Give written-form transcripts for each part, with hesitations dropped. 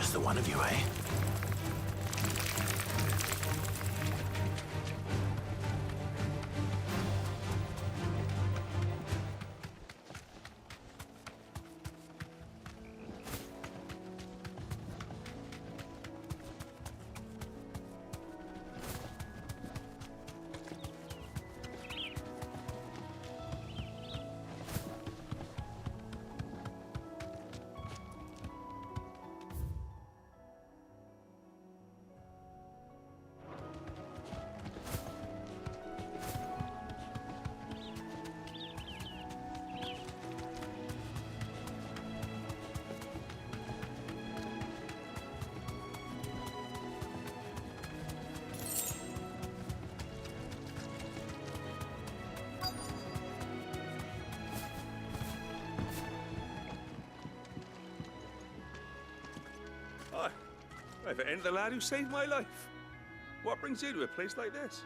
Just the one of you, eh? Hi. I've ended the lad who saved my life. What brings you to a place like this?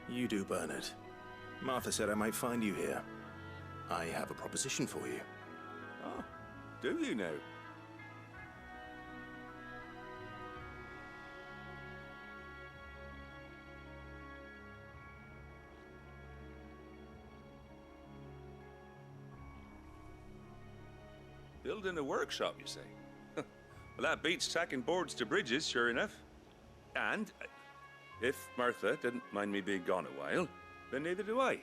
You do, Bernard. Martha said I might find you here. I have a proposition for you. Oh, do you now? Building a workshop, you say? Well, that beats tacking boards to bridges, sure enough. And if Martha didn't mind me being gone a while, then neither do I.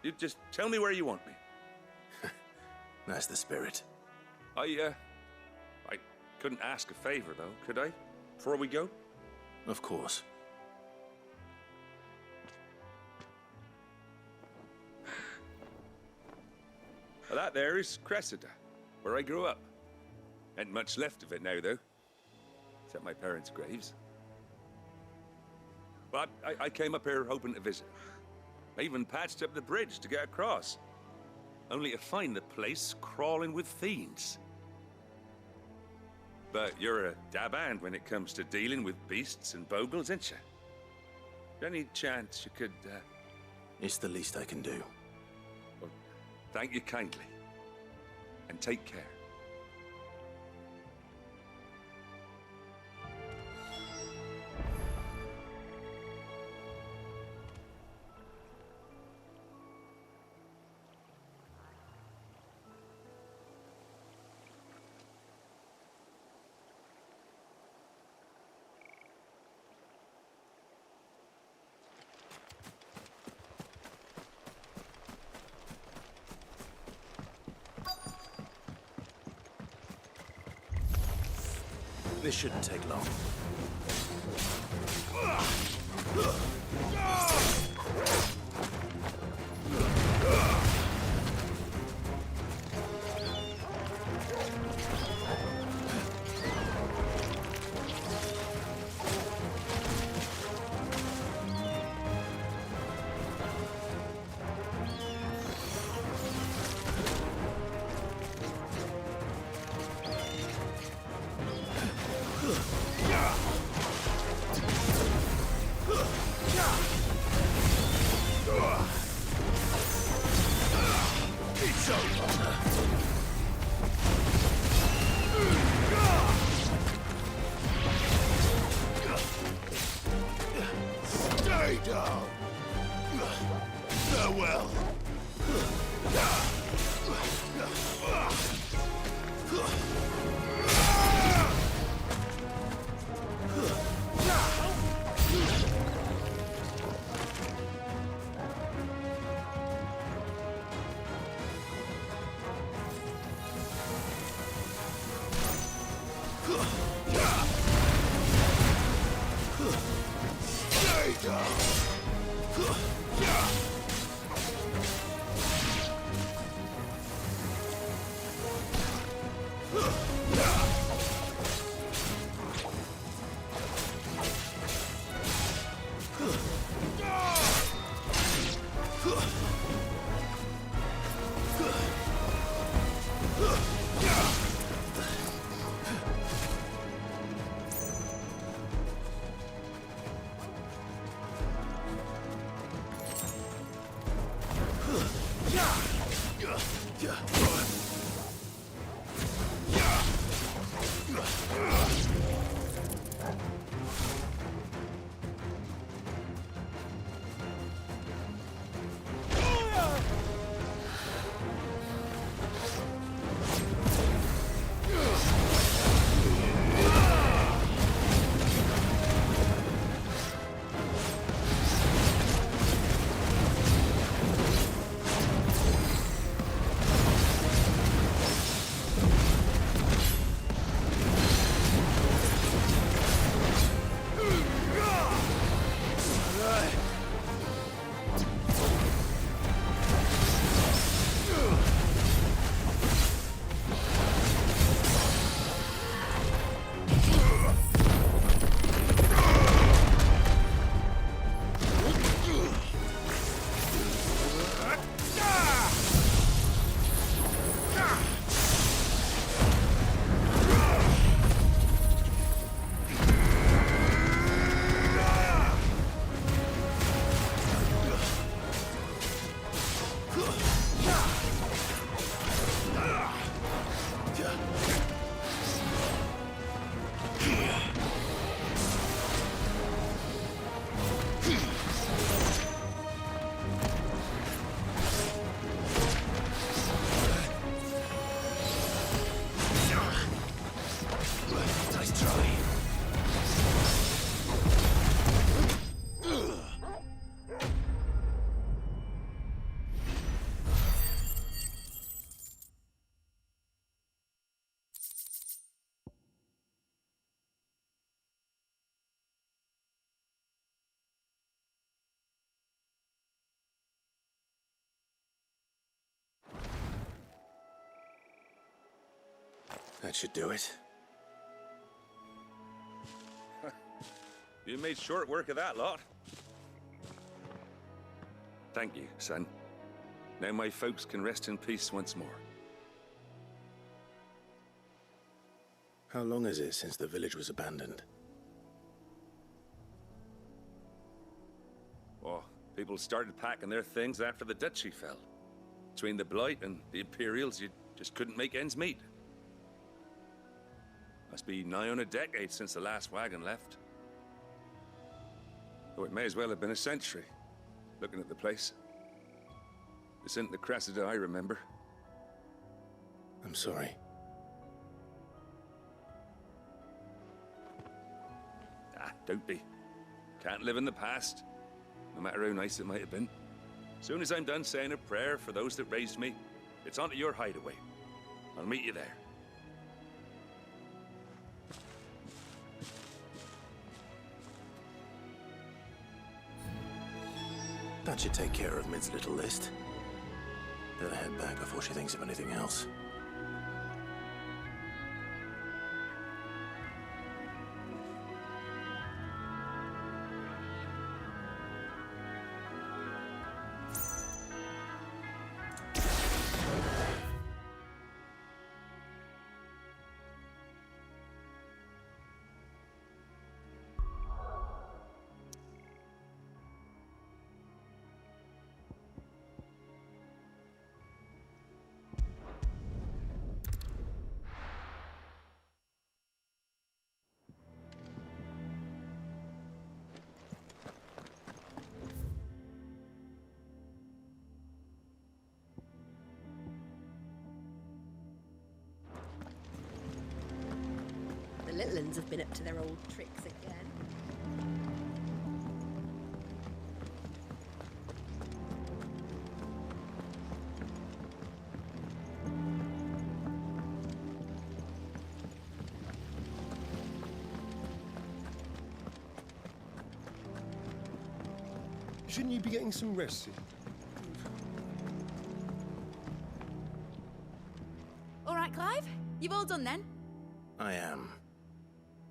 You just tell me where you want me. That's the spirit. I couldn't ask a favor, though, could I? Before we go? Of course. Well, that there is Cressida, where I grew up. Ain't much left of it now, though. Except my parents' graves. But I came up here hoping to visit. I even patched up the bridge to get across. Only to find the place crawling with fiends. But you're a dab hand when it comes to dealing with beasts and bogles, ain't you? Any chance you could, It's the least I can do. Well, thank you kindly. And take care. This shouldn't take long. Stay down! Farewell! Stay down! Yeah! That should do it. You made short work of that lot. Thank you, son. Now my folks can rest in peace once more. How long is it since the village was abandoned? Oh, people started packing their things after the duchy fell. Between the Blight and the Imperials, you just couldn't make ends meet. Must be nigh on a decade since the last wagon left. Oh, it may as well have been a century, looking at the place. This isn't the Cressida I remember. I'm sorry. Ah, don't be. Can't live in the past, no matter how nice it might have been. Soon as I'm done saying a prayer for those that raised me, it's on to your hideaway. I'll meet you there. That should take care of Mid's little list. Better head back before she thinks of anything else. The little ones have been up to their old tricks again. Shouldn't you be getting some rest soon? All right, Clive. You've all done then? I am.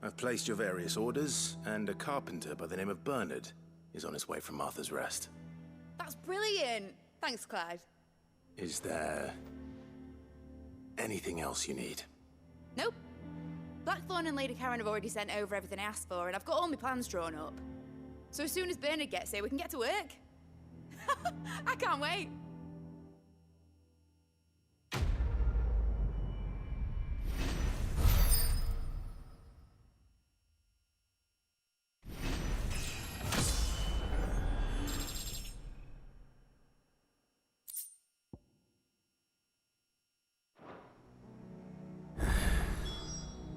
I've placed your various orders, and a carpenter by the name of Bernard is on his way from Martha's Rest. That's brilliant. Thanks, Clive. Is there anything else you need? Nope. Blackthorn and Lady Karen have already sent over everything I asked for, and I've got all my plans drawn up. So as soon as Bernard gets here, we can get to work. I can't wait.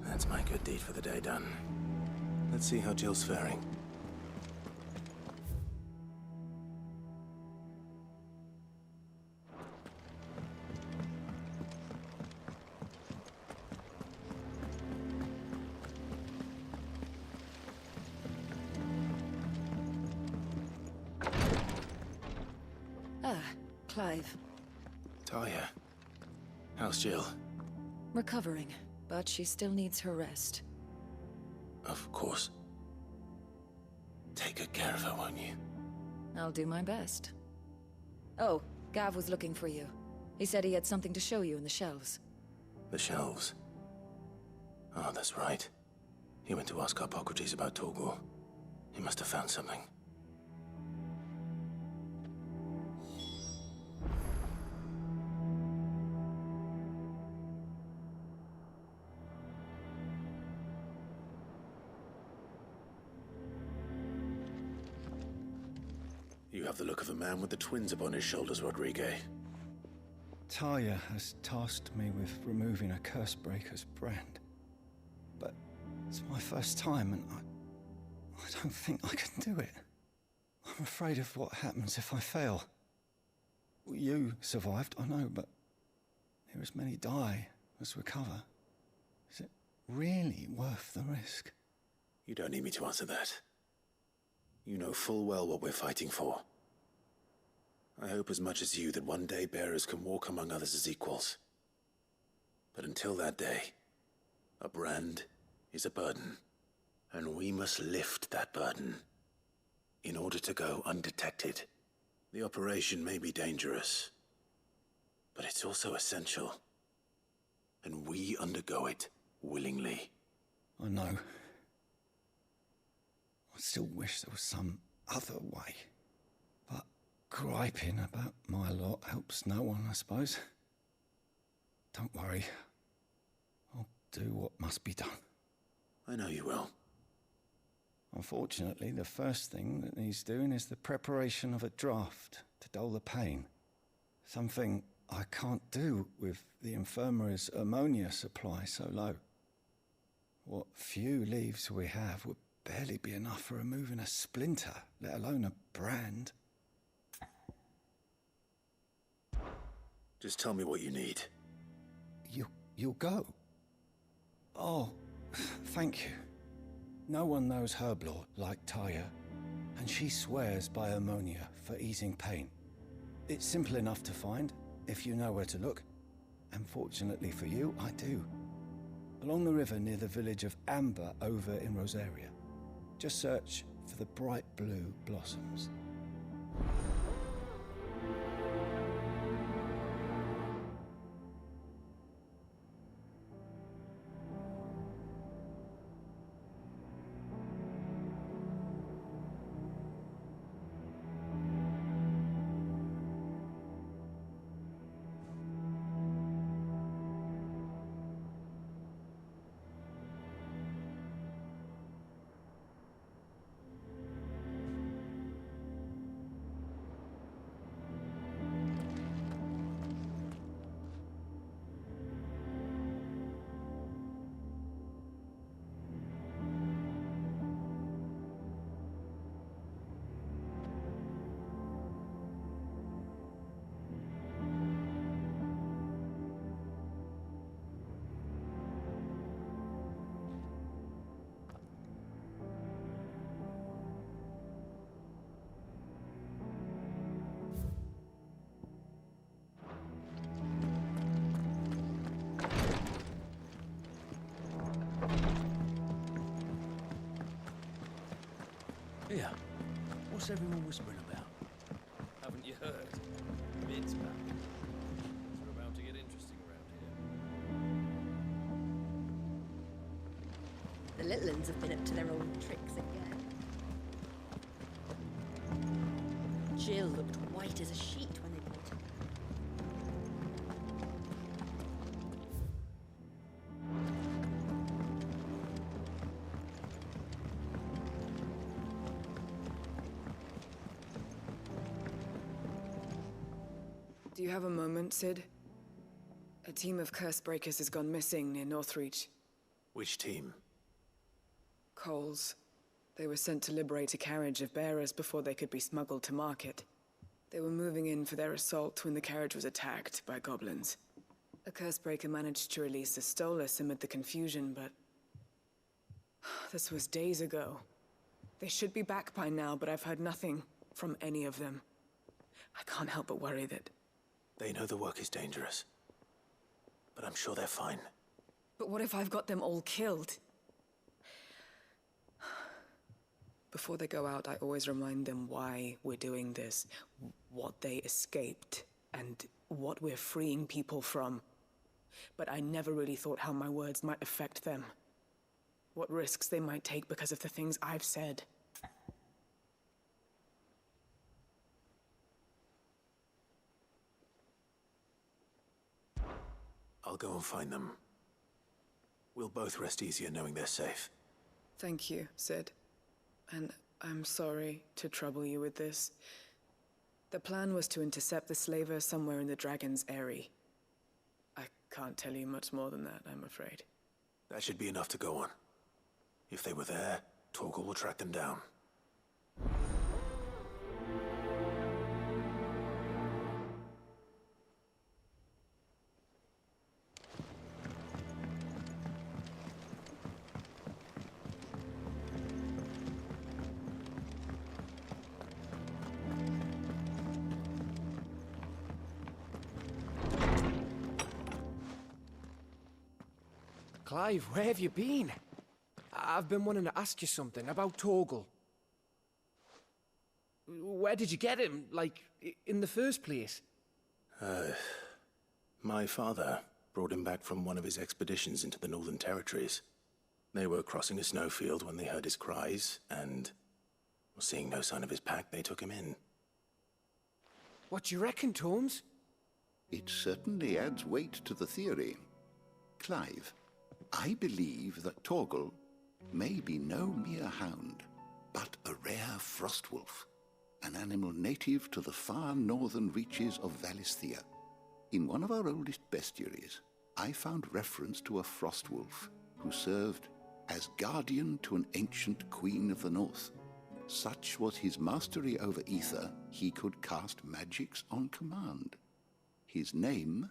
That's my good deed for the day done. Let's see how Jill's faring. Clive. Talia, how's Jill? Recovering, but she still needs her rest. Of course. Take good care of her, won't you? I'll do my best. Oh, Gav was looking for you. He said he had something to show you in the shelves. The shelves. Oh, that's right. He went to ask Harpocrates about Torgor. He must have found something. You have the look of a man with the twins upon his shoulders, Rodrigue. Talia has tasked me with removing a Cursebreaker's brand. But it's my first time, and I don't think I can do it. I'm afraid of what happens if I fail. You survived, I know, but here as many die as recover. Is it really worth the risk? You don't need me to answer that. You know full well what we're fighting for. I hope as much as you that one day bearers can walk among others as equals. But until that day, A brand is a burden, and we must lift that burden in order to go undetected. The operation may be dangerous, but it's also essential, and we undergo it willingly. I know. I still wish there was some other way. But griping about my lot helps no one, I suppose. Don't worry. I'll do what must be done. I know you will. Unfortunately, the first thing that needs doing is the preparation of a draft to dull the pain. Something I can't do with the infirmary's ammonia supply so low. What few leaves we have would barely be enough for removing a splinter, let alone a brand. Just tell me what you need. You'll go? Oh, thank you. No one knows Herblord like Taya, and she swears by ammonia for easing pain. It's simple enough to find, if you know where to look. And fortunately for you, I do. Along the river near the village of Amber over in Rosaria. Just search for the bright blue blossoms. Here, what's everyone whispering about? Haven't you heard? Mid's back. Things are about to get interesting around here. The little ones have been up to their old tricks again. Jill looked white as a sheet when they brought her. Do you have a moment, Sid? A team of Cursebreakers has gone missing near Northreach. Which team? Coles. They were sent to liberate a carriage of bearers before they could be smuggled to market. They were moving in for their assault when the carriage was attacked by goblins. A Cursebreaker managed to release a Stolas amid the confusion, but... this was days ago. They should be back by now, but I've heard nothing from any of them. I can't help but worry that... They know the work is dangerous, but I'm sure they're fine. But what if I've got them all killed? Before they go out, I always remind them why we're doing this, what they escaped, and what we're freeing people from. But I never really thought how my words might affect them. What risks they might take because of the things I've said. I'll go and find them. We'll both rest easier knowing they're safe. Thank you, Sid. And I'm sorry to trouble you with this. The plan was to intercept the slaver somewhere in the Dragon's Eyrie. I can't tell you much more than that, I'm afraid. That should be enough to go on. If they were there, Torgal will track them down. Clive, where have you been? I've been wanting to ask you something about Torgal. Where did you get him, like, in the first place? My father brought him back from one of his expeditions into the Northern Territories. They were crossing a snowfield when they heard his cries, and seeing no sign of his pack, they took him in. What do you reckon, Tomes? It certainly adds weight to the theory. Clive, I believe that Torgal may be no mere hound, but a rare frostwolf, an animal native to the far northern reaches of Valisthea. In one of our oldest bestiaries, I found reference to a frostwolf who served as guardian to an ancient queen of the north. Such was his mastery over ether, he could cast magics on command. His name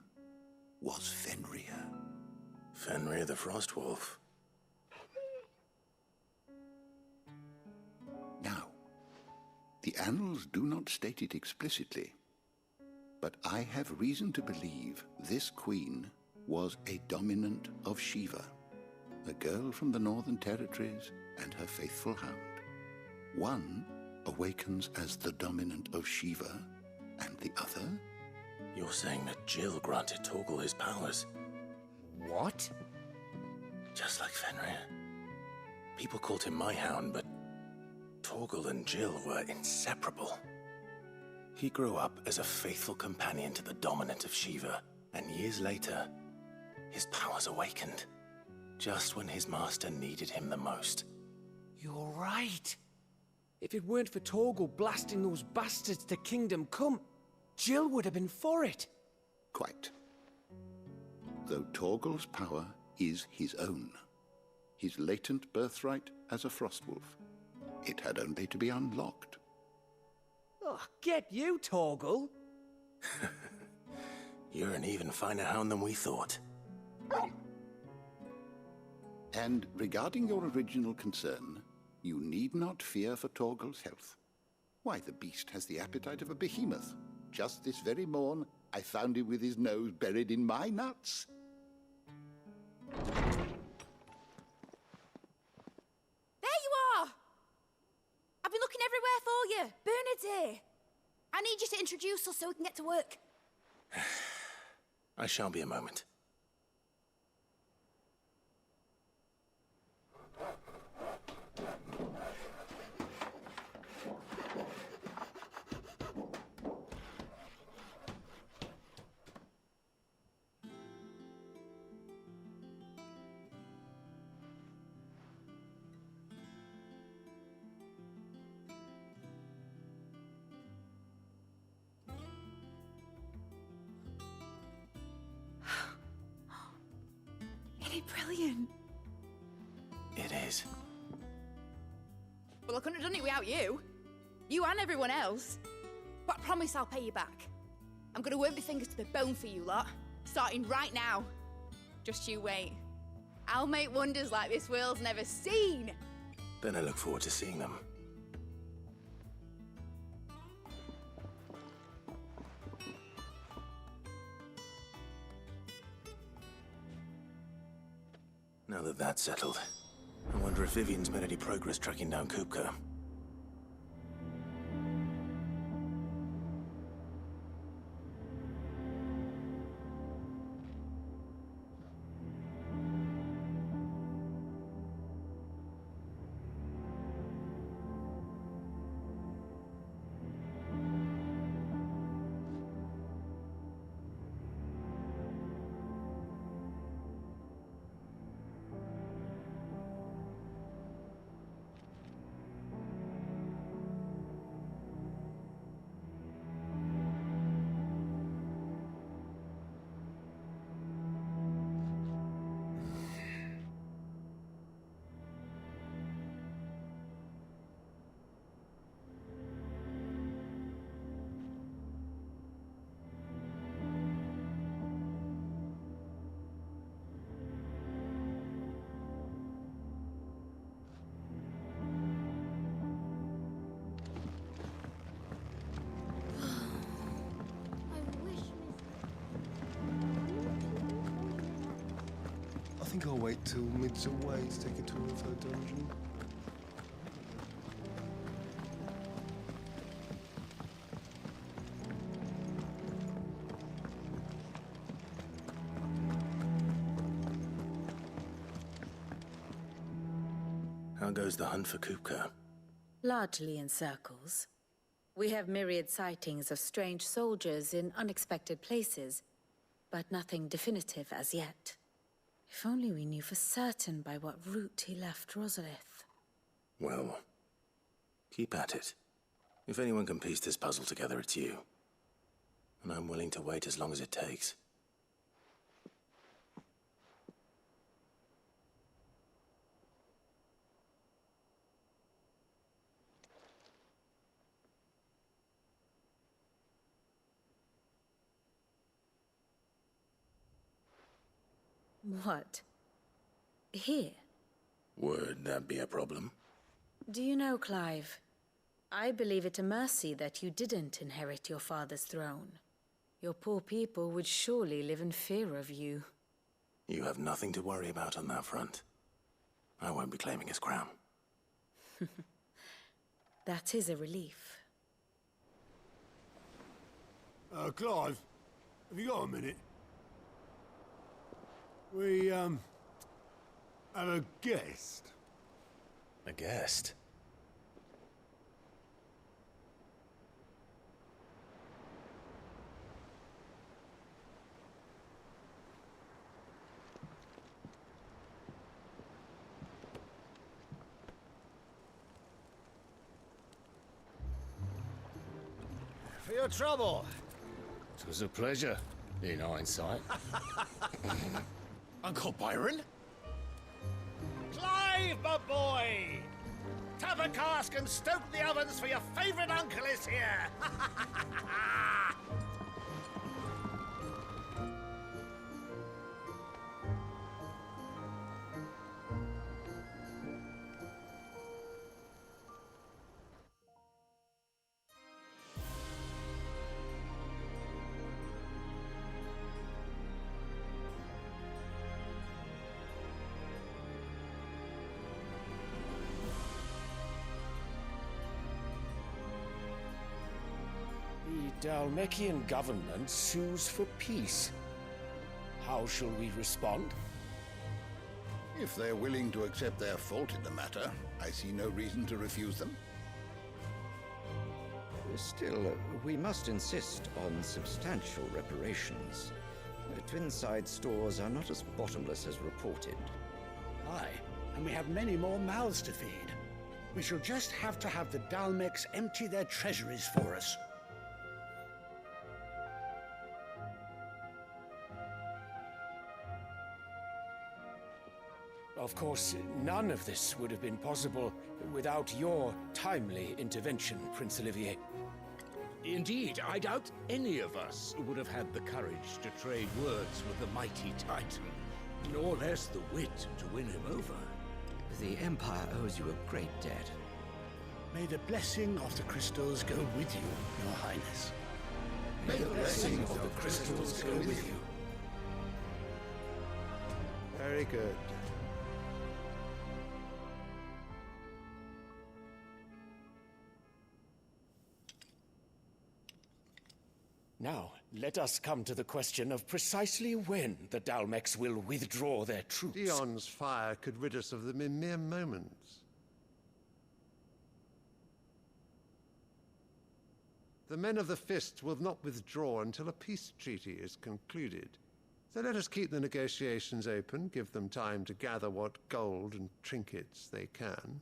was Fenrir. Fenrir the Frostwolf. Now, the annals do not state it explicitly, but I have reason to believe this queen was a dominant of Shiva, a girl from the Northern Territories and her faithful hound. One awakens as the dominant of Shiva, and the other? You're saying that Jill granted Torgal his powers? What? Just like Fenrir. People called him my hound, but Torgal and Jill were inseparable. He grew up as a faithful companion to the dominant of Shiva, and years later, his powers awakened, just when his master needed him the most. You're right. If it weren't for Torgal blasting those bastards to Kingdom Come, Jill would have been for it. Quite. Though Torgal's power is his own, his latent birthright as a frostwolf, it had only to be unlocked. Oh, get you, Torgal! You're an even finer hound than we thought. And regarding your original concern, you need not fear for Torgal's health. Why, the beast has the appetite of a behemoth. Just this very morn, I found him with his nose buried in my nuts. There you are! I've been looking everywhere for you. Bernard's here. I need you to introduce us so we can get to work. I shall be a moment. Isn't it brilliant? It is. Well, I couldn't have done it without you. You and everyone else. But I promise I'll pay you back. I'm gonna work my fingers to the bone for you lot. Starting right now. Just you wait. I'll make wonders like this world's never seen. Then I look forward to seeing them. Now that that's settled, I wonder if Vivian's made any progress tracking down Kupka. think I'll wait till mid's away to take a tour of her dungeon. How goes the hunt for Kupka? Largely in circles. We have myriad sightings of strange soldiers in unexpected places, but nothing definitive as yet. If only we knew for certain by what route he left Rosalith. Well, keep at it. If anyone can piece this puzzle together, it's you. And I'm willing to wait as long as it takes. What? Here? Would that be a problem? Do you know, Clive, I believe it a mercy that you didn't inherit your father's throne. Your poor people would surely live in fear of you. You have nothing to worry about on that front. I won't be claiming his crown. That is a relief. Clive, have you got a minute? We, have a guest. A guest? For your trouble. It was a pleasure, in hindsight. Uncle Byron? Clive, my boy! Tap a cask and stoke the ovens, for your favorite uncle is here! The Dalmekian government sues for peace. How shall we respond? If they're willing to accept their fault in the matter, I see no reason to refuse them. Still, we must insist on substantial reparations. Twinside stores are not as bottomless as reported. Aye, and we have many more mouths to feed. We shall just have to have the Dalmecs empty their treasuries for us. Of course, none of this would have been possible without your timely intervention, Prince Olivier. Indeed, I doubt any of us would have had the courage to trade words with the mighty Titan, nor less the wit to win him over. The Empire owes you a great debt. May the blessing of the crystals go with you, Your Highness. May the blessing of the crystals go with you. Very good. Now, let us come to the question of precisely when the Dalmecs will withdraw their troops. Dion's fire could rid us of them in mere moments. The men of the Fist will not withdraw until a peace treaty is concluded. So let us keep the negotiations open, give them time to gather what gold and trinkets they can.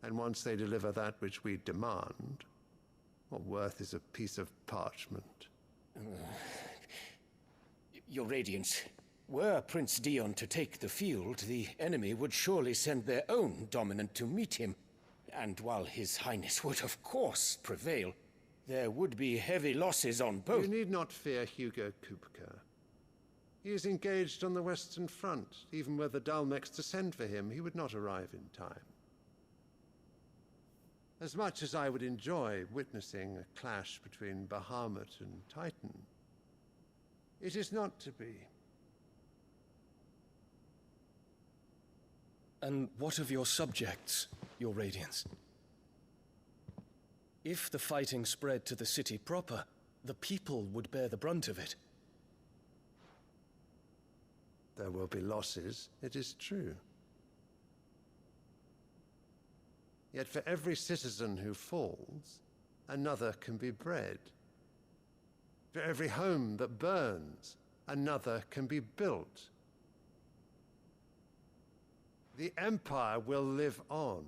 And once they deliver that which we demand, what worth is a piece of parchment? Your Radiance, were Prince Dion to take the field, the enemy would surely send their own dominant to meet him. And while His Highness would of course prevail, there would be heavy losses on both. You need not fear Hugo Kupka. He is engaged on the Western Front. Even were the Dalmecs to send for him, he would not arrive in time. As much as I would enjoy witnessing a clash between Bahamut and Titan, it is not to be. And what of your subjects, your Radiance? If the fighting spread to the city proper, the people would bear the brunt of it. There will be losses, it is true. Yet for every citizen who falls, another can be bred. For every home that burns, another can be built. The Empire will live on.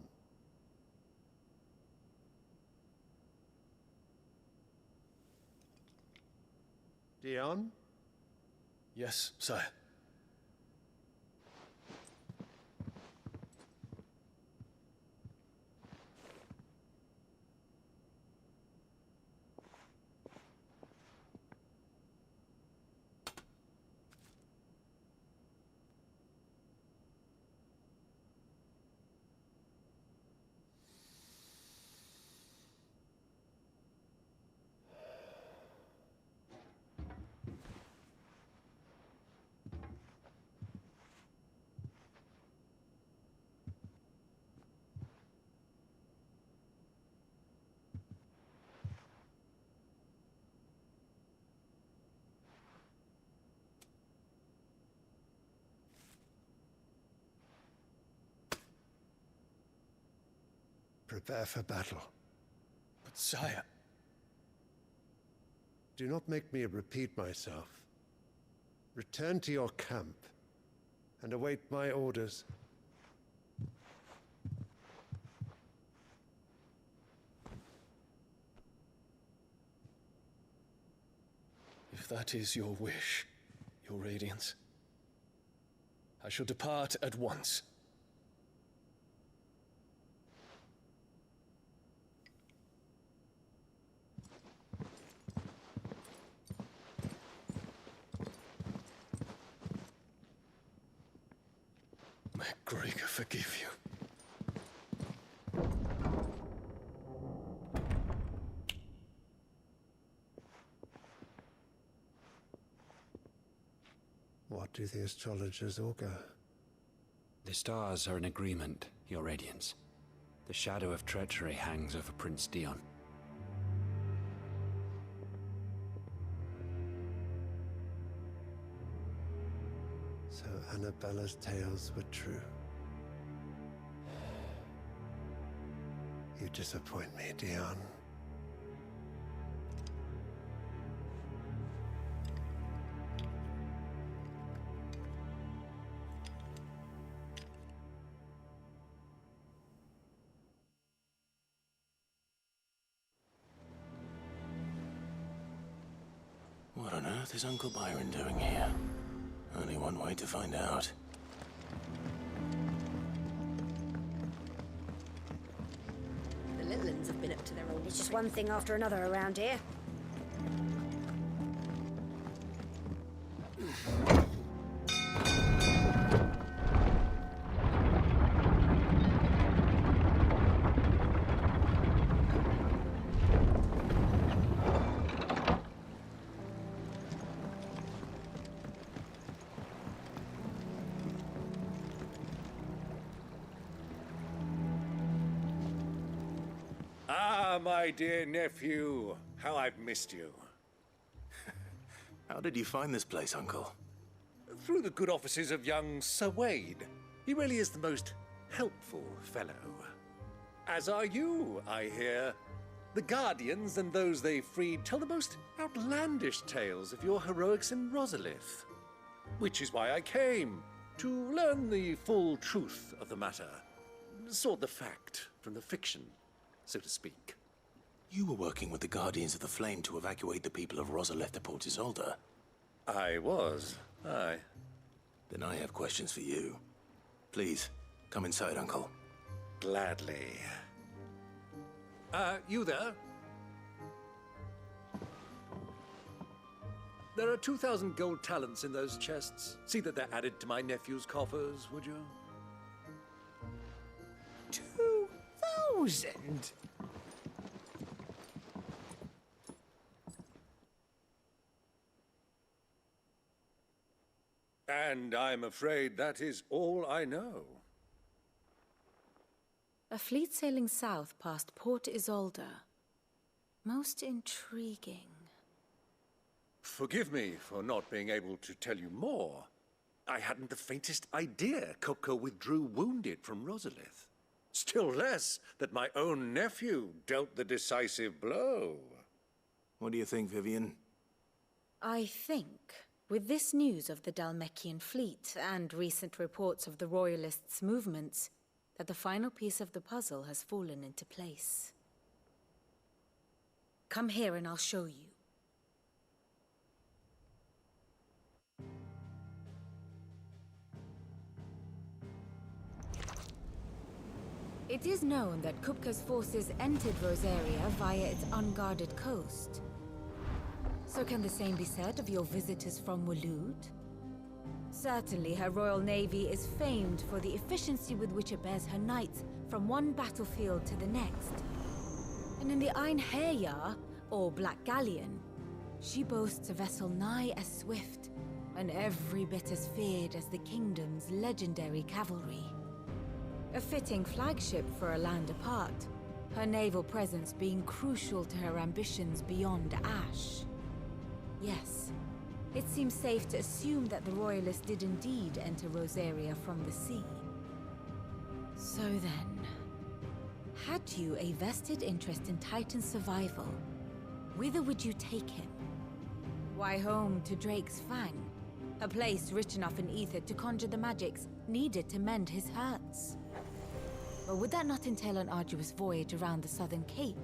Dion? Yes, sire. Prepare for battle. But sire... Do not make me repeat myself. Return to your camp and await my orders. If that is your wish, your Radiance, I shall depart at once. May Gregor forgive you. What do the astrologers augur? The stars are in agreement, Your Radiance. The shadow of treachery hangs over Prince Dion. So Annabella's tales were true. You disappoint me, Dion. What on earth is Uncle Byron doing here? Only one way to find out. The Littlands have been up to their old... It's just one thing after another around here. My dear nephew, how I've missed you. How did you find this place, Uncle? Through the good offices of young Sir Wade. He really is the most helpful fellow. As are you, I hear. The Guardians and those they freed tell the most outlandish tales of your heroics in Rosalith. Which is why I came, to learn the full truth of the matter. Sort the fact from the fiction, so to speak. You were working with the Guardians of the Flame to evacuate the people of Rosalith to Port Isolde. I was, aye. Then I have questions for you. Please, come inside, Uncle. Gladly. You there? There are 2,000 gold talents in those chests. See that they're added to my nephew's coffers, would you? 2,000? And I'm afraid that is all I know. A fleet sailing south past Port Isolde. Most intriguing. Forgive me for not being able to tell you more. I hadn't the faintest idea Kupka withdrew wounded from Rosalith. Still less that my own nephew dealt the decisive blow. What do you think, Vivian? I think, with this news of the Dhalmekian fleet and recent reports of the Royalists' movements, that the final piece of the puzzle has fallen into place. Come here and I'll show you. It is known that Kupka's forces entered Rosaria via its unguarded coast. So can the same be said of your visitors from Waloed? Certainly her royal navy is famed for the efficiency with which it bears her knights from one battlefield to the next. And in the Einherjar, or Black Galleon, she boasts a vessel nigh as swift and every bit as feared as the kingdom's legendary cavalry. A fitting flagship for a land apart, her naval presence being crucial to her ambitions beyond Ash. Yes, it seems safe to assume that the Royalists did indeed enter Rosaria from the sea. So then, had you a vested interest in Titan's survival, whither would you take him? Why, home to Drake's Fang, a place rich enough in ether to conjure the magics needed to mend his hurts. Or would that not entail an arduous voyage around the southern cape?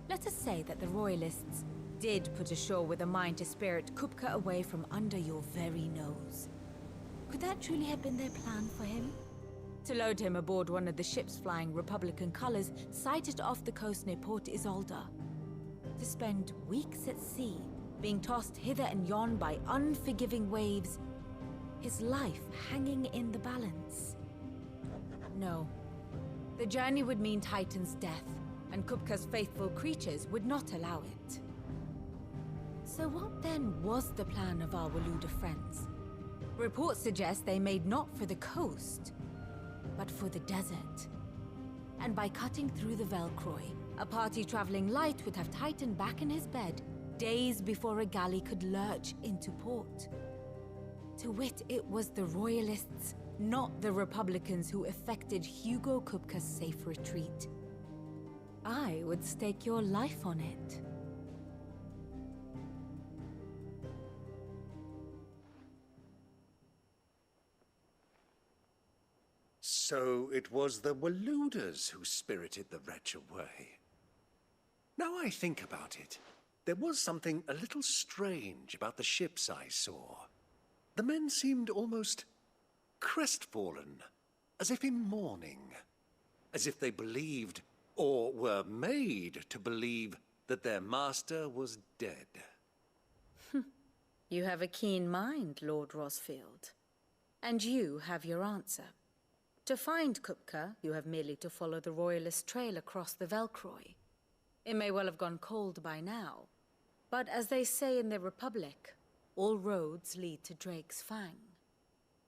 Let us say that the Royalists did put ashore with a mind to spirit Kupka away from under your very nose. Could that truly have been their plan for him? To load him aboard one of the ships flying Republican colors sighted off the coast near Port Isolde. To spend weeks at sea, being tossed hither and yon by unforgiving waves, his life hanging in the balance. No. The journey would mean Titan's death, and Kupka's faithful creatures would not allow it. So what then was the plan of our Waluda friends? Reports suggest they made not for the coast, but for the desert. And by cutting through the Velcroy, a party traveling light would have Titan back in his bed days before a galley could lurch into port. To wit, it was the Royalists, not the Republicans, who effected Hugo Kupka's safe retreat. I would stake your life on it. So it was the Waluders who spirited the wretch away. Now I think about it, there was something a little strange about the ships I saw. The men seemed almost crestfallen, as if in mourning, as if they believed, or were made to believe, that their master was dead. You have a keen mind, Lord Rosfield. And you have your answer. To find Kupka, you have merely to follow the Royalist trail across the Velcroy. It may well have gone cold by now, but as they say in the Republic, all roads lead to Drake's Fang.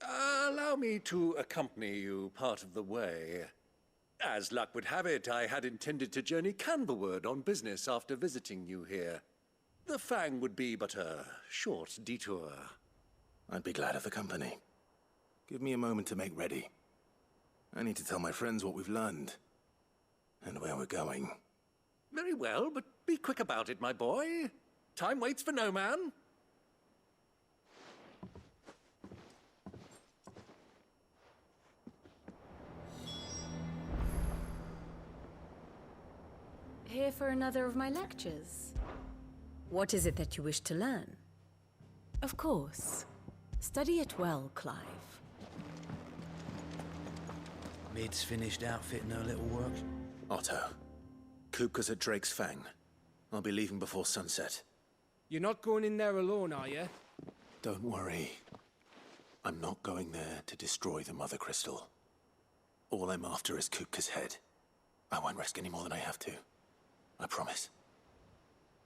Allow me to accompany you part of the way. As luck would have it, I had intended to journey Canberward on business after visiting you here. The Fang would be but a short detour. I'd be glad of the company. Give me a moment to make ready. I need to tell my friends what we've learned, and where we're going. Very well, but be quick about it, my boy. Time waits for no man. Here for another of my lectures. What is it that you wish to learn? Of course. Study it well, Clive. Mid's finished outfitting her little work. Otto, Kupka's at Drake's Fang. I'll be leaving before sunset. You're not going in there alone, are you? Don't worry. I'm not going there to destroy the Mother Crystal. All I'm after is Kupka's head. I won't risk any more than I have to. I promise.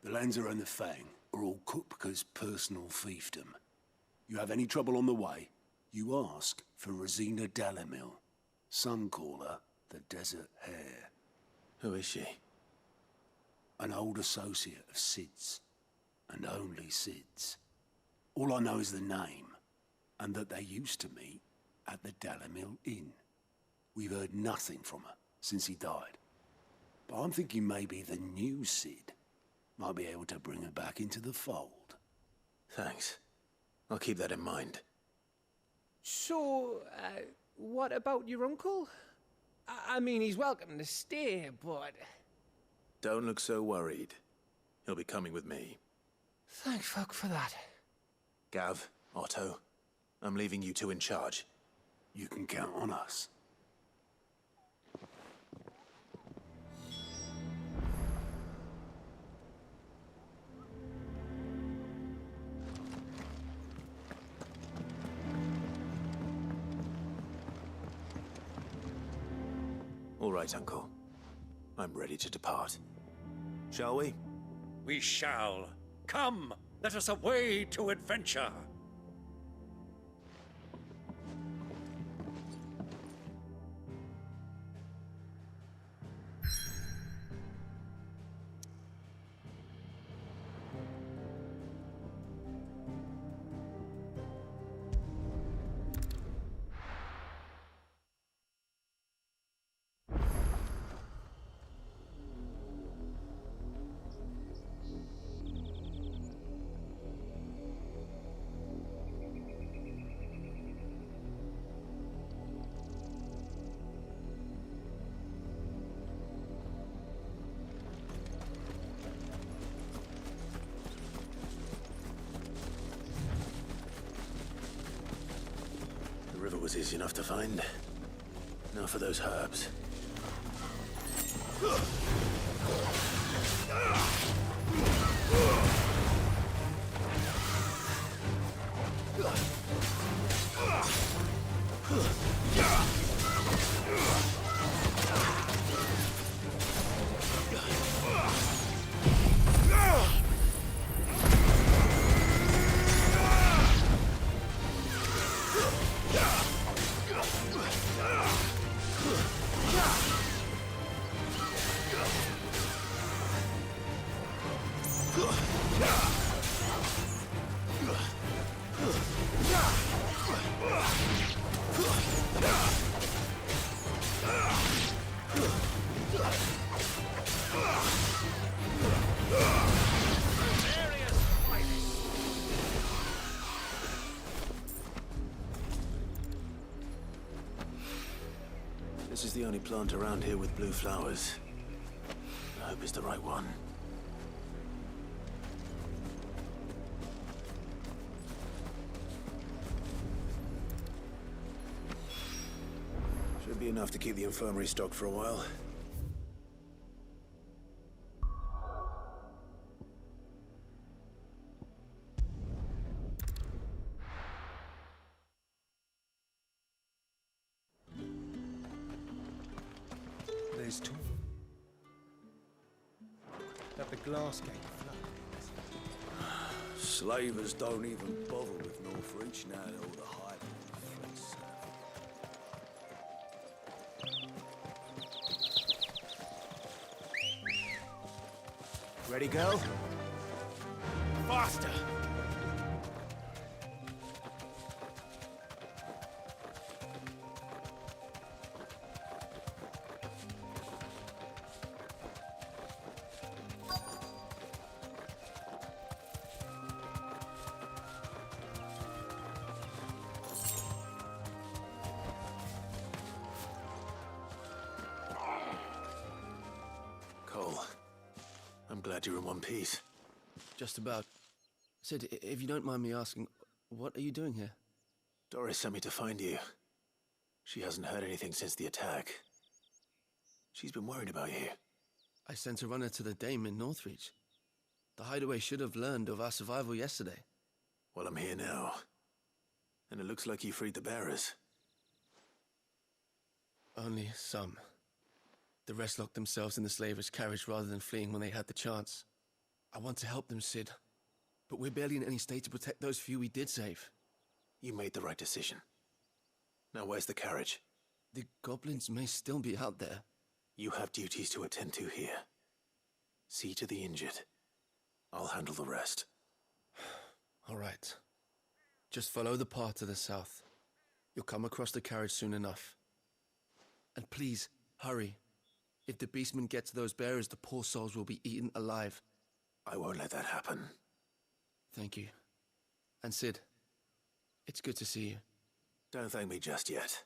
The Lancer and the Fang are all Kupka's personal fiefdom. You have any trouble on the way, you ask for Rosina Dalamil, Suncaller the Desert Hare. Who is she? An old associate of Sid's, and only Sid's. All I know is the name, and that they used to meet at the Dalamil Inn. We've heard nothing from her since he died. But I'm thinking maybe the new Sid might be able to bring her back into the fold. Thanks. I'll keep that in mind. So, what about your uncle? I mean, he's welcome to stay, but... Don't look so worried. He'll be coming with me. Thank fuck for that. Gav, Otto, I'm leaving you two in charge. You can count on us. All right, Uncle. I'm ready to depart. Shall we? We shall. Come, let us away to adventure. The river was easy enough to find. Now for those herbs. This is the only plant around here with blue flowers. I hope it's the right one. Should be enough to keep the infirmary stocked for a while. There's two. That the glass gate flood. Slavers don't even bother with Northreach now that all the hype is Ready, girl? Faster! Cole, I'm glad you're in one piece. Just about. Sid, if you don't mind me asking, what are you doing here? Doris sent me to find you. She hasn't heard anything since the attack. She's been worried about you. I sent a runner to the Dame in Northreach. The hideaway should have learned of our survival yesterday. Well, I'm here now. And it looks like you freed the bearers. Only some. The rest locked themselves in the slaver's carriage rather than fleeing when they had the chance. I want to help them, Sid. But we're barely in any state to protect those few we did save. You made the right decision. Now where's the carriage? The goblins may still be out there. You have duties to attend to here. See to the injured. I'll handle the rest. All right. Just follow the path to the south. You'll come across the carriage soon enough. And please, hurry. If the beastmen get to those bearers, the poor souls will be eaten alive. I won't let that happen. Thank you. And Sid, it's good to see you. Don't thank me just yet.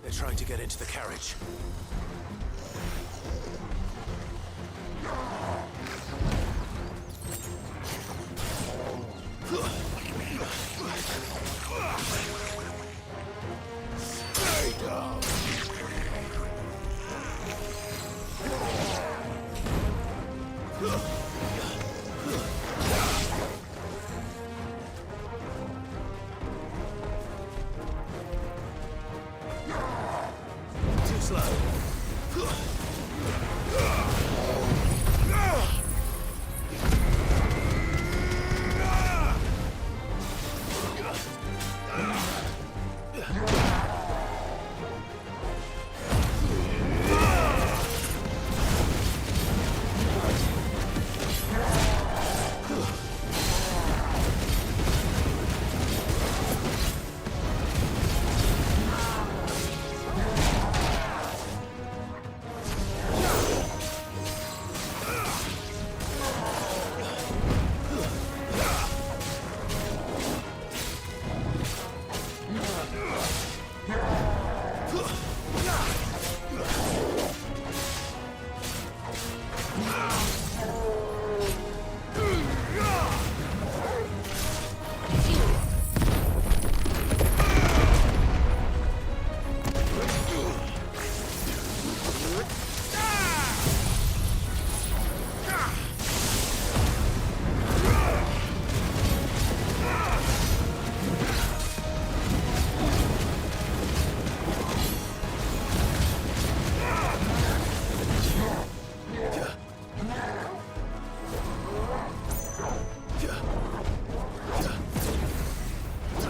They're trying to get into the carriage. Stay down. Too slow.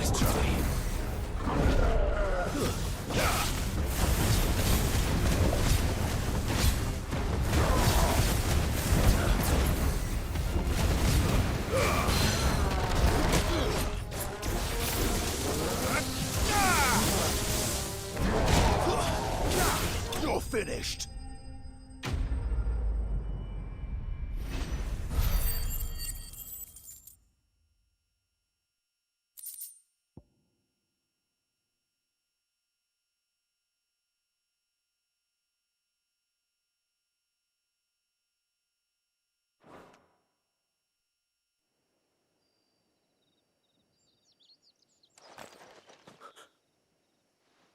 Nice try. You're finished.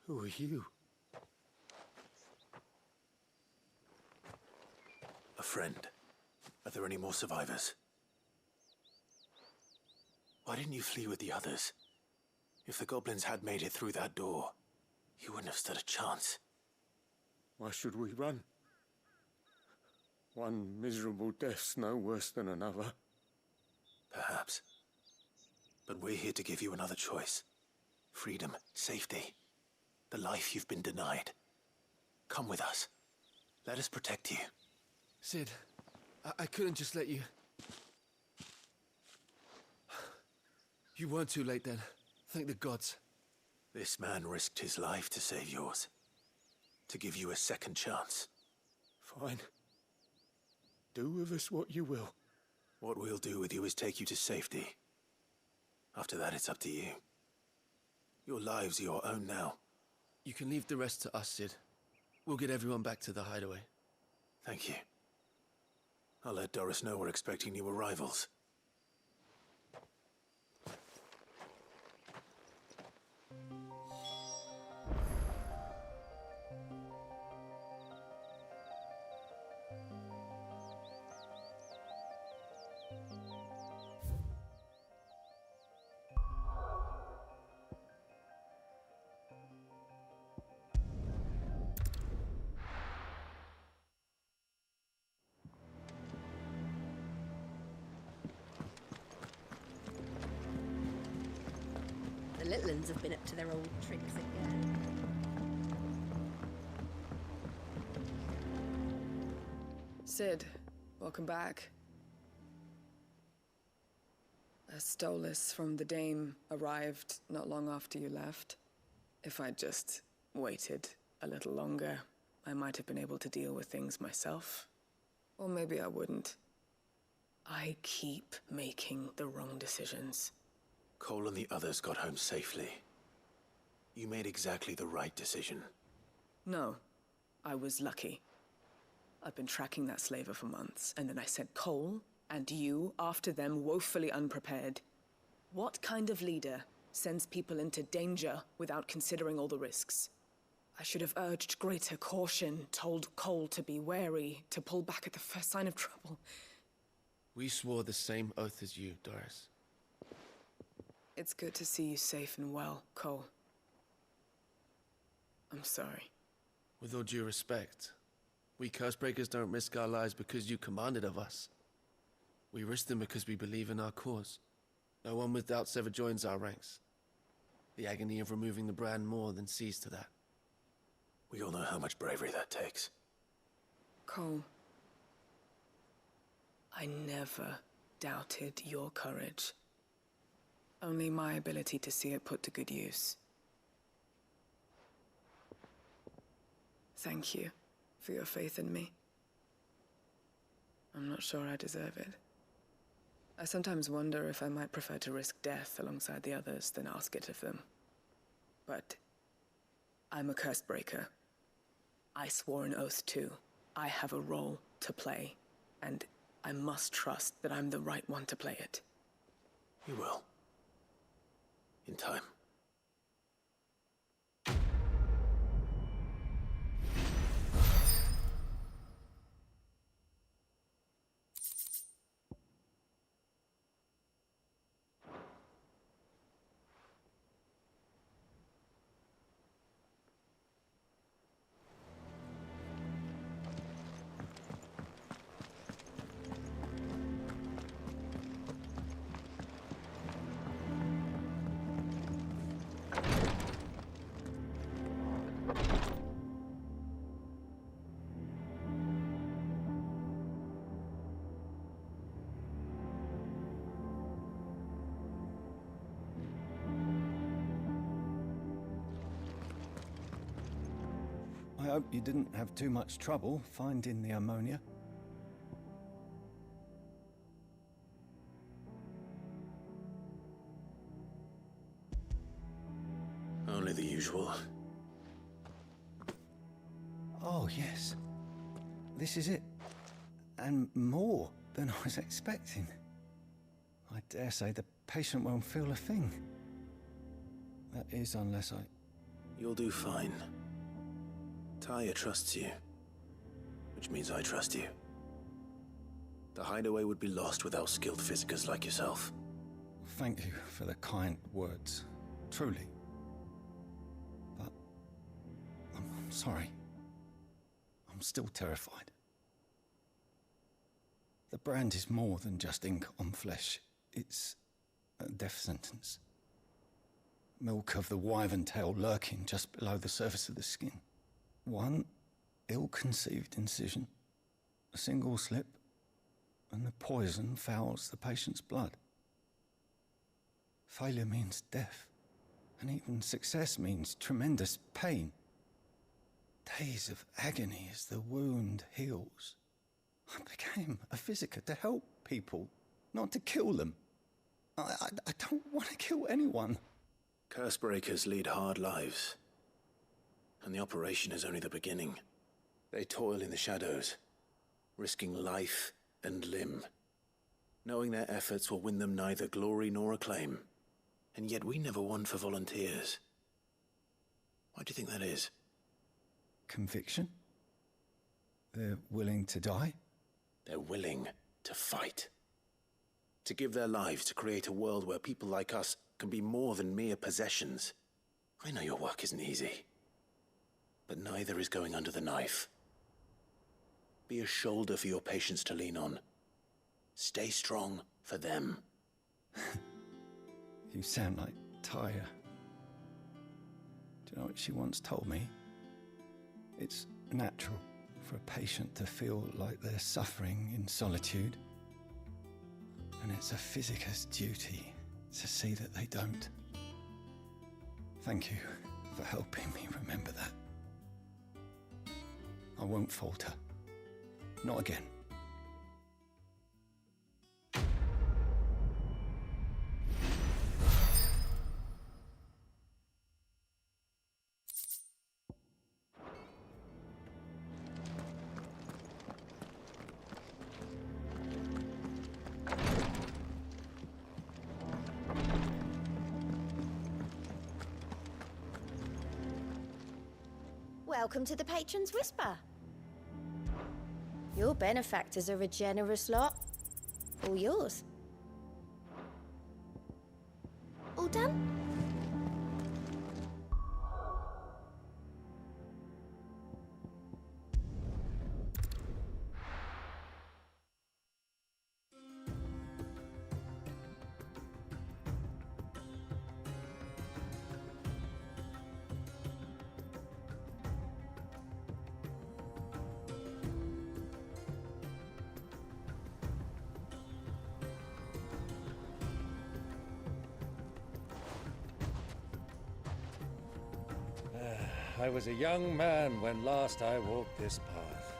Who are you? A friend. Are there any more survivors? Why didn't you flee with the others? If the goblins had made it through that door, you wouldn't have stood a chance. Why should we run? One miserable death's no worse than another. Perhaps. But we're here to give you another choice. Freedom, safety, the life you've been denied. Come with us. Let us protect you. Sid, I couldn't just let you... You weren't too late then. Thank the gods. This man risked his life to save yours. To give you a second chance. Fine. Do with us what you will. What we'll do with you is take you to safety. After that, it's up to you. Your lives are your own now. You can leave the rest to us, Sid. We'll get everyone back to the hideaway. Thank you. I'll let Doris know we're expecting new arrivals. The little ones have been up to their old tricks again. Sid, welcome back. A Stolas from the Dame arrived not long after you left. If I'd just waited a little longer, I might have been able to deal with things myself. Or maybe I wouldn't. I keep making the wrong decisions. Cole and the others got home safely. You made exactly the right decision. No, I was lucky. I've been tracking that slaver for months, and then I sent Cole and you after them woefully unprepared. What kind of leader sends people into danger without considering all the risks? I should have urged greater caution, told Cole to be wary, to pull back at the first sign of trouble. We swore the same oath as you, Doris. It's good to see you safe and well, Cole. I'm sorry. With all due respect, we Cursebreakers don't risk our lives because you commanded of us. We risk them because we believe in our cause. No one with doubts ever joins our ranks. The agony of removing the brand more than sees to that. We all know how much bravery that takes. Cole, I never doubted your courage. Only my ability to see it put to good use. Thank you for your faith in me. I'm not sure I deserve it. I sometimes wonder if I might prefer to risk death alongside the others than ask it of them. But I'm a Cursebreaker. I swore an oath too. I have a role to play, and I must trust that I'm the right one to play it. You will. In time. I hope you didn't have too much trouble finding the ammonia. Only the usual. Oh, yes. This is it. And more than I was expecting. I dare say the patient won't feel a thing. That is, unless I... You'll do fine. Taya trusts you, which means I trust you. The hideaway would be lost without skilled physicers like yourself. Thank you for the kind words. Truly. But... I'm sorry. I'm still terrified. The brand is more than just ink on flesh. It's a death sentence. Milk of the wyvern tail lurking just below the surface of the skin. One ill-conceived incision, a single slip, and the poison fouls the patient's blood. Failure means death, and even success means tremendous pain. Days of agony as the wound heals. I became a Physiker to help people, not to kill them. I don't want to kill anyone. Cursebreakers lead hard lives, and the operation is only the beginning. They toil in the shadows, risking life and limb, knowing their efforts will win them neither glory nor acclaim. And yet we never won for volunteers. Why do you think that is? Conviction? They're willing to die? They're willing to fight. To give their lives to create a world where people like us can be more than mere possessions. I know your work isn't easy, but neither is going under the knife. Be a shoulder for your patients to lean on. Stay strong for them. You sound like Tyre. Do you know what she once told me? It's natural for a patient to feel like they're suffering in solitude. And it's a Physiker's duty to see that they don't. Thank you for helping me remember that. I won't falter. Not again. Welcome to the Patron's Whisper. Your benefactors are a generous lot. All yours. All done? I was a young man when last I walked this path.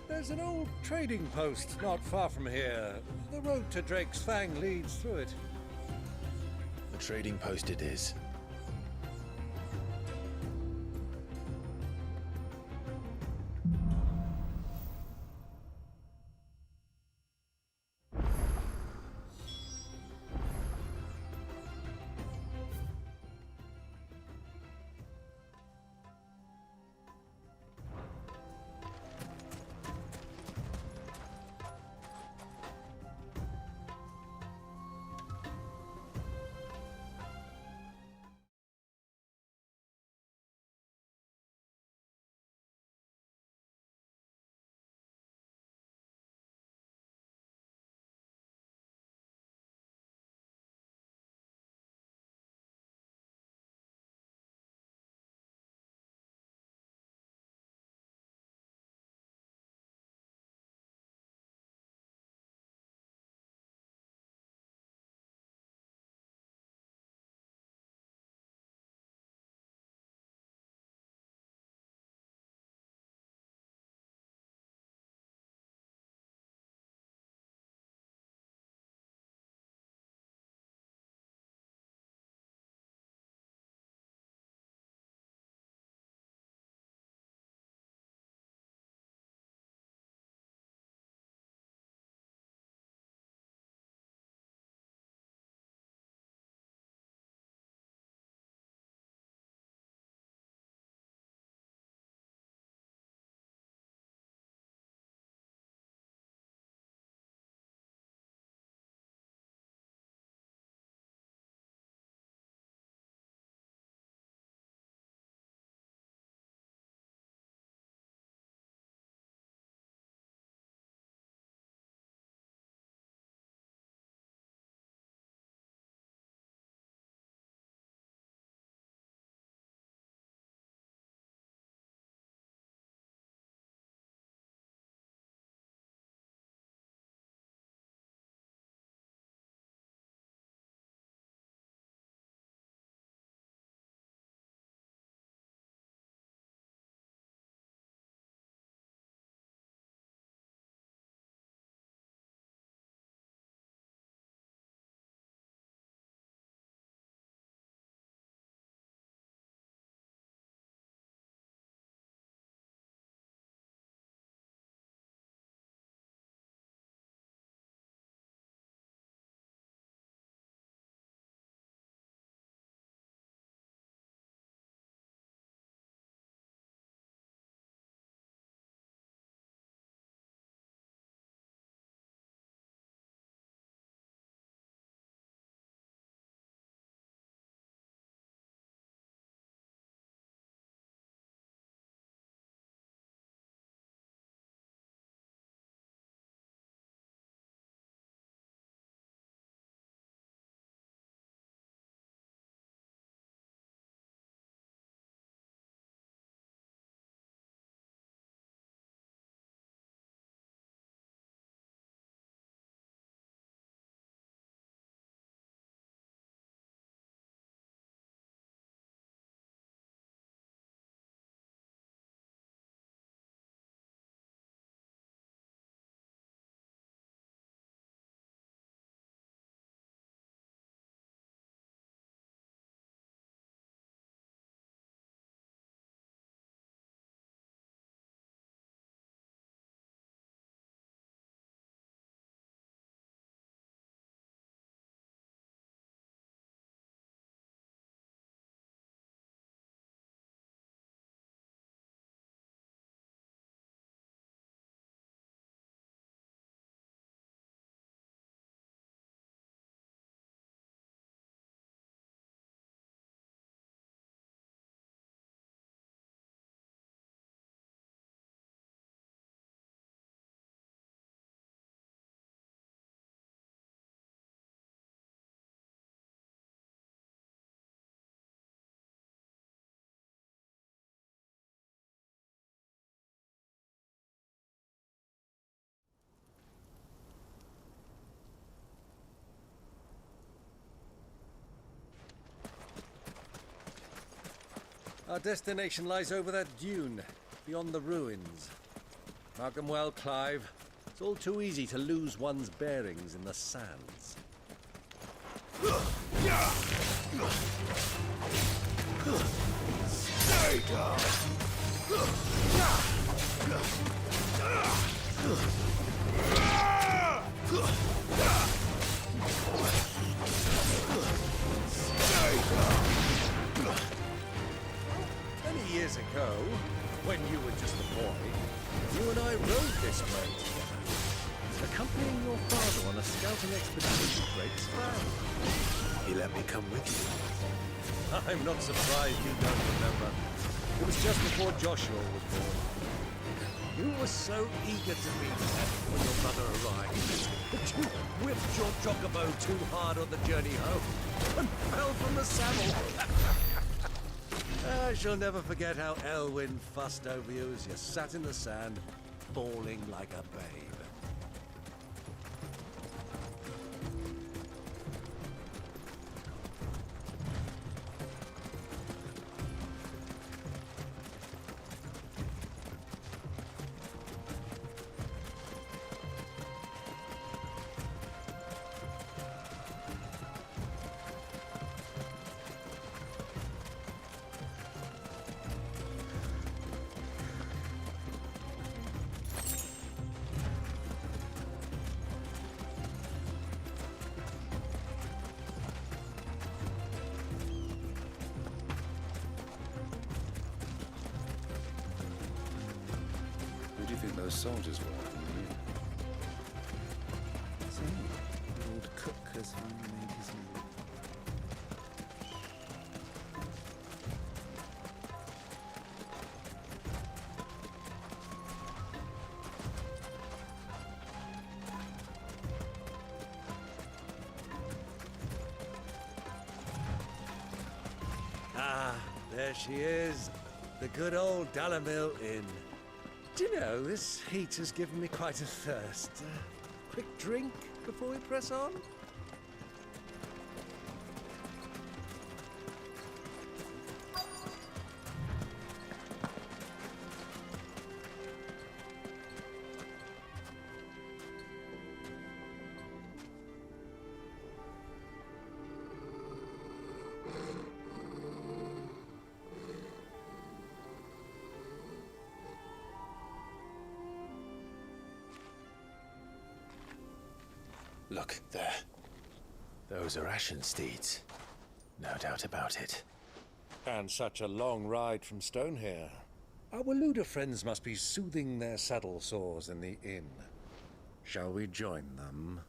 There's an old trading post not far from here. The road to Drake's Fang leads through it. A trading post it is. Our destination lies over that dune, beyond the ruins. Mark them well, Clive. It's all too easy to lose one's bearings in the sands. Stay down! Many years ago, when you were just a boy, you and I rode this way together, accompanying your father on a scouting expedition to Great Span. He let me come with you. I'm not surprised you don't remember. It was just before Joshua was born. You were so eager to meet her when your mother arrived that you whipped your chocobo too hard on the journey home and fell from the saddle. I shall never forget how Elwyn fussed over you as you sat in the sand, bawling like a babe. Who do you think those soldiers were? The old cook has finally made his move. Ah, there she is. The good old Dalamil Inn. Do you know, this heat has given me quite a thirst. Quick drink before we press on? Look, there. Those are Ashen steeds. No doubt about it. And such a long ride from Stonehair. Our Waluda friends must be soothing their saddle sores in the inn. Shall we join them?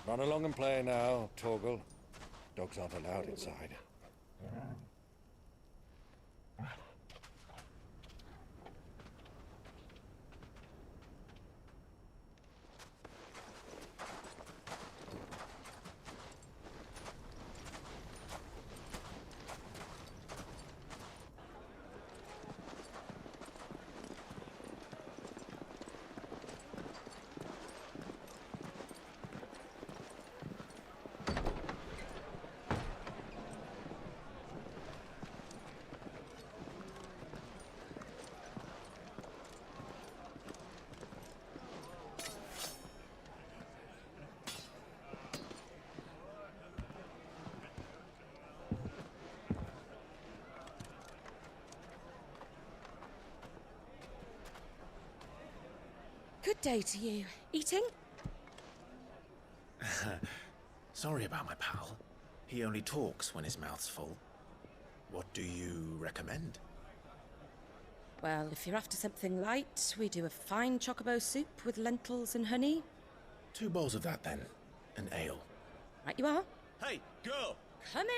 Run along and play now, Torgal. Dogs aren't allowed inside. Good day to you. Eating? Sorry about my pal. He only talks when his mouth's full. What do you recommend? Well, if you're after something light, we do a fine chocobo soup with lentils and honey. 2 bowls of that, then. An ale. Right you are. Hey, girl! Coming!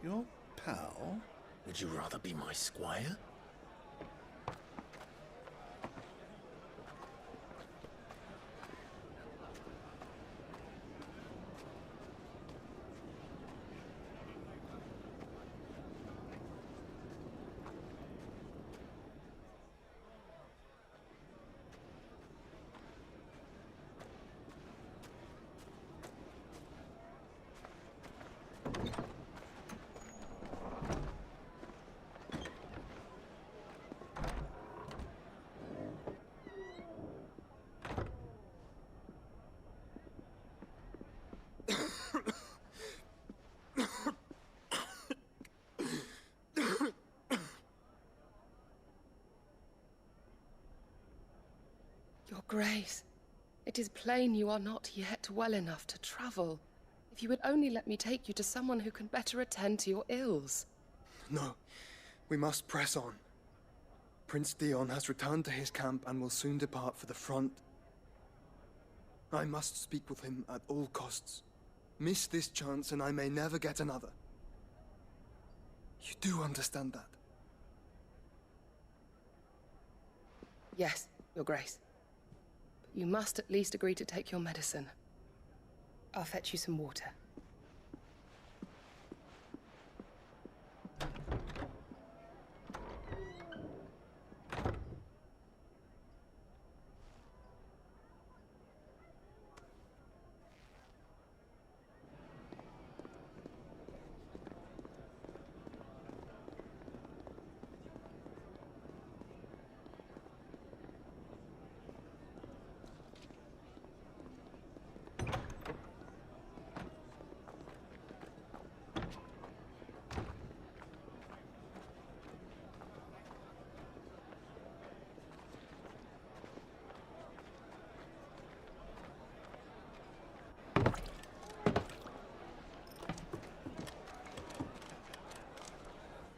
Your pal? Would you rather be my squire? Your Grace, it is plain you are not yet well enough to travel. If you would only let me take you to someone who can better attend to your ills. No, we must press on. Prince Dion has returned to his camp and will soon depart for the front. I must speak with him at all costs. Miss this chance and I may never get another. You do understand that? Yes, Your Grace. But you must at least agree to take your medicine. I'll fetch you some water.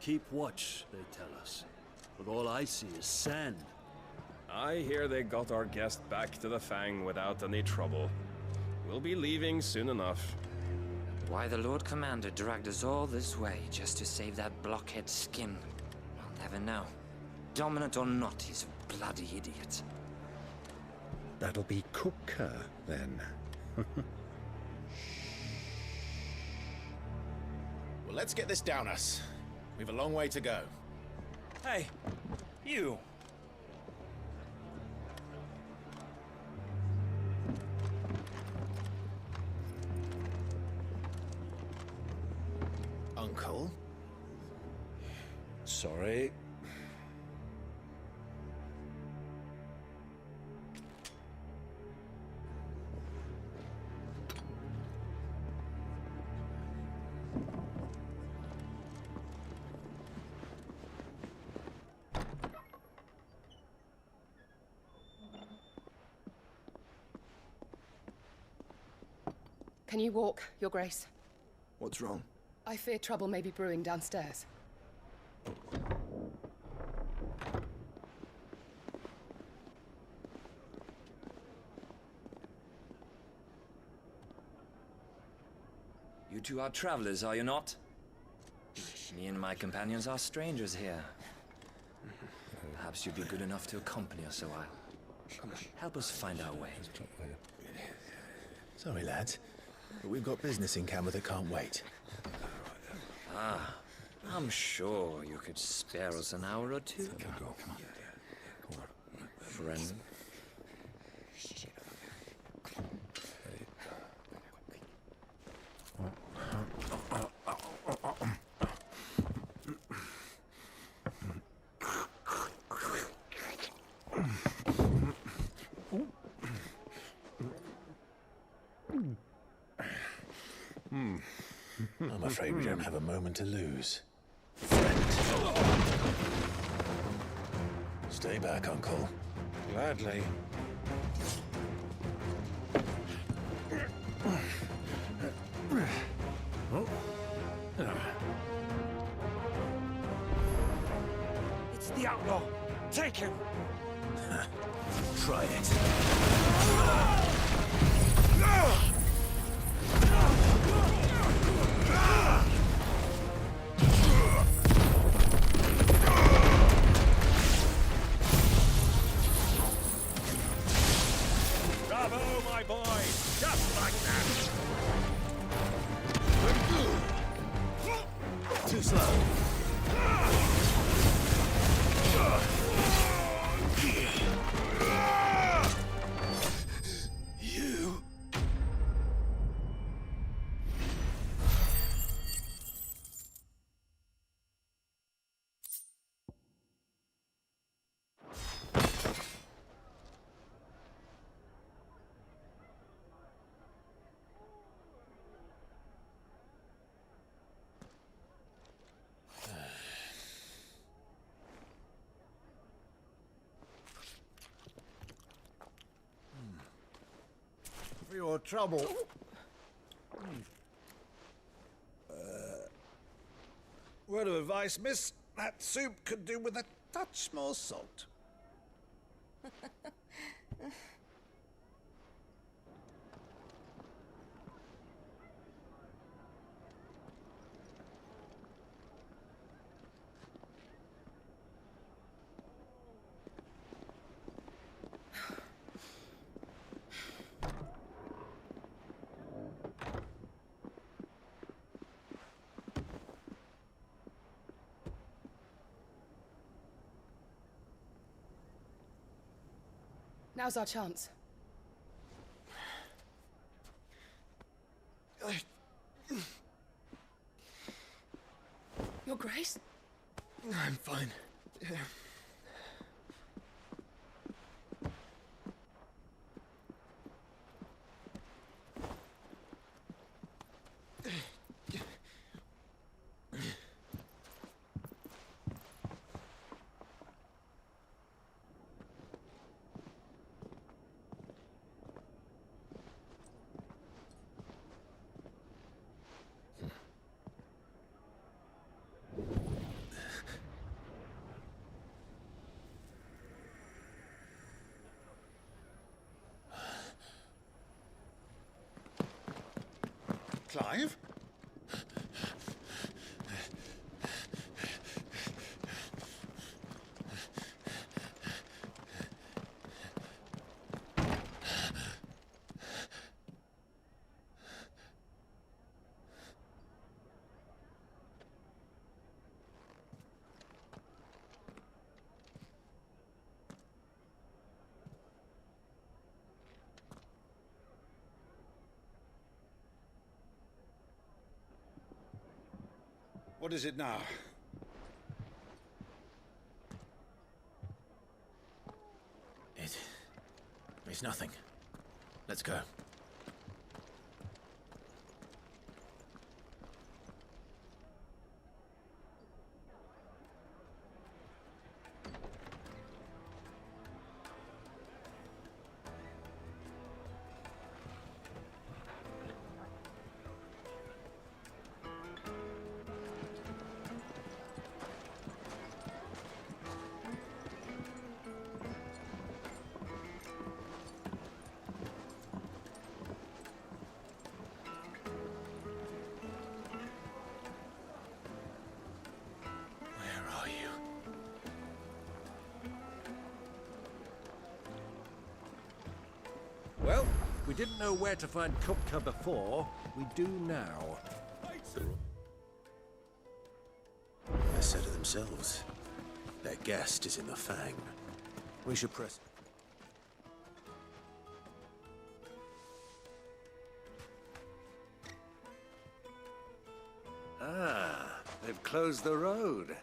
Keep watch, they tell us. But all I see is sand. I hear they got our guest back to the Fang without any trouble. We'll be leaving soon enough. Why the Lord Commander dragged us all this way just to save that blockhead skin, I'll never know. Dominant or not, he's a bloody idiot. That'll be Cooker, then. Well, let's get this down us. We've a long way to go. Hey, you! Uncle? Sorry. Can you walk, Your Grace? What's wrong? I fear trouble may be brewing downstairs. You two are travelers, are you not? Me and my companions are strangers here. Perhaps you'd be good enough to accompany us a while. Help us find our way. Sorry, lads, but we've got business in camera that can't wait. Ah, I'm sure you could spare us an hour or two. Friend. I'm afraid we don't have a moment to lose. Stay back, Uncle. Gladly. It's the outlaw! Take him! Try it. Bravo, my boy! Just like that! Too slow. You... for your trouble. Word of advice, miss. That soup could do with a touch more salt. Now's our chance. Your Grace? I'm fine. Clive? What is it now? It's nothing. Let's go. Well, we didn't know where to find Kupka before. We do now. They said it themselves. Their guest is in the Fang. We should press... Ah, they've closed the road.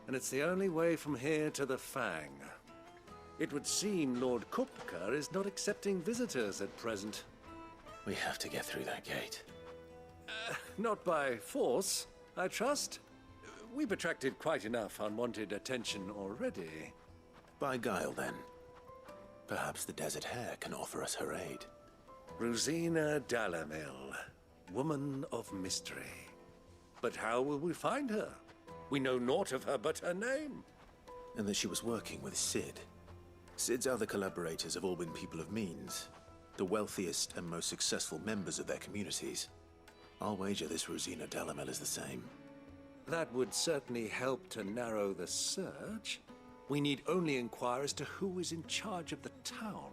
And it's the only way from here to the Fang. It would seem Lord Kupka is not accepting visitors at present. We have to get through that gate. Not by force, I trust. We've attracted quite enough unwanted attention already. By guile, then. Perhaps the Desert Hare can offer us her aid. Rosina Dalamil, woman of mystery. But how will we find her? We know naught of her but her name. And that she was working with Cid. Cid's other collaborators have all been people of means, the wealthiest and most successful members of their communities. I'll wager this Rosina Dalamel is the same. That would certainly help to narrow the search. We need only inquire as to who is in charge of the town.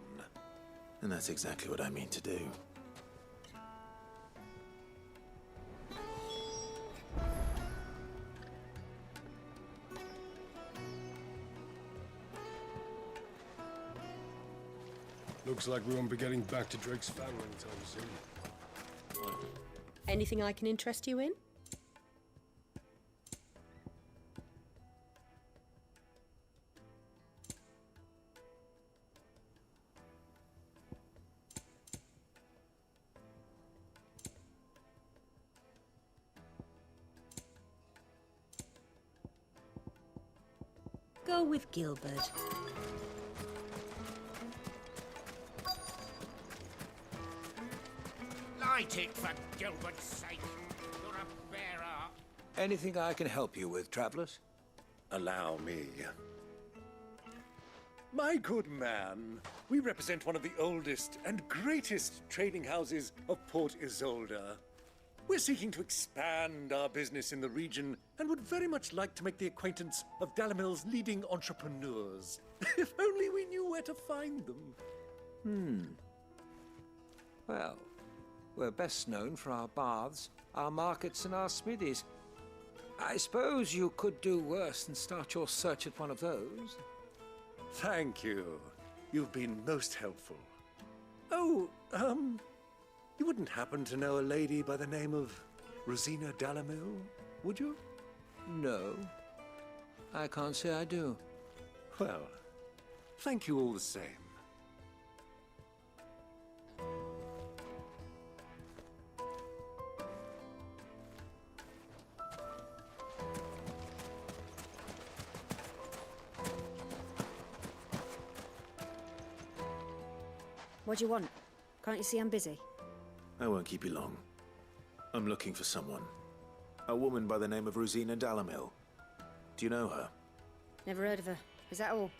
And that's exactly what I mean to do. Looks like we won't be getting back to Drake's Fang anytime soon. Anything I can interest you in? Go with Gilbert. Light it, for Gilbert's sake. You're a bearer. Anything I can help you with, travelers? Allow me. My good man, we represent one of the oldest and greatest trading houses of Port Isolde. We're seeking to expand our business in the region and would very much like to make the acquaintance of Dalamil's leading entrepreneurs. If only we knew where to find them. Well, we're best known for our baths, our markets, and our smithies. I suppose you could do worse than start your search at one of those. Thank you. You've been most helpful. Oh, you wouldn't happen to know a lady by the name of Rosina Dalamil, would you? No. I can't say I do. Well, thank you all the same. What do you want? Can't you see I'm busy? I won't keep you long. I'm looking for someone. A woman by the name of Rosina Dalamil. Do you know her? Never heard of her. Is that all?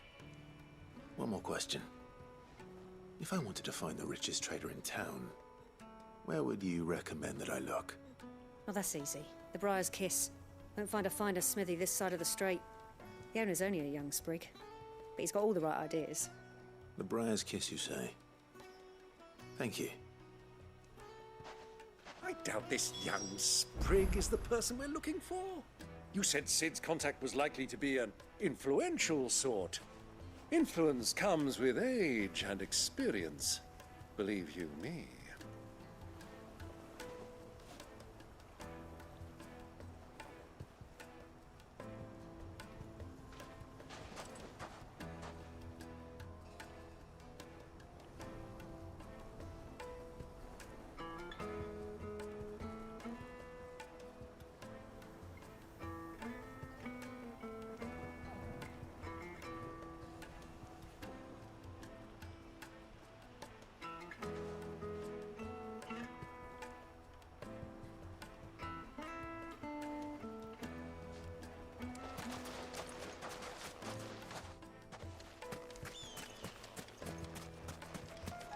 One more question. If I wanted to find the richest trader in town, where would you recommend that I look? Oh, that's easy. The Briar's Kiss. Won't find a finer smithy this side of the strait. The owner's only a young sprig, but he's got all the right ideas. The Briar's Kiss, you say? Thank you. I doubt this young sprig is the person we're looking for. You said Sid's contact was likely to be an influential sort. Influence comes with age and experience, believe you me.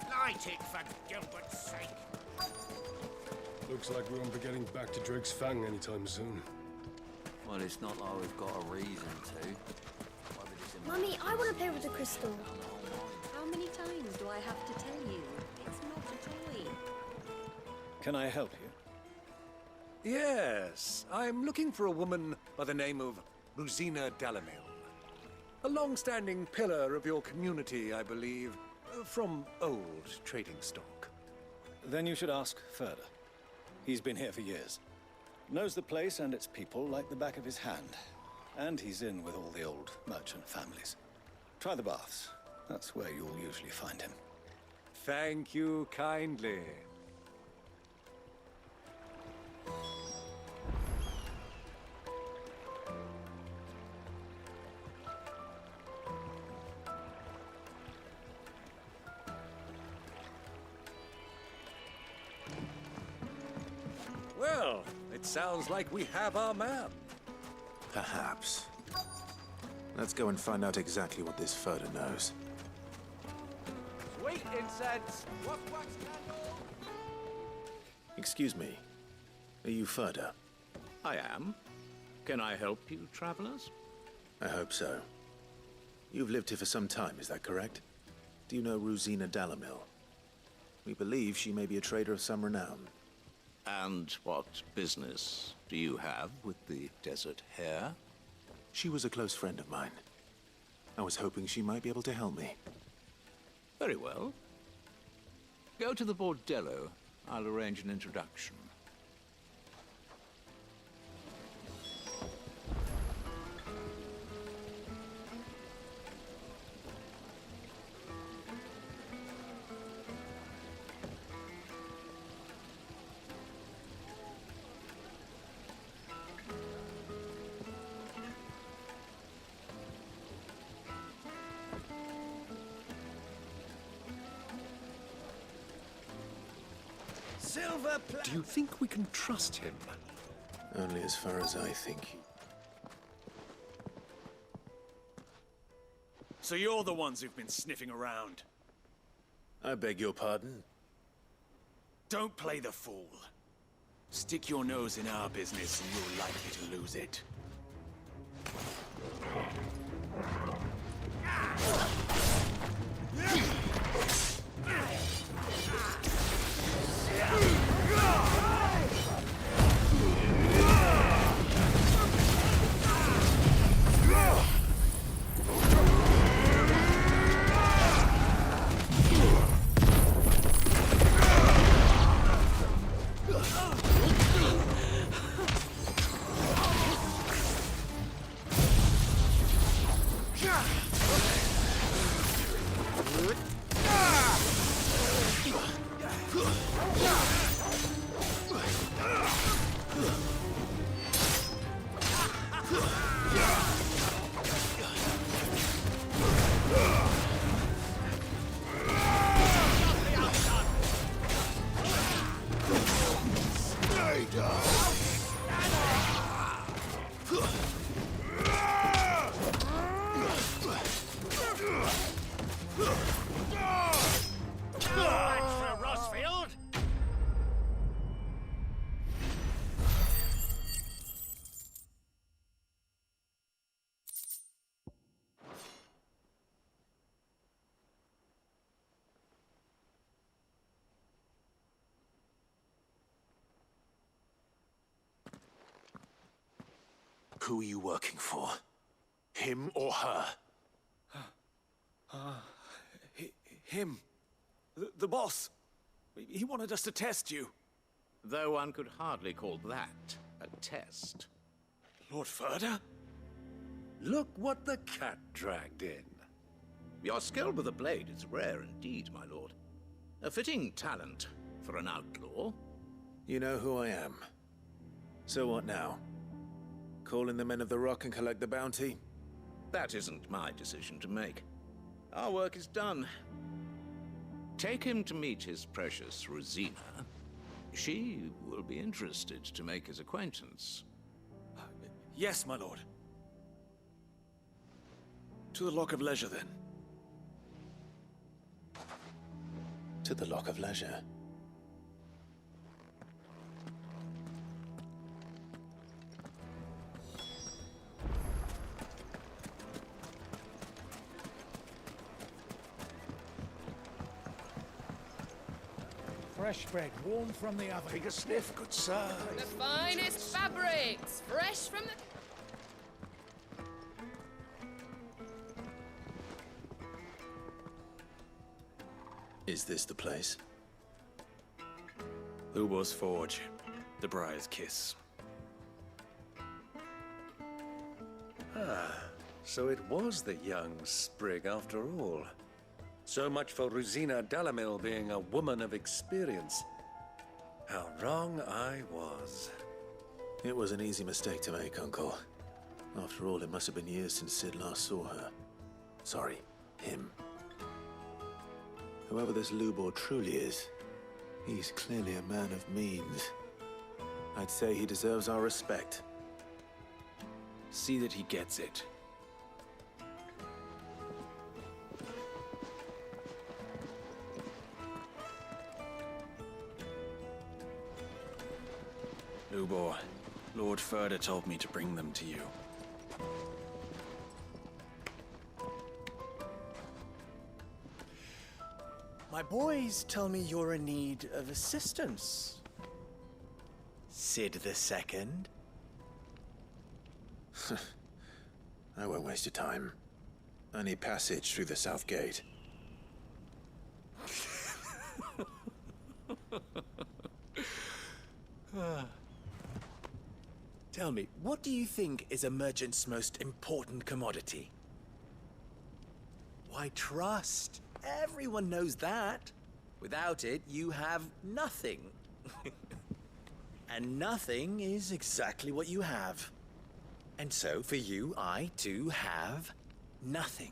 Light it, for Gilbert's sake. Looks like we won't be getting back to Drake's Fang anytime soon. Well, it's not like we've got a reason to. Mummy, I want to play with the crystal. How many times do I have to tell you? It's not a toy. Can I help you? Yes, I'm looking for a woman by the name of Rosina Dalamil. A long-standing pillar of your community, I believe, from old trading stock. Then you should ask further. He's been here for years. Knows the place and its people like the back of his hand. And he's in with all the old merchant families. Try the baths. That's where you'll usually find him. Thank you kindly. Well, it sounds like we have our man. Perhaps. Let's go and find out exactly what this Furder knows. Sweet incense. Wax candle. Excuse me. Are you Furder? I am. Can I help you, travelers? I hope so. You've lived here for some time, is that correct? Do you know Rosina Dalamil? We believe she may be a trader of some renown. And what business do you have with the desert hare? She was a close friend of mine. I was hoping she might be able to help me. Very well. Go to the bordello. I'll arrange an introduction. silver Do you think we can trust him? Only as far as I think. So you're the ones who've been sniffing around. I beg your pardon? Don't play the fool. Stick your nose in our business and you're likely to lose it. Who are you working for? Him or her? Him. The boss. He wanted us to test you. Though one could hardly call that a test. Lord Ferda? Look what the cat dragged in. Your skill with a blade is rare indeed, my lord. A fitting talent for an outlaw. You know who I am. So what now? Call in the Men of the Rock and collect the bounty? That isn't my decision to make. Our work is done. Take him to meet his precious Rosina. She will be interested to make his acquaintance. Yes, my lord. To the Lock of Leisure, then. To the Lock of Leisure. Fresh bread, warm from the oven. Take a sniff, good sir. The finest fabrics, fresh from the... Is this the place? Lubo's Forge. The Briar's Kiss. Ah, so it was the young sprig after all. So much for Rosina Dalamil being a woman of experience. How wrong I was. It was an easy mistake to make, Uncle. After all, it must have been years since Sid last saw her. Sorry, him. Whoever this Lubor truly is, he's clearly a man of means. I'd say he deserves our respect. See that he gets it. Lubor, Lord Ferda told me to bring them to you. My boys tell me you're in need of assistance. Sid the Second? I won't waste your time. I need passage through the south gate. Tell me, what do you think is a merchant's most important commodity? Why, trust. Everyone knows that. Without it, you have nothing. And nothing is exactly what you have. And so, for you, I, too, have nothing.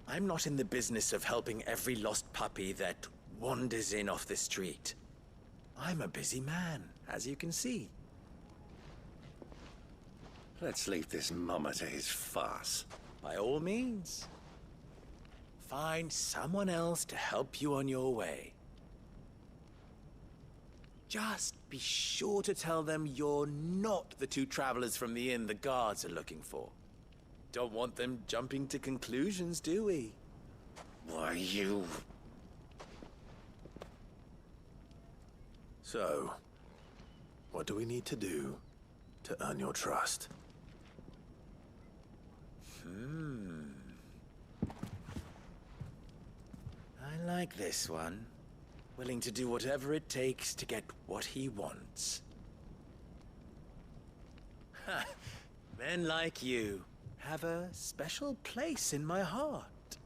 I'm not in the business of helping every lost puppy that wanders in off the street. I'm a busy man, as you can see. Let's leave this mummer to his farce. By all means. Find someone else to help you on your way. Just be sure to tell them you're not the two travelers from the inn the guards are looking for. Don't want them jumping to conclusions, do we? Why, you... So, what do we need to do to earn your trust? I like this one. Willing to do whatever it takes to get what he wants. Ha! Men like you have a special place in my heart.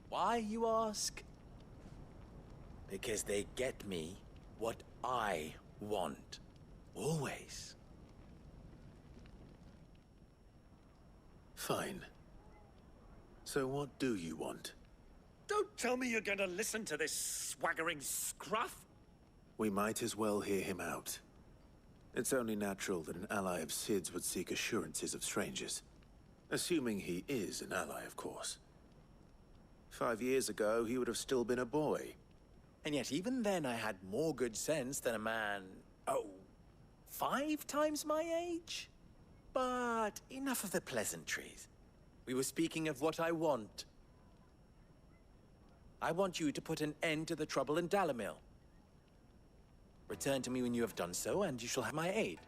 Why, you ask? Because they get me what I want. Always. Fine. So what do you want? Don't tell me you're going to listen to this swaggering scruff! We might as well hear him out. It's only natural that an ally of Sid's would seek assurances of strangers. Assuming he is an ally, of course. 5 years ago, he would have still been a boy. And yet even then I had more good sense than a man, 5 times my age? But enough of the pleasantries. We were speaking of what I want. I want you to put an end to the trouble in Dalamil. Return to me when you have done so, and you shall have my aid.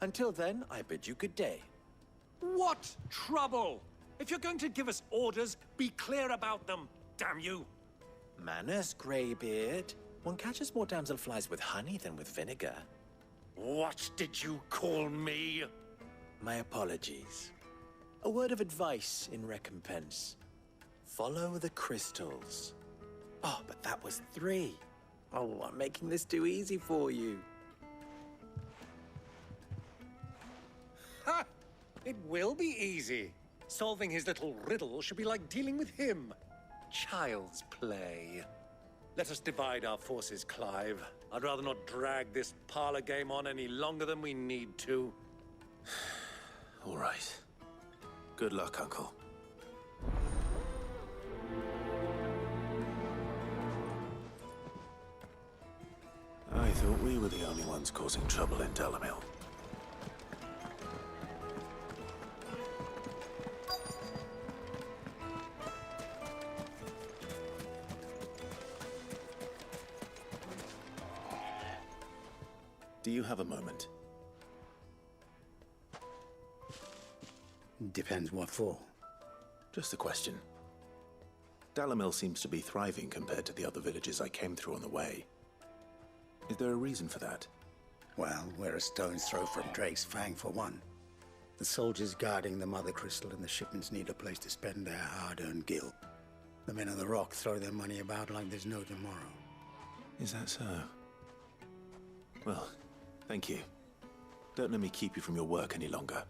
Until then, I bid you good day. What trouble? If you're going to give us orders, be clear about them, damn you! Manners, Greybeard. One catches more damselflies with honey than with vinegar. What did you call me? My apologies. A word of advice in recompense. Follow the crystals. Oh, but that was 3. Oh, I'm making this too easy for you. Ha! It will be easy. Solving his little riddle should be like dealing with him. Child's play. Let us divide our forces, Clive. I'd rather not drag this parlor game on any longer than we need to. All right. Good luck, Uncle. I thought we were the only ones causing trouble in Dalamil. Do you have a moment? Depends what for. Just a question. Dalamil seems to be thriving compared to the other villages I came through on the way. Is there a reason for that? Well, we're a stone's throw from Drake's Fang for one. The soldiers guarding the Mother Crystal and the shipments need a place to spend their hard-earned gil. The men of the Rock throw their money about like there's no tomorrow. Is that so? Well, thank you. Don't let me keep you from your work any longer.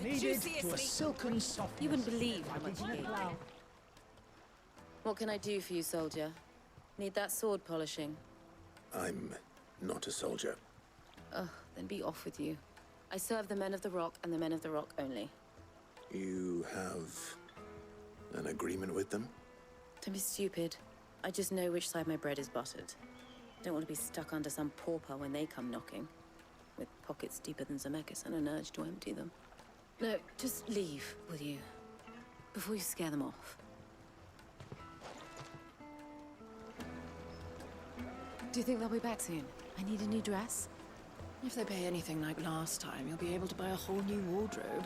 Needed to a silken softness. You wouldn't believe how much you gave me. What can I do for you, soldier? Need that sword polishing? I'm not a soldier. Ugh, then be off with you. I serve the men of the Rock and the men of the Rock only. You have an agreement with them? Don't be stupid. I just know which side my bread is buttered. Don't want to be stuck under some pauper when they come knocking. With pockets deeper than Zemeckis and an urge to empty them. No, just leave, will you? Before you scare them off. Do you think they'll be back soon? I need a new dress. If they pay anything like last time, you'll be able to buy a whole new wardrobe.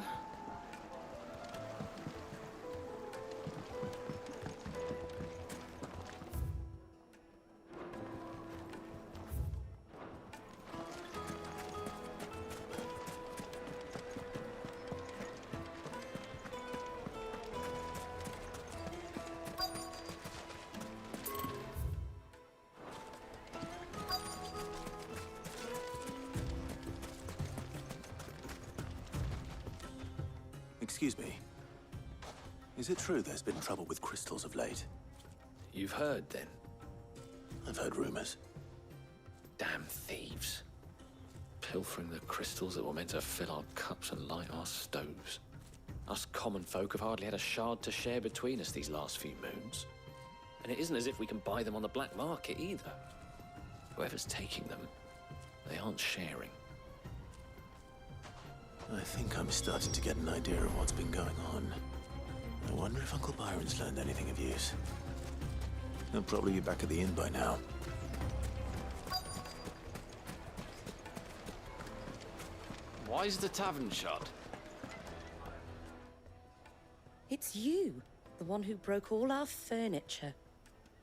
Excuse me. Is it true there's been trouble with crystals of late? You've heard, then? I've heard rumors. Damn thieves. Pilfering the crystals that were meant to fill our cups and light our stoves. Us common folk have hardly had a shard to share between us these last few moons. And it isn't as if we can buy them on the black market either. Whoever's taking them, they aren't sharing. I think I'm starting to get an idea of what's been going on. I wonder if Uncle Byron's learned anything of use. He'll probably be back at the inn by now. Why is the tavern shut? It's you, the one who broke all our furniture.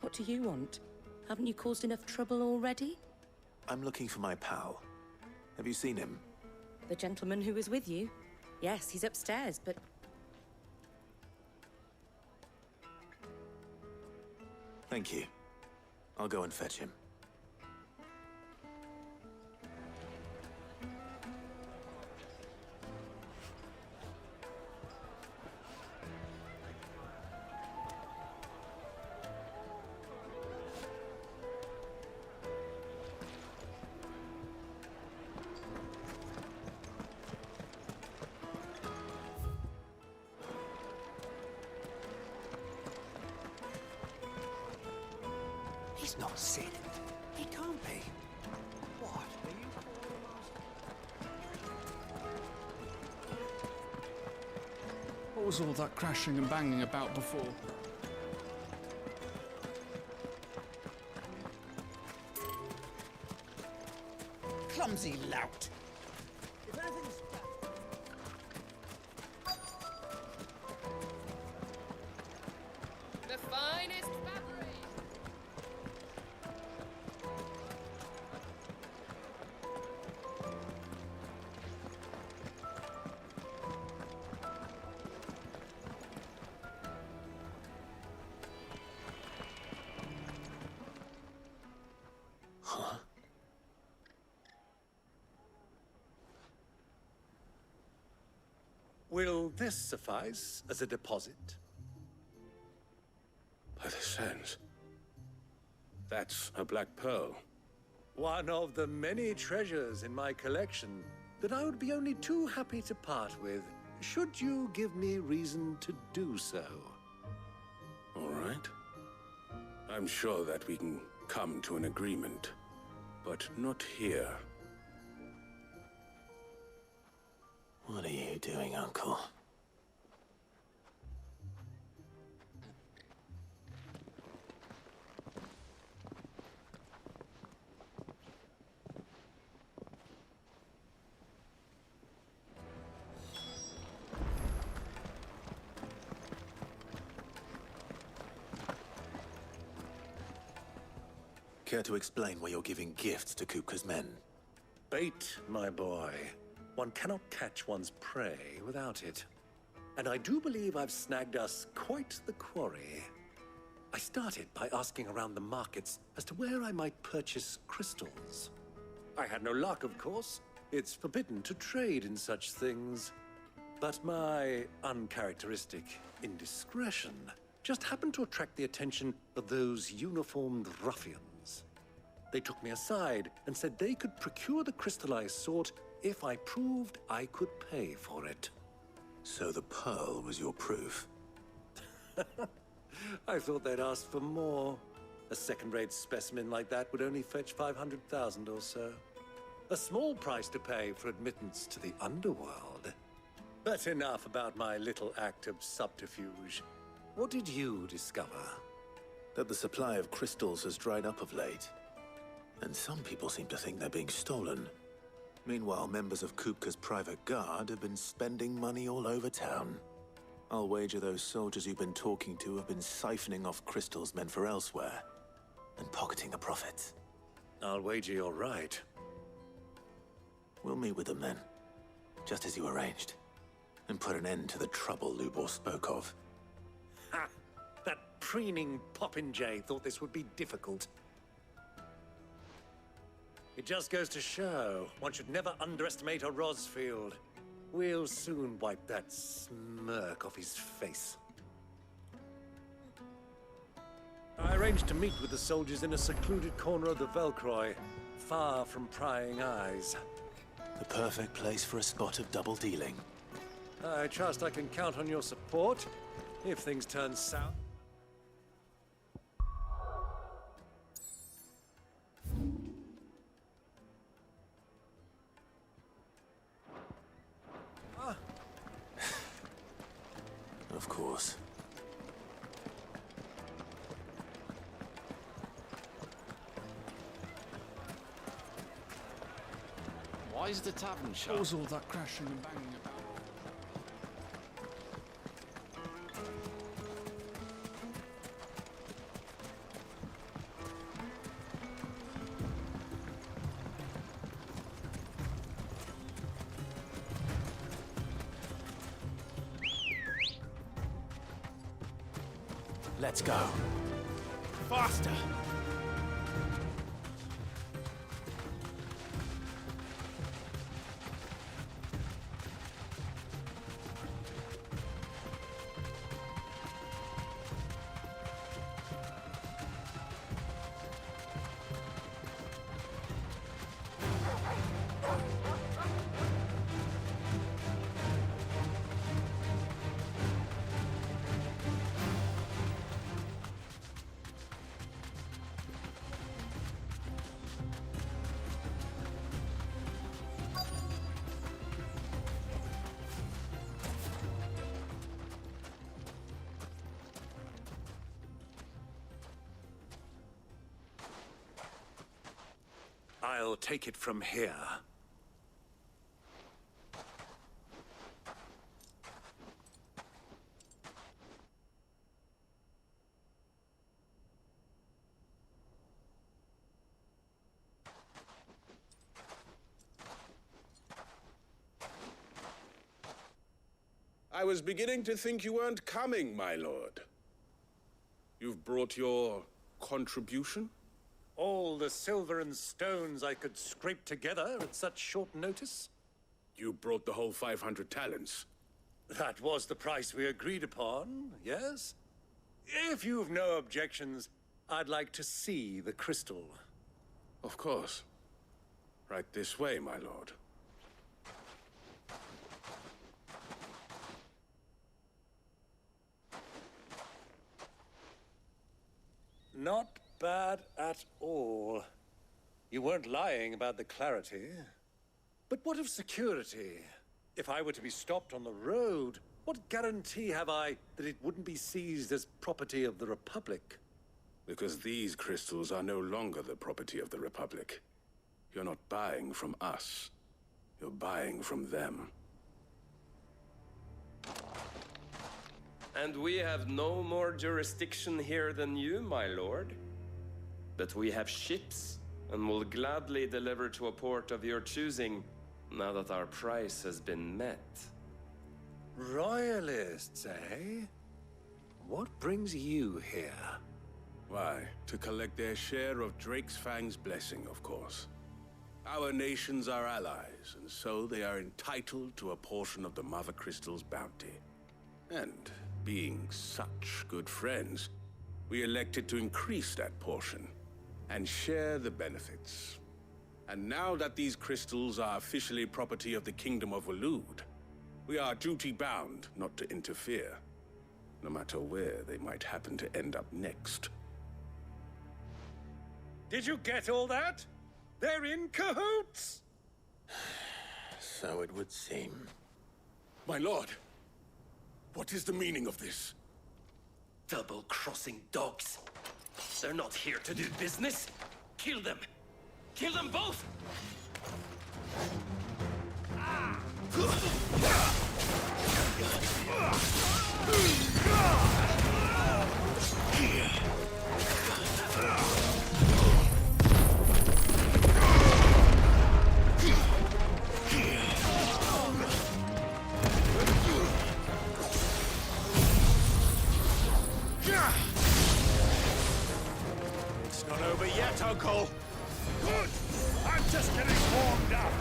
What do you want? Haven't you caused enough trouble already? I'm looking for my pal. Have you seen him? The gentleman who was with you? Yes, he's upstairs, but... Thank you. I'll go and fetch him. He's not sick. He can't be. What? What was all that crashing and banging about before? Clumsy lout. The finest fabric. Huh? Will this suffice as a deposit? By the sands. That's a black pearl. One of the many treasures in my collection that I would be only too happy to part with, should you give me reason to do so. All right. I'm sure that we can come to an agreement, but not here. What are you doing, Uncle? Care to explain why you're giving gifts to Kupka's men? Bait, my boy. One cannot catch one's prey without it. And I do believe I've snagged us quite the quarry. I started by asking around the markets as to where I might purchase crystals. I had no luck, of course. It's forbidden to trade in such things. But my uncharacteristic indiscretion just happened to attract the attention of those uniformed ruffians. They took me aside and said they could procure the crystal I sought if I proved I could pay for it. So the pearl was your proof? I thought they'd ask for more. A second-rate specimen like that would only fetch 500,000 or so. A small price to pay for admittance to the underworld. But enough about my little act of subterfuge. What did you discover? That the supply of crystals has dried up of late. And some people seem to think they're being stolen. Meanwhile, members of Kupka's private guard have been spending money all over town. I'll wager those soldiers you've been talking to have been siphoning off crystals meant for elsewhere, and pocketing the profits. I'll wager you're right. We'll meet with them then, just as you arranged, and put an end to the trouble Lubor spoke of. Ha! That preening popinjay thought this would be difficult. It just goes to show one should never underestimate a Rosfield. We'll soon wipe that smirk off his face. I arranged to meet with the soldiers in a secluded corner of the Velcroy, far from prying eyes. The perfect place for a spot of double dealing. I trust I can count on your support if things turn south. Of course. Why is the tavern shut? What was all that crashing and banging about? Let's go. Faster! I'll take it from here. I was beginning to think you weren't coming, my lord. You've brought your contribution? All the silver and stones I could scrape together at such short notice? You brought the whole 500 talents. That was the price we agreed upon, yes? If you've no objections, I'd like to see the crystal. Of course. Right this way, my lord. Not bad at all. You weren't lying about the clarity. But what of security? If I were to be stopped on the road, what guarantee have I that it wouldn't be seized as property of the Republic? Because these crystals are no longer the property of the Republic. You're not buying from us. You're buying from them. And we have no more jurisdiction here than you, my lord. But we have ships, and will gladly deliver to a port of your choosing, now that our price has been met. Royalists, eh? What brings you here? Why, to collect their share of Drake's Fang's blessing, of course. Our nations are allies, and so they are entitled to a portion of the Mother Crystal's bounty. And being such good friends, we elected to increase that portion and share the benefits. And now that these crystals are officially property of the Kingdom of Waloed, we are duty-bound not to interfere, no matter where they might happen to end up next. Did you get all that? They're in cahoots! So it would seem. My lord, what is the meaning of this? Double-crossing dogs. They're not here to do business. Kill them. Kill them both! It's not over yet, Uncle. Good! I'm just getting warmed up.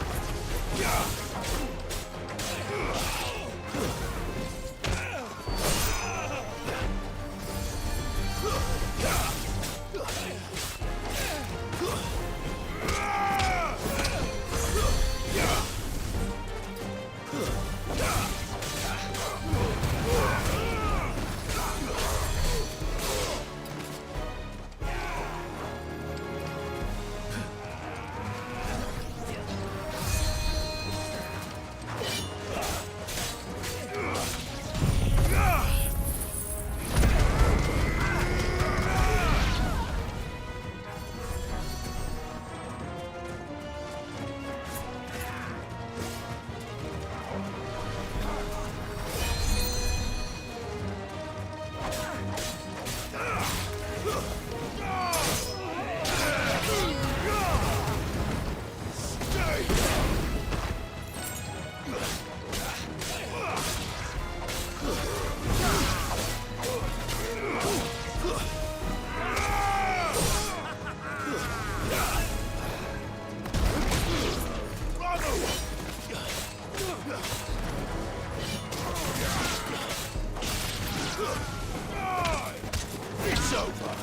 It's over!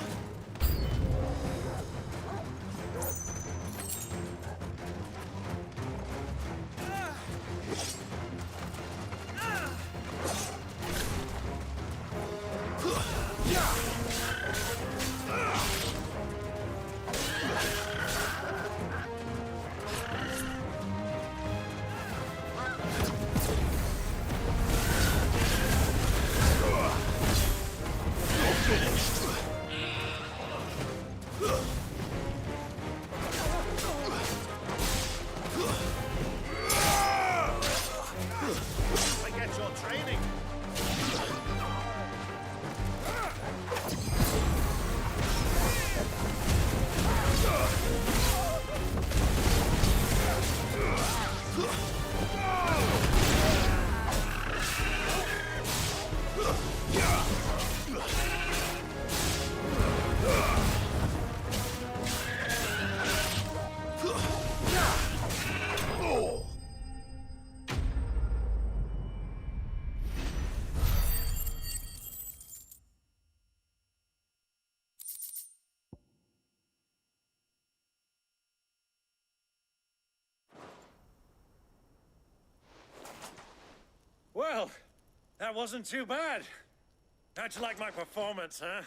Forget your training. Well, that wasn't too bad. How'd you like my performance, huh?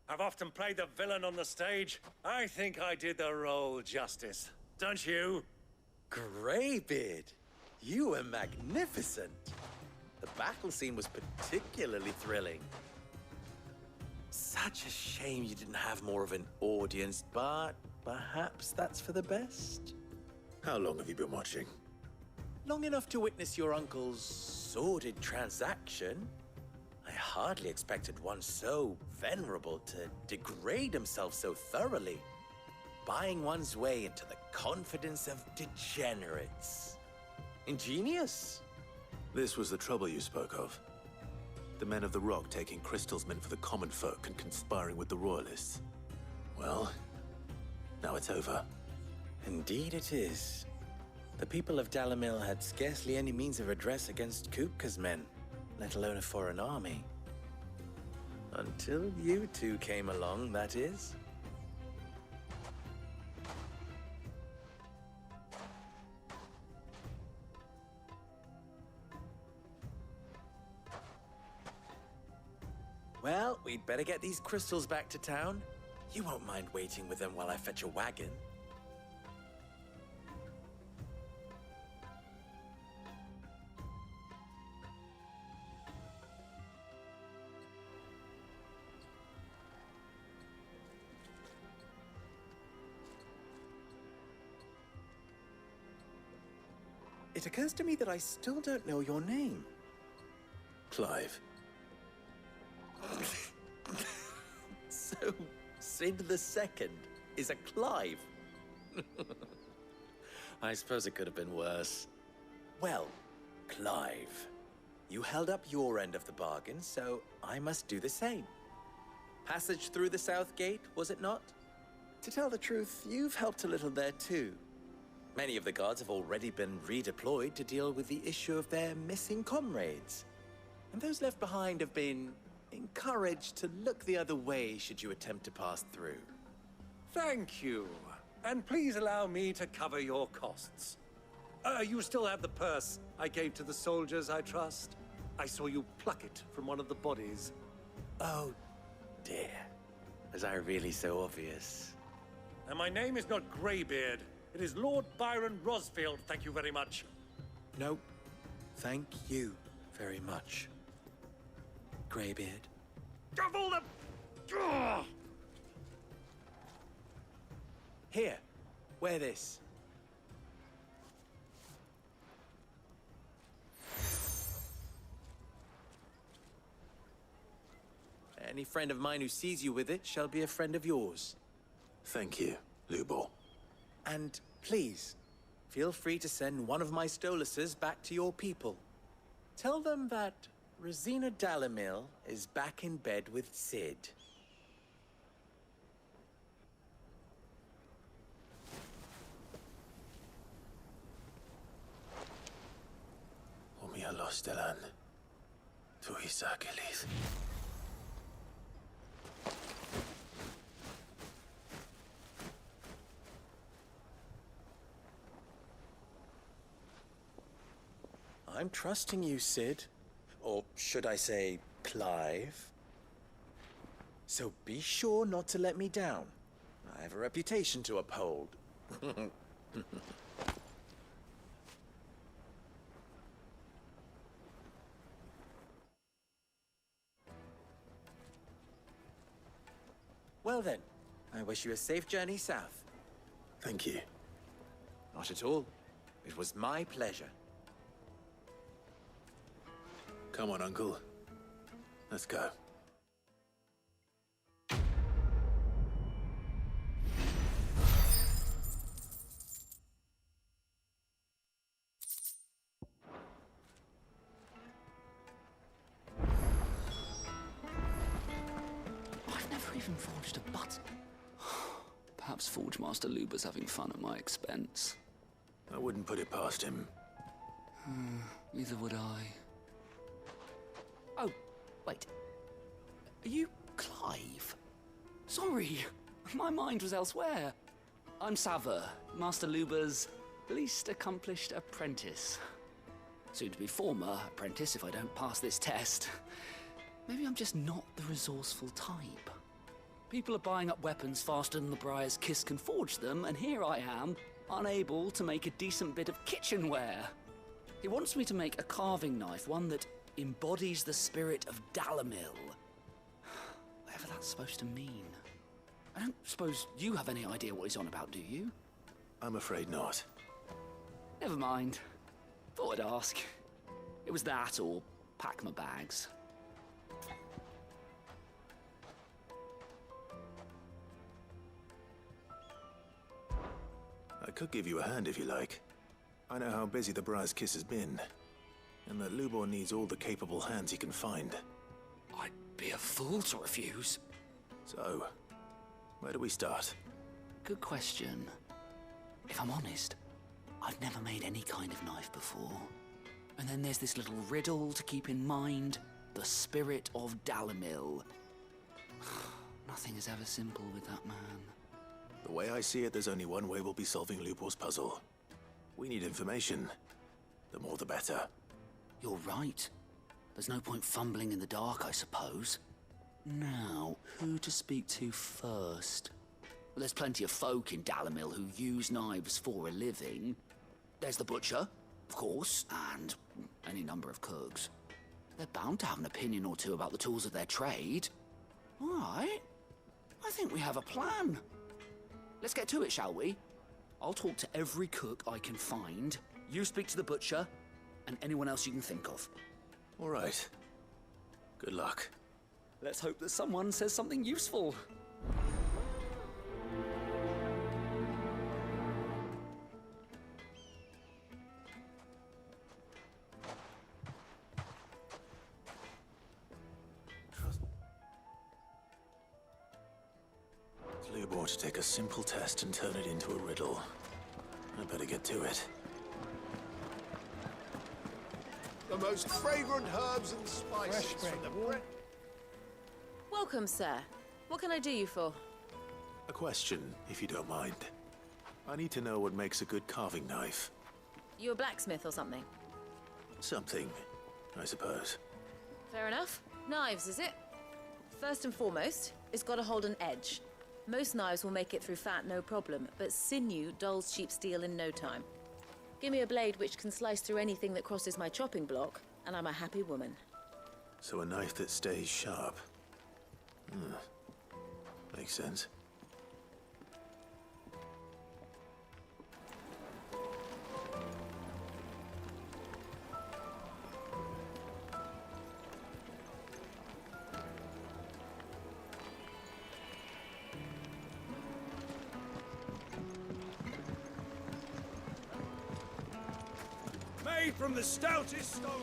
I've often played the villain on the stage. I think I did the role justice. Don't you? Greybeard, you were magnificent. The battle scene was particularly thrilling. Such a shame you didn't have more of an audience, but perhaps that's for the best. How long have you been watching? Long enough to witness your uncle's sordid transaction. I hardly expected one so venerable to degrade himself so thoroughly, buying one's way into the confidence of degenerates. Ingenious. This was the trouble you spoke of. The men of the Rock taking crystals meant for the common folk and conspiring with the Royalists. Well, now it's over. Indeed it is. The people of Dalamil had scarcely any means of redress against Kupka's men, let alone a foreign army. Until you two came along, that is. Well, we'd better get these crystals back to town. You won't mind waiting with them while I fetch a wagon. It occurs to me that I still don't know your name. Clive. So, Sid the Second is a Clive? I suppose it could have been worse. Well, Clive, you held up your end of the bargain, so I must do the same. Passage through the South Gate, was it not? To tell the truth, you've helped a little there too. Many of the guards have already been redeployed to deal with the issue of their missing comrades. And those left behind have been encouraged to look the other way should you attempt to pass through. Thank you. And please allow me to cover your costs. You still have the purse I gave to the soldiers, I trust? I saw you pluck it from one of the bodies. Oh, dear. Was I really so obvious? And my name is not Greybeard. It is Lord Byron Rosfield, thank you very much. No, thank you very much, Greybeard. Of all the... Ugh! Here, wear this. Any friend of mine who sees you with it shall be a friend of yours. Thank you, Lubor. And please, feel free to send one of my Stoluses back to your people. Tell them that Rosina Dalamil is back in bed with Sid. Omia los Delan. Tu Isaac Elith. I'm trusting you, Sid. Or should I say, Clive? So be sure not to let me down. I have a reputation to uphold. Well then, I wish you a safe journey south. Thank you. Not at all. It was my pleasure. Come on, Uncle. Let's go. I've never even forged a button. Perhaps Forge Master Luber's having fun at my expense. I wouldn't put it past him. Neither would I. Oh, wait. Are you Clive? Sorry, my mind was elsewhere. I'm Sava, Master Luber's least accomplished apprentice. Soon to be former apprentice if I don't pass this test. Maybe I'm just not the resourceful type. People are buying up weapons faster than the Briar's Kiss can forge them, and here I am, unable to make a decent bit of kitchenware. He wants me to make a carving knife, one that embodies the spirit of Dalamil. Whatever that's supposed to mean. I don't suppose you have any idea what he's on about, do you? I'm afraid not. Never mind. Thought I'd ask. It was that or pack my bags. I could give you a hand if you like. I know how busy the Briar's Kiss has been, and that Lubor needs all the capable hands he can find. I'd be a fool to refuse. So, where do we start? Good question. If I'm honest, I've never made any kind of knife before. And then there's this little riddle to keep in mind. The spirit of Dalamil. Nothing is ever simple with that man. The way I see it, there's only one way we'll be solving Lubor's puzzle. We need information. The more the better. You're right. There's no point fumbling in the dark, I suppose. Now, who to speak to first? Well, there's plenty of folk in Dalamil who use knives for a living. There's the butcher, of course, and any number of cooks. They're bound to have an opinion or two about the tools of their trade. All right. I think we have a plan. Let's get to it, shall we? I'll talk to every cook I can find. You speak to the butcher, and anyone else you can think of. All right. Good luck. Let's hope that someone says something useful. Lubor to take a simple test and turn it into a riddle. I better get to it. The most fragrant herbs and spices from the bread. Welcome, sir. What can I do you for? A question, if you don't mind. I need to know what makes a good carving knife. You a blacksmith or something? Something, I suppose. Fair enough. Knives, is it? First and foremost, it's got to hold an edge. Most knives will make it through fat, no problem, but sinew dulls cheap steel in no time. Give me a blade which can slice through anything that crosses my chopping block, and I'm a happy woman. So a knife that stays sharp. Makes sense. Made from the stoutest stoneware.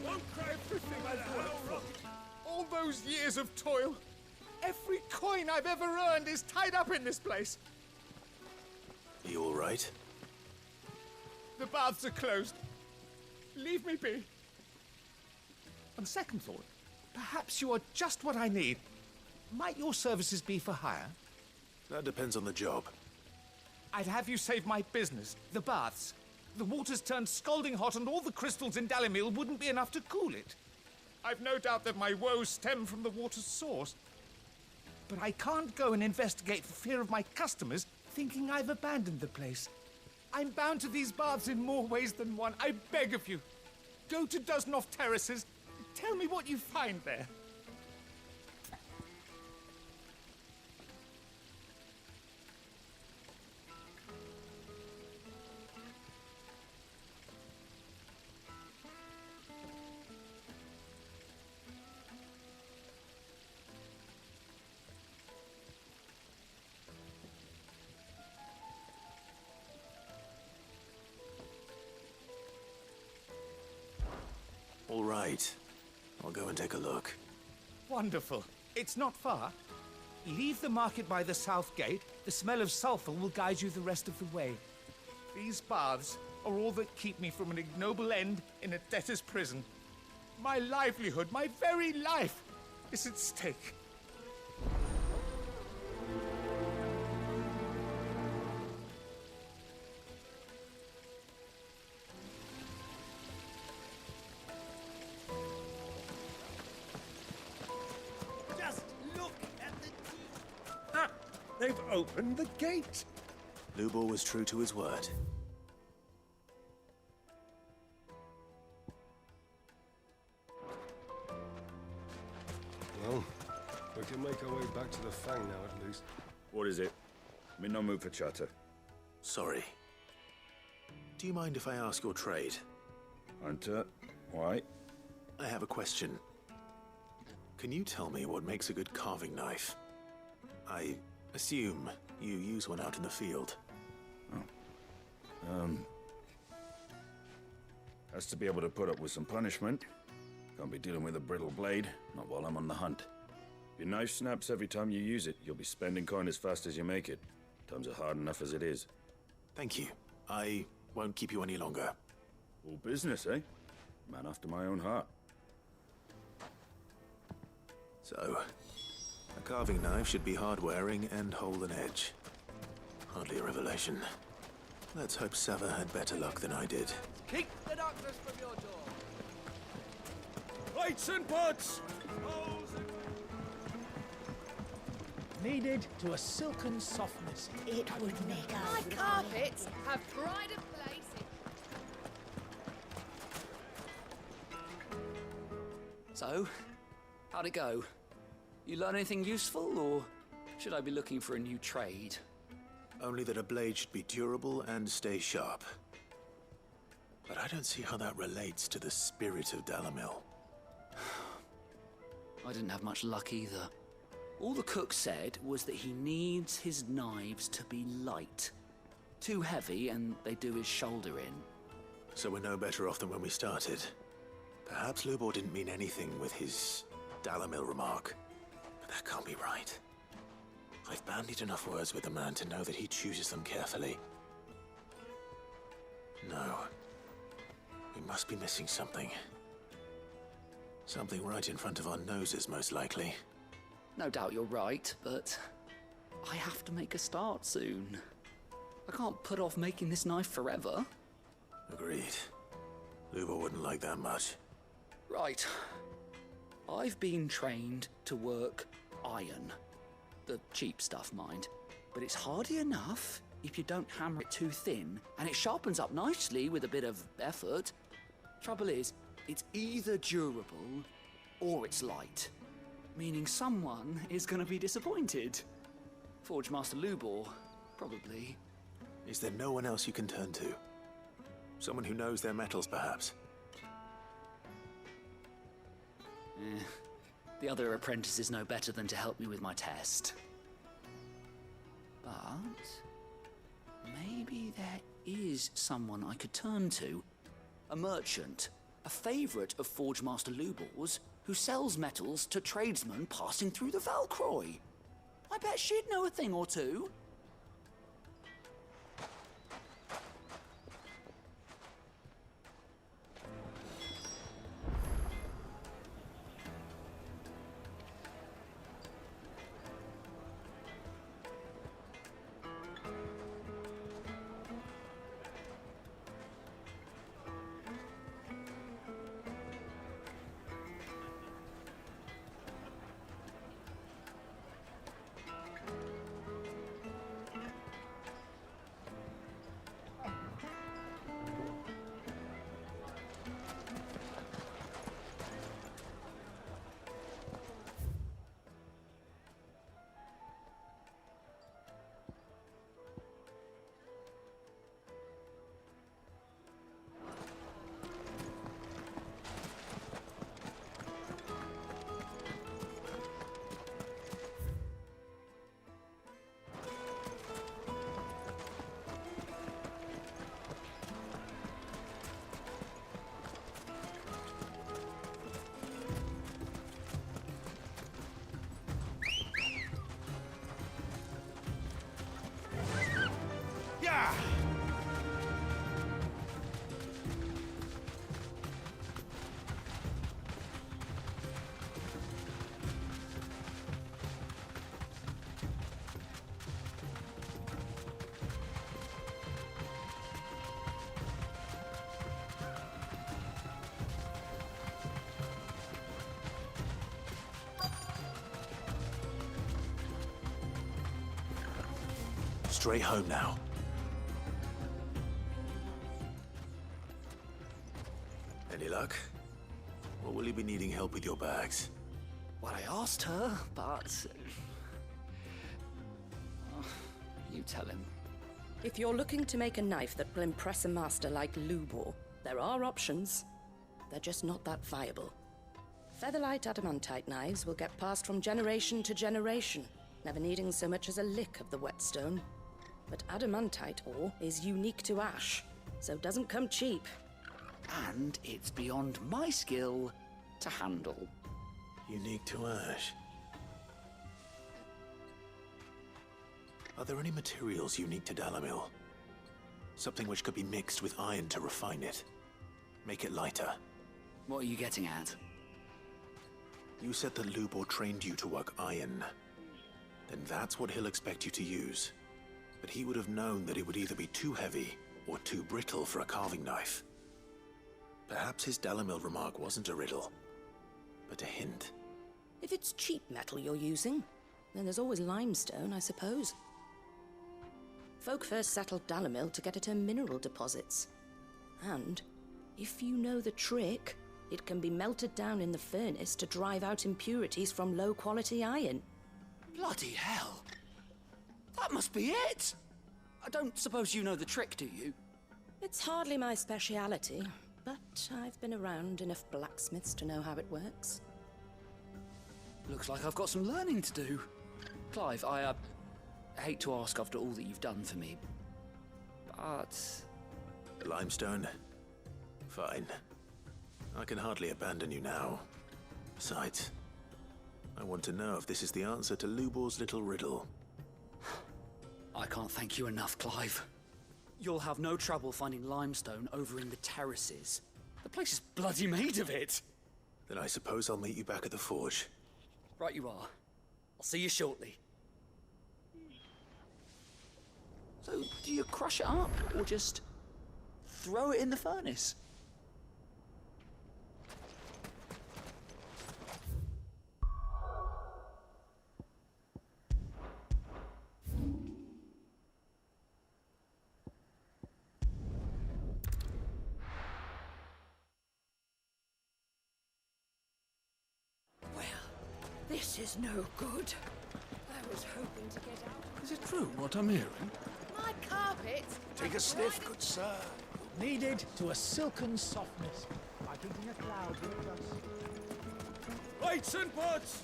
Won't cry everything I've worked for. All those years of toil. Every coin I've ever earned is tied up in this place. Are you all right? The baths are closed. Leave me be. On second thought, perhaps you are just what I need. Might your services be for hire? That depends on the job. I'd have you save my business, the baths. The water's turned scalding hot and all the crystals in Dalimil wouldn't be enough to cool it. I've no doubt that my woes stem from the water's source. But I can't go and investigate for fear of my customers thinking I've abandoned the place. I'm bound to these baths in more ways than one. I beg of you, go to Dusnoff Terraces. Tell me what you find there. All right. I'll go and take a look. Wonderful. It's not far. Leave the market by the south gate. The smell of sulfur will guide you the rest of the way. These baths are all that keep me from an ignoble end in a debtor's prison. My livelihood, my very life, is at stake. They've opened the gate. Lubor was true to his word. Well, we can make our way back to the Fang now, at least. What is it? I'm in no mood for chatter. Sorry. Do you mind if I ask your trade? Hunter, why? I have a question. Can you tell me what makes a good carving knife? I assume you use one out in the field. Has to be able to put up with some punishment. Can't be dealing with a brittle blade, not while I'm on the hunt. If your knife snaps every time you use it, you'll be spending coin as fast as you make it. Times are hard enough as it is. Thank you. I won't keep you any longer. All business, eh? Man after my own heart. So, a carving knife should be hard-wearing and hold an edge. Hardly a revelation. Let's hope Sava had better luck than I did. Keep the darkness from your door. Lights and pots! Needed to a silken softness. It would make us. My carpets have pride of place. So, how'd it go? You learn anything useful, or should I be looking for a new trade? Only that a blade should be durable and stay sharp. But I don't see how that relates to the spirit of Dalimil. I didn't have much luck either. All the cook said was that he needs his knives to be light. Too heavy and they do his shoulder in. So we're no better off than when we started. Perhaps Lubor didn't mean anything with his Dalimil remark. But that can't be right. I've bandied enough words with the man to know that he chooses them carefully. No. We must be missing something. Something right in front of our noses, most likely. No doubt you're right, but I have to make a start soon. I can't put off making this knife forever. Agreed. Luba wouldn't like that much. Right. I've been trained to work iron. The cheap stuff, mind. But it's hardy enough if you don't hammer it too thin, and it sharpens up nicely with a bit of effort. Trouble is, it's either durable or it's light. Meaning someone is gonna be disappointed. Forge Master Lubor, probably. Is there no one else you can turn to? Someone who knows their metals, perhaps? The other apprentices know better than to help me with my test. But maybe there is someone I could turn to. A merchant, a favorite of Forge Master Lubor's, who sells metals to tradesmen passing through the Valcroy. I bet she'd know a thing or two. Straight home now. Any luck? Or will you be needing help with your bags? Well, I asked her, but... you tell him. If you're looking to make a knife that will impress a master like Lubor, there are options. They're just not that viable. Featherlight adamantite knives will get passed from generation to generation, never needing so much as a lick of the whetstone. But adamantite ore is unique to ash, so it doesn't come cheap. And it's beyond my skill to handle. Unique to ash. Are there any materials unique to Dalamil? Something which could be mixed with iron to refine it. Make it lighter. What are you getting at? You said that Lubor trained you to work iron. Then that's what he'll expect you to use. But he would have known that it would either be too heavy or too brittle for a carving knife. Perhaps his Dalamil remark wasn't a riddle, but a hint. If it's cheap metal you're using, then there's always limestone, I suppose. Folk first settled Dalamil to get at her mineral deposits. And, if you know the trick, it can be melted down in the furnace to drive out impurities from low-quality iron. Bloody hell! That must be it! I don't suppose you know the trick, do you? It's hardly my speciality, but I've been around enough blacksmiths to know how it works. Looks like I've got some learning to do. Clive, I hate to ask after all that you've done for me, but... The limestone? Fine. I can hardly abandon you now. Besides, I want to know if this is the answer to Lubor's little riddle. I can't thank you enough, Clive. You'll have no trouble finding limestone over in the terraces. The place is bloody made of it. Then I suppose I'll meet you back at the forge. Right you are. I'll see you shortly. So, do you crush it up, or just throw it in the furnace? This is no good. I was hoping to get out. Is it true what I'm hearing? My carpet! Take a sniff, good sir. Kneaded to a silken softness, like eating a cloud with dust. Lights and pots!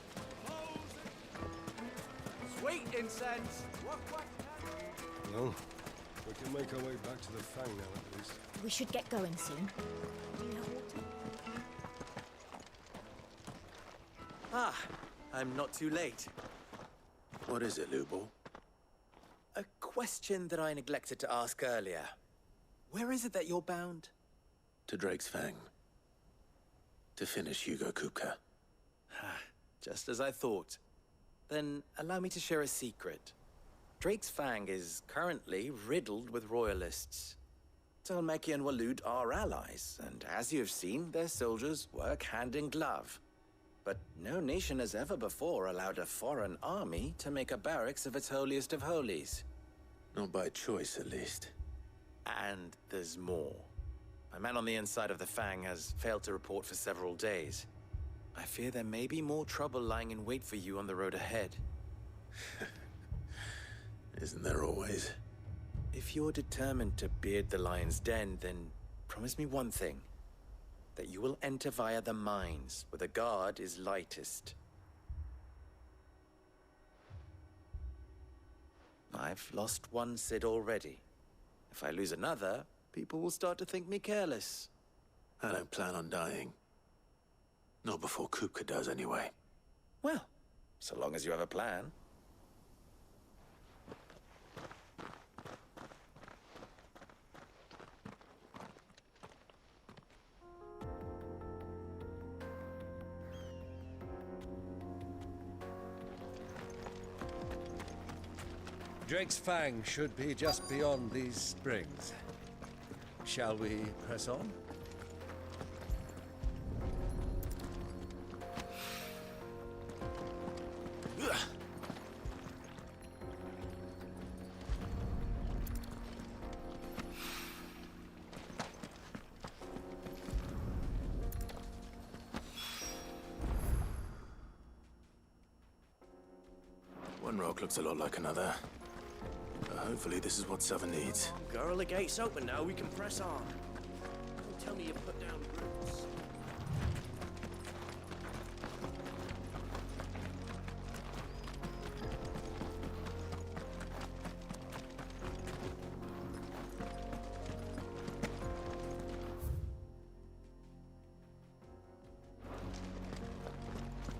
Sweet incense! Well, we can make our way back to the Fang now, at least. We should get going soon. Do you have water? Ah, I'm not too late. What is it, Lubo? A question that I neglected to ask earlier. Where is it that you're bound? To Drake's Fang. To finish Hugo Kupka. Just as I thought. Then allow me to share a secret. Drake's Fang is currently riddled with royalists. Talmeki and Walud are allies, and as you've seen, their soldiers work hand in glove. But no nation has ever before allowed a foreign army to make a barracks of its holiest of holies. Not by choice, at least. And there's more. My man on the inside of the Fang has failed to report for several days. I fear there may be more trouble lying in wait for you on the road ahead. Isn't there always? If you're determined to beard the lion's den, then promise me one thing. That you will enter via the mines, where the guard is lightest. I've lost one Cid already. If I lose another, people will start to think me careless. I don't plan on dying. Not before Kupka does, anyway. Well, so long as you have a plan. Drake's Fang should be just beyond these springs. Shall we press on? One rock looks a lot like another. Hopefully this is what Southern needs. Girl, the gate's open now, we can press on. Don't tell me you put down roots.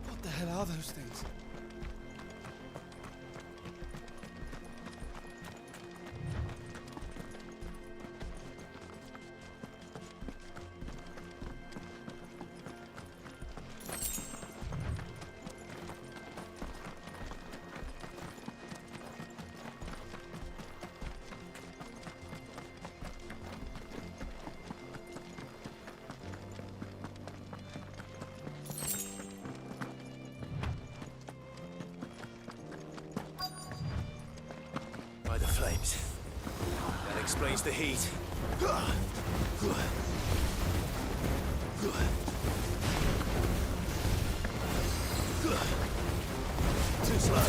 What the hell are those things? By the flames. That explains the heat. Too slow.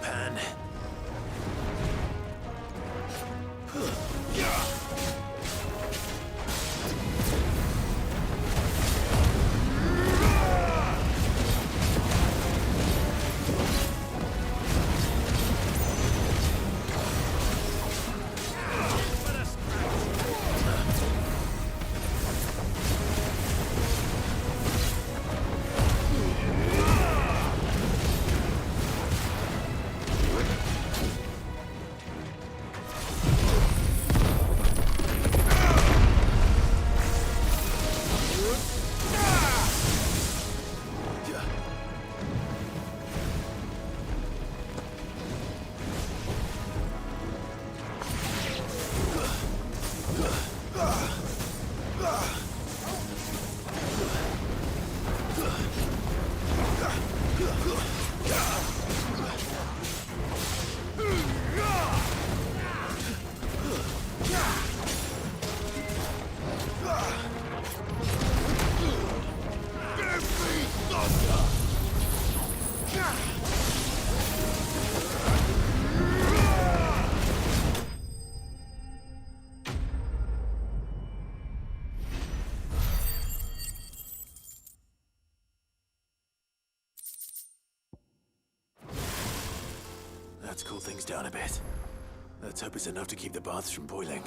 Pan. Let's cool things down a bit. Let's hope it's enough to keep the baths from boiling.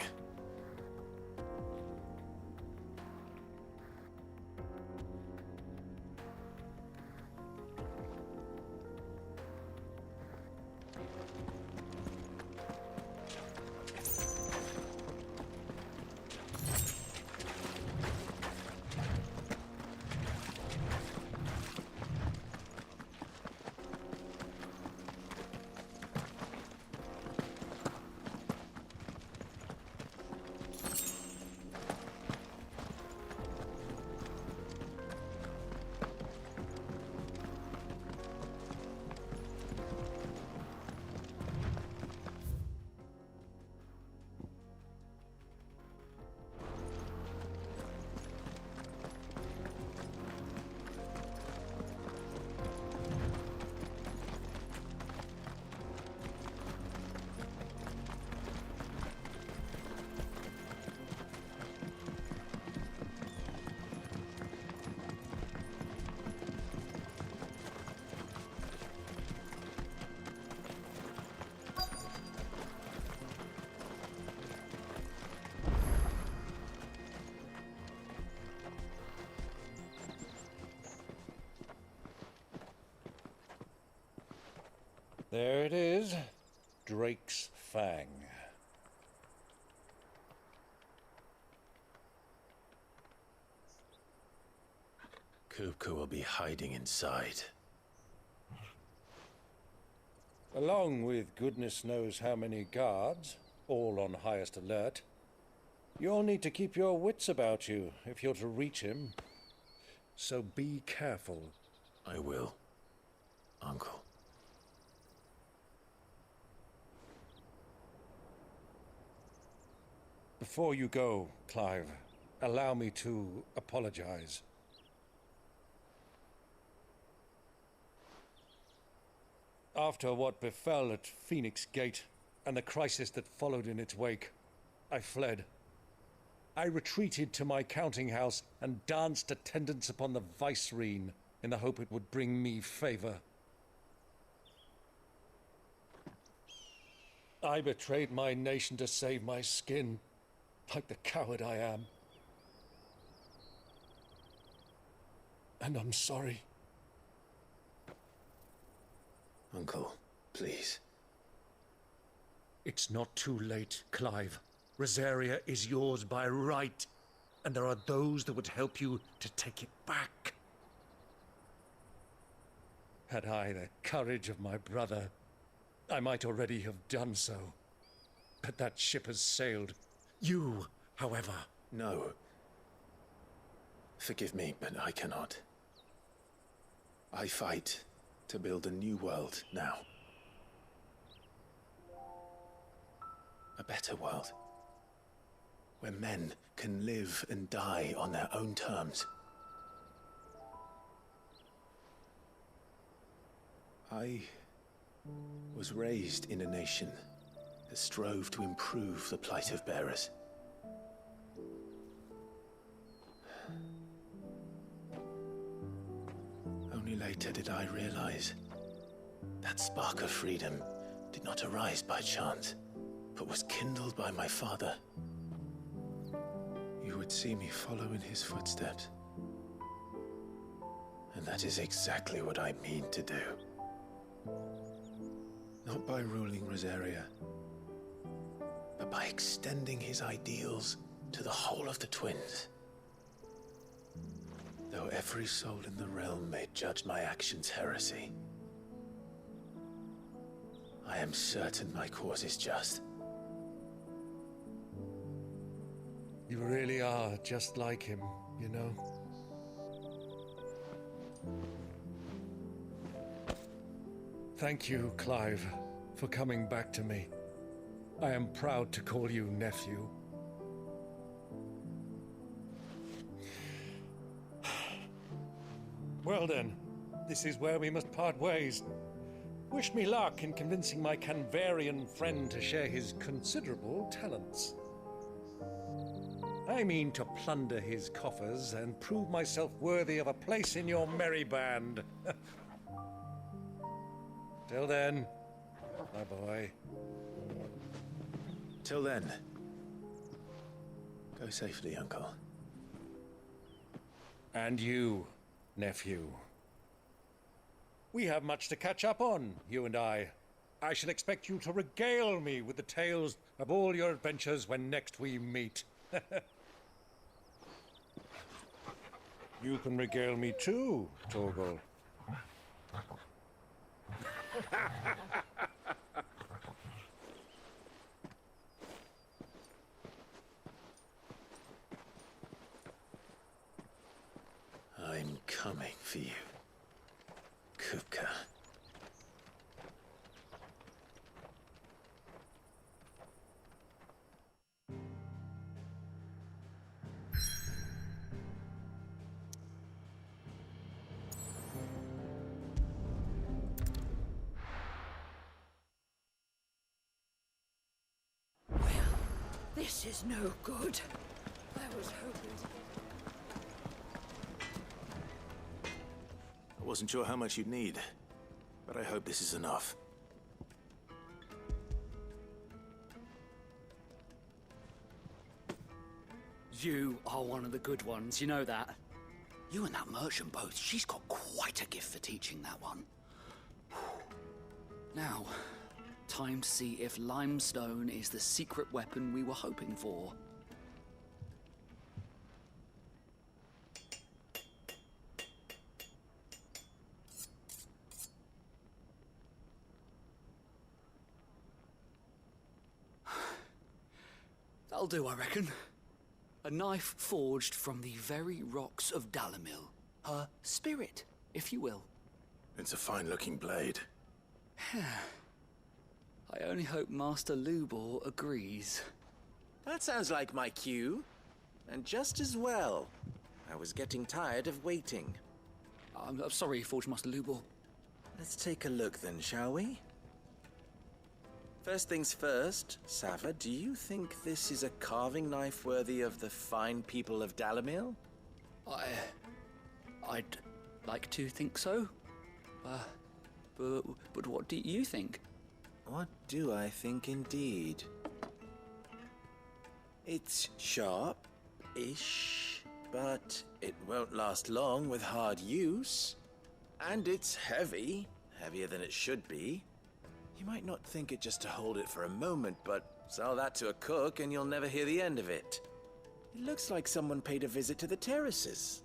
There it is. Drake's Fang. Kupka will be hiding inside. Along with goodness knows how many guards, all on highest alert. You'll need to keep your wits about you if you're to reach him. So be careful. I will, Uncle. Before you go, Clive, allow me to apologize. After what befell at Phoenix Gate and the crisis that followed in its wake, I fled. I retreated to my counting house and danced attendance upon the vicereine in the hope it would bring me favor. I betrayed my nation to save my skin, like the coward I am. And I'm sorry. Uncle, please. It's not too late, Clive. Rosaria is yours by right, and there are those that would help you to take it back. Had I the courage of my brother, I might already have done so. But that ship has sailed. You, however... No. Forgive me, but I cannot. I fight to build a new world now. A better world. Where men can live and die on their own terms. I was raised in a nation that strove to improve the plight of bearers. Only later did I realize that spark of freedom did not arise by chance, but was kindled by my father. You would see me follow in his footsteps. And that is exactly what I mean to do. Not by ruling Rosaria, but by extending his ideals to the whole of the twins. Though every soul in the realm may judge my actions heresy, I am certain my cause is just. You really are just like him, you know? Thank you, Clive, for coming back to me. I am proud to call you nephew. Well then, this is where we must part ways. Wish me luck in convincing my Canvarian friend to share his considerable talents. I mean to plunder his coffers and prove myself worthy of a place in your merry band. Till then, my boy. Till then, go safely, Uncle. And you, nephew. We have much to catch up on, you and I. I shall expect you to regale me with the tales of all your adventures when next we meet. You can regale me too, Torgal. I'm coming for you, Kupka. This is no good. I was hoping to... I wasn't sure how much you'd need, but I hope this is enough. You are one of the good ones, you know that. You and that merchant both, she's got quite a gift for teaching that one. Now, time to see if limestone is the secret weapon we were hoping for. That'll do, I reckon. A knife forged from the very rocks of Dalamil. Her spirit, if you will. It's a fine-looking blade. I only hope Master Lubor agrees. That sounds like my cue. And just as well. I was getting tired of waiting. I'm sorry, Forge Master Lubor. Let's take a look then, shall we? First things first, Sava, do you think this is a carving knife worthy of the fine people of Dalamil? I'd like to think so. But what do you think? What do I think indeed? It's sharp-ish, but it won't last long with hard use. And it's heavy, heavier than it should be. You might not think it just to hold it for a moment, but sell that to a cook and you'll never hear the end of it. It looks like someone paid a visit to the terraces.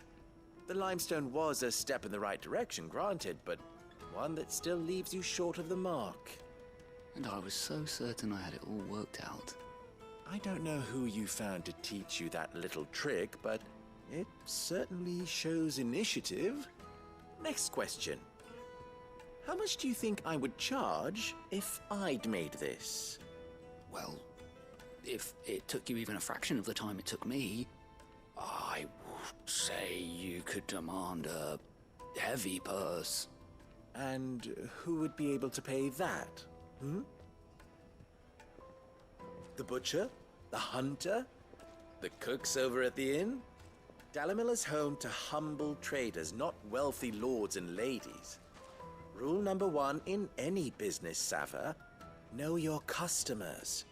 The limestone was a step in the right direction, granted, but one that still leaves you short of the mark. And I was so certain I had it all worked out. I don't know who you found to teach you that little trick, but it certainly shows initiative. Next question. How much do you think I would charge if I'd made this? Well, if it took you even a fraction of the time it took me, I would say you could demand a heavy purse. And who would be able to pay that? Hmm? The butcher? The hunter? The cooks over at the inn? Dalimil is home to humble traders, not wealthy lords and ladies. Rule number 1 in any business, Sava: know your customers.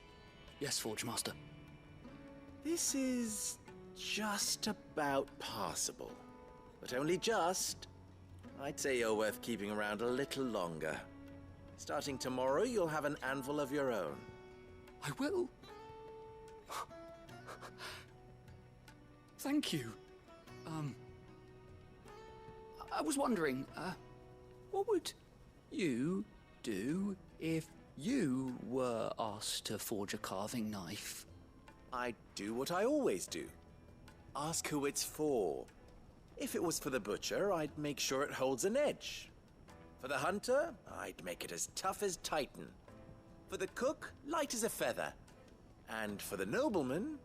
Yes, Forge Master. This is just about passable. But only just. I'd say you're worth keeping around a little longer. Starting tomorrow, you'll have an anvil of your own. I will. Thank you. I was wondering, what would you do if you were asked to forge a carving knife? I'd do what I always do. Ask who it's for. If it was for the butcher, I'd make sure it holds an edge. For the hunter, I'd make it as tough as Titan. For the cook, light as a feather. And for the nobleman,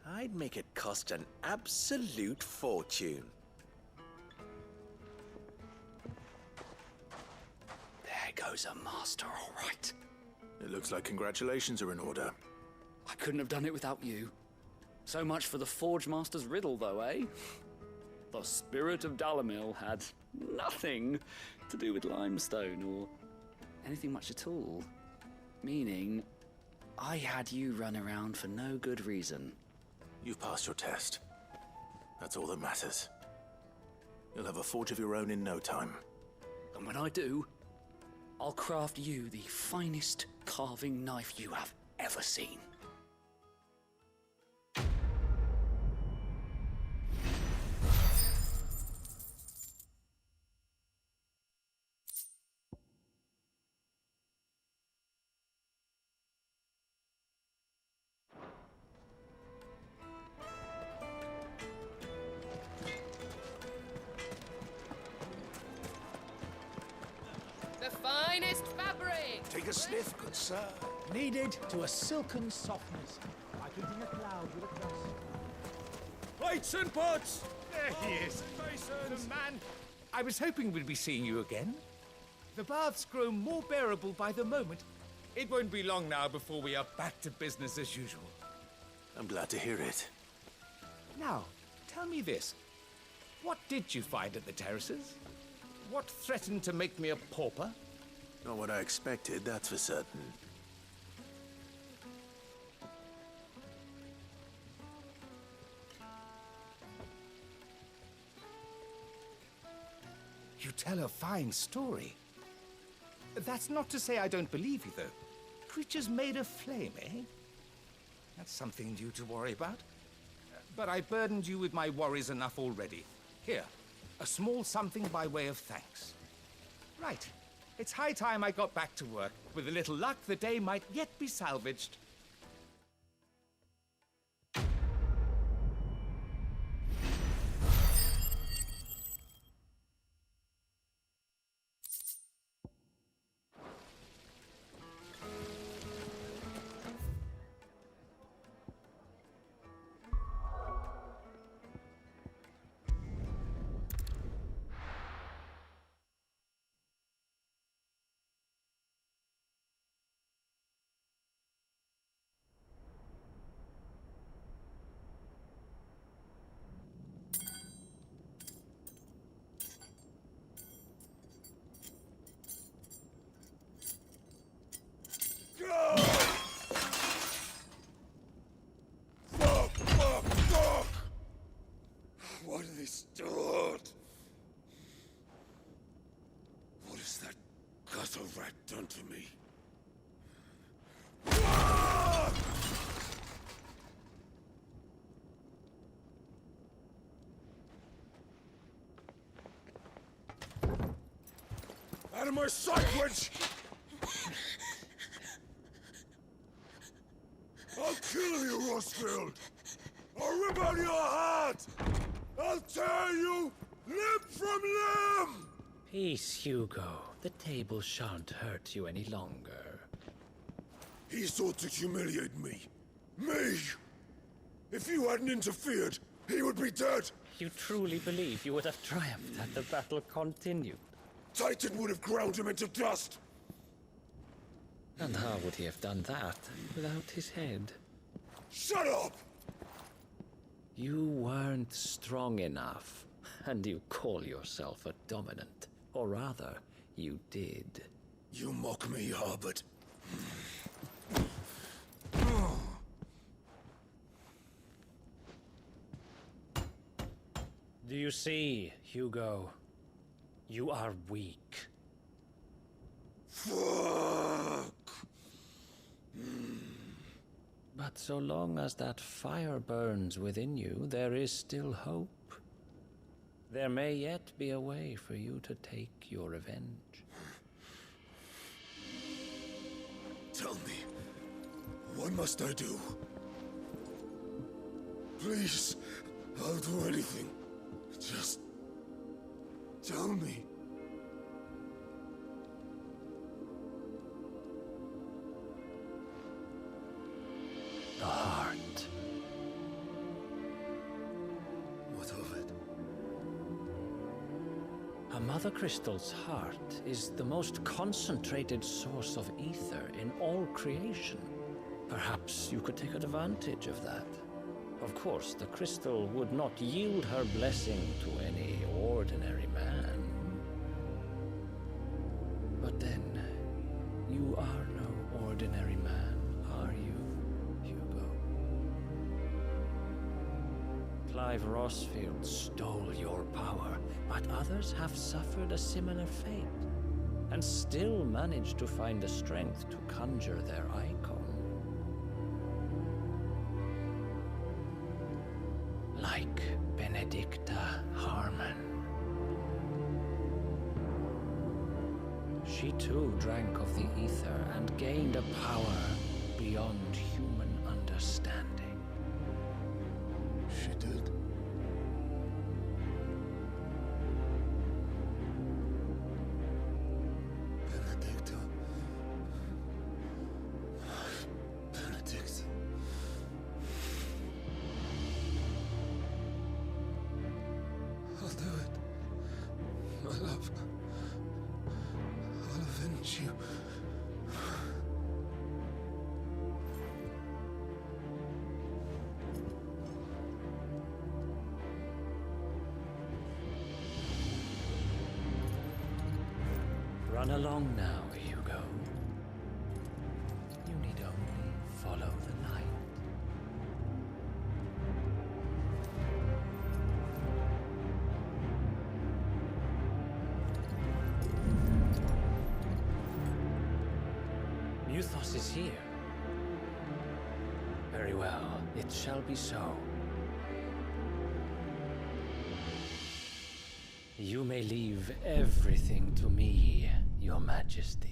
I'd make it cost an absolute fortune. There goes a master, all right. It looks like congratulations are in order. I couldn't have done it without you. So much for the Forge Master's riddle, though, eh? The spirit of Dalimil had nothing to do with limestone or anything much at all. Meaning, I had you run around for no good reason. You've passed your test. That's all that matters. You'll have a forge of your own in no time. And when I do, I'll craft you the finest carving knife you have ever seen. The finest fabric! Take a sniff, good sir. Kneaded to a silken softness, like eating a cloud with a crust. Plates and pots! There he is. The man. I was hoping we'd be seeing you again. The baths grow more bearable by the moment. It won't be long now before we are back to business as usual. I'm glad to hear it. Now, tell me this. What did you find at the terraces? What threatened to make me a pauper? Not what I expected, that's for certain. You tell a fine story. That's not to say I don't believe you, though. Creatures made of flame, eh? That's something new to worry about. But I burdened you with my worries enough already. Here, a small something by way of thanks. Right. It's high time I got back to work. With a little luck, the day might yet be salvaged. What are they stored? What has that gutter rat done to me? Out of my sight, witch! I'll kill you, Rosfield! I'll rip out your heart! I'll tear you limb from limb! Peace, Hugo. The table shan't hurt you any longer. He sought to humiliate me. Me! If you hadn't interfered, he would be dead! You truly believe you would have triumphed had the battle continued? Titan would have ground him into dust! And how would he have done that without his head? Shut up! You weren't strong enough, and you call yourself a dominant. Or rather, you did. You mock me, Harbert. Do you see, Hugo? You are weak. Fuck! But so long as that fire burns within you, there is still hope. There may yet be a way for you to take your revenge. Tell me, what must I do? Please, I'll do anything. Just tell me. The heart. What of it? A Mother Crystal's heart is the most concentrated source of ether in all creation. Perhaps you could take advantage of that. Of course, the crystal would not yield her blessing to any ordinary man. But then, you are no ordinary man, are you, Hugo? Clive Rossfield stole your power, but others have suffered a similar fate, and still managed to find the strength to conjure their icon. Like Benedicta Harmon. She too drank of the ether and gained a power beyond human understanding. She did. Benedicta. Benedicta. I'll do it. My love. I'll avenge you. Run along now, Hugo. You need only follow the light. Muthos is here. Very well, it shall be so. You may leave everything to me, Your Majesty.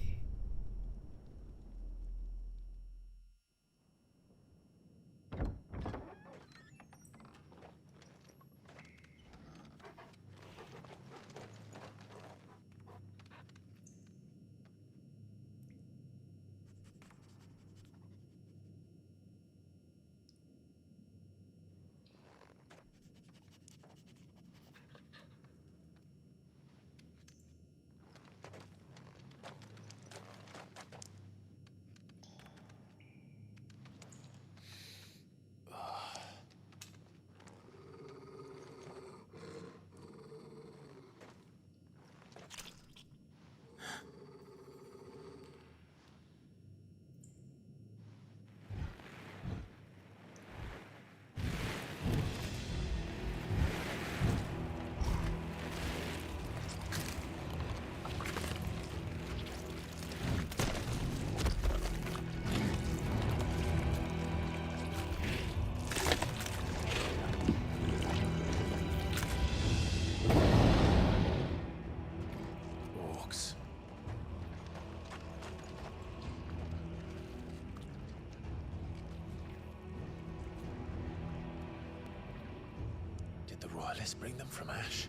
Royalists bring them from Ash?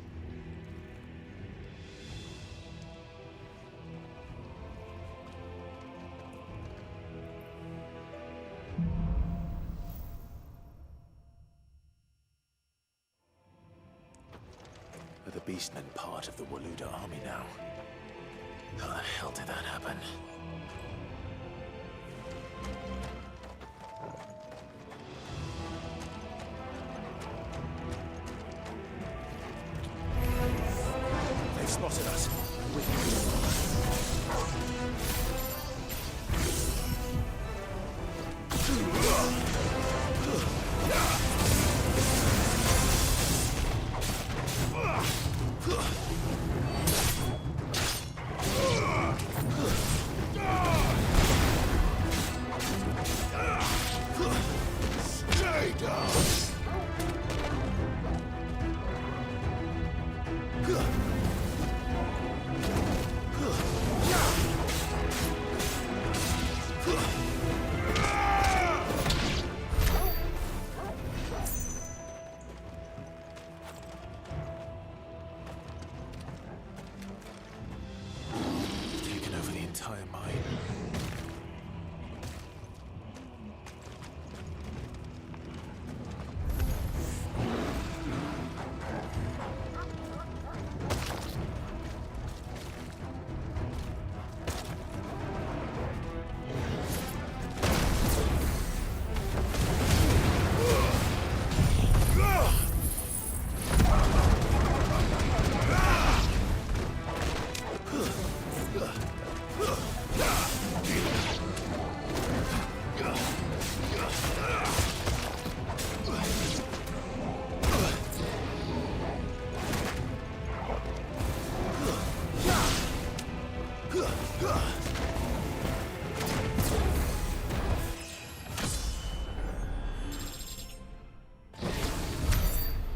Are the Beastmen part of the Waluda army now? How the hell did that happen?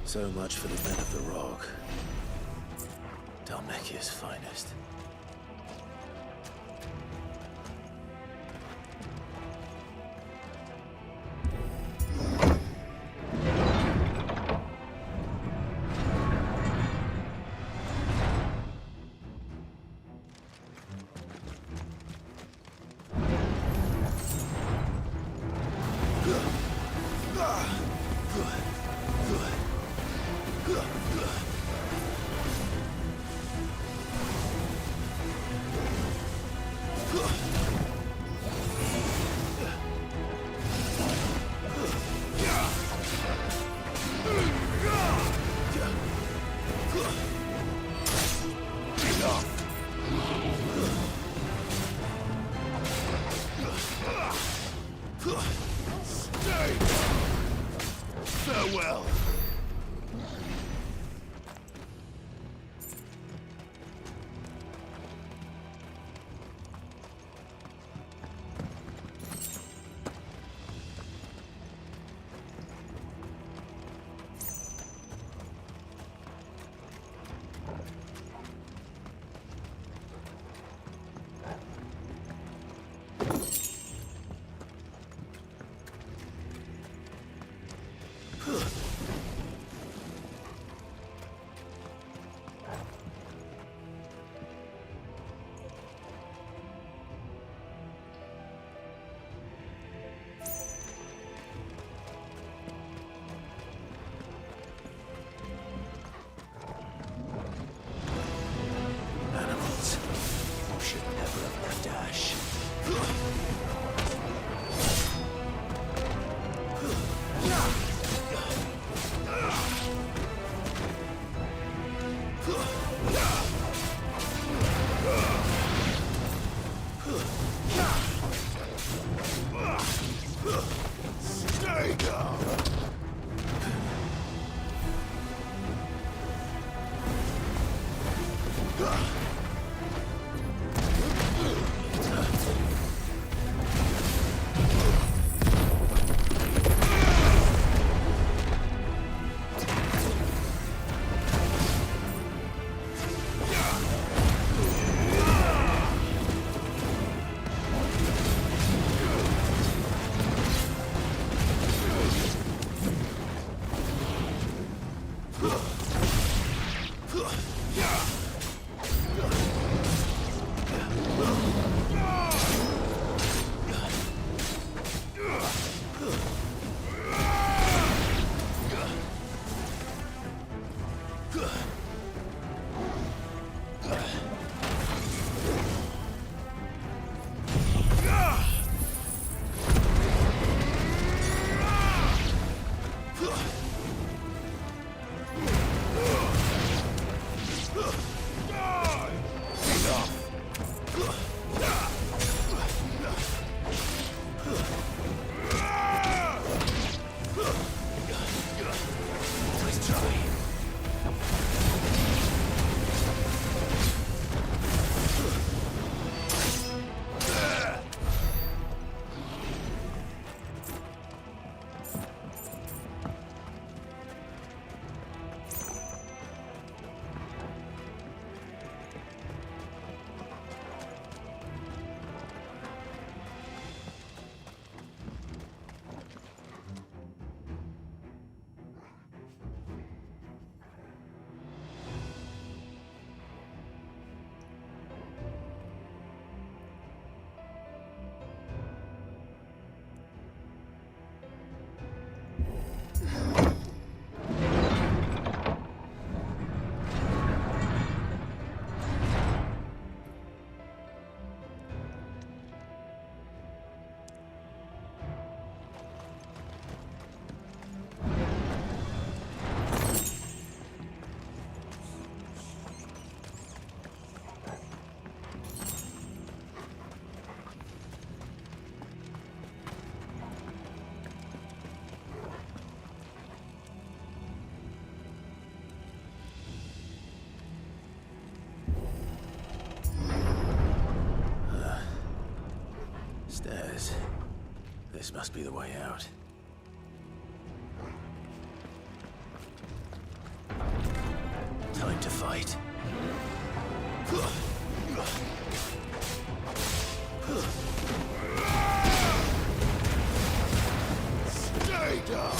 So much for the men of the Rock. Dalmekia's finest. Farewell. Stairs. This must be the way out. fight. Stay down!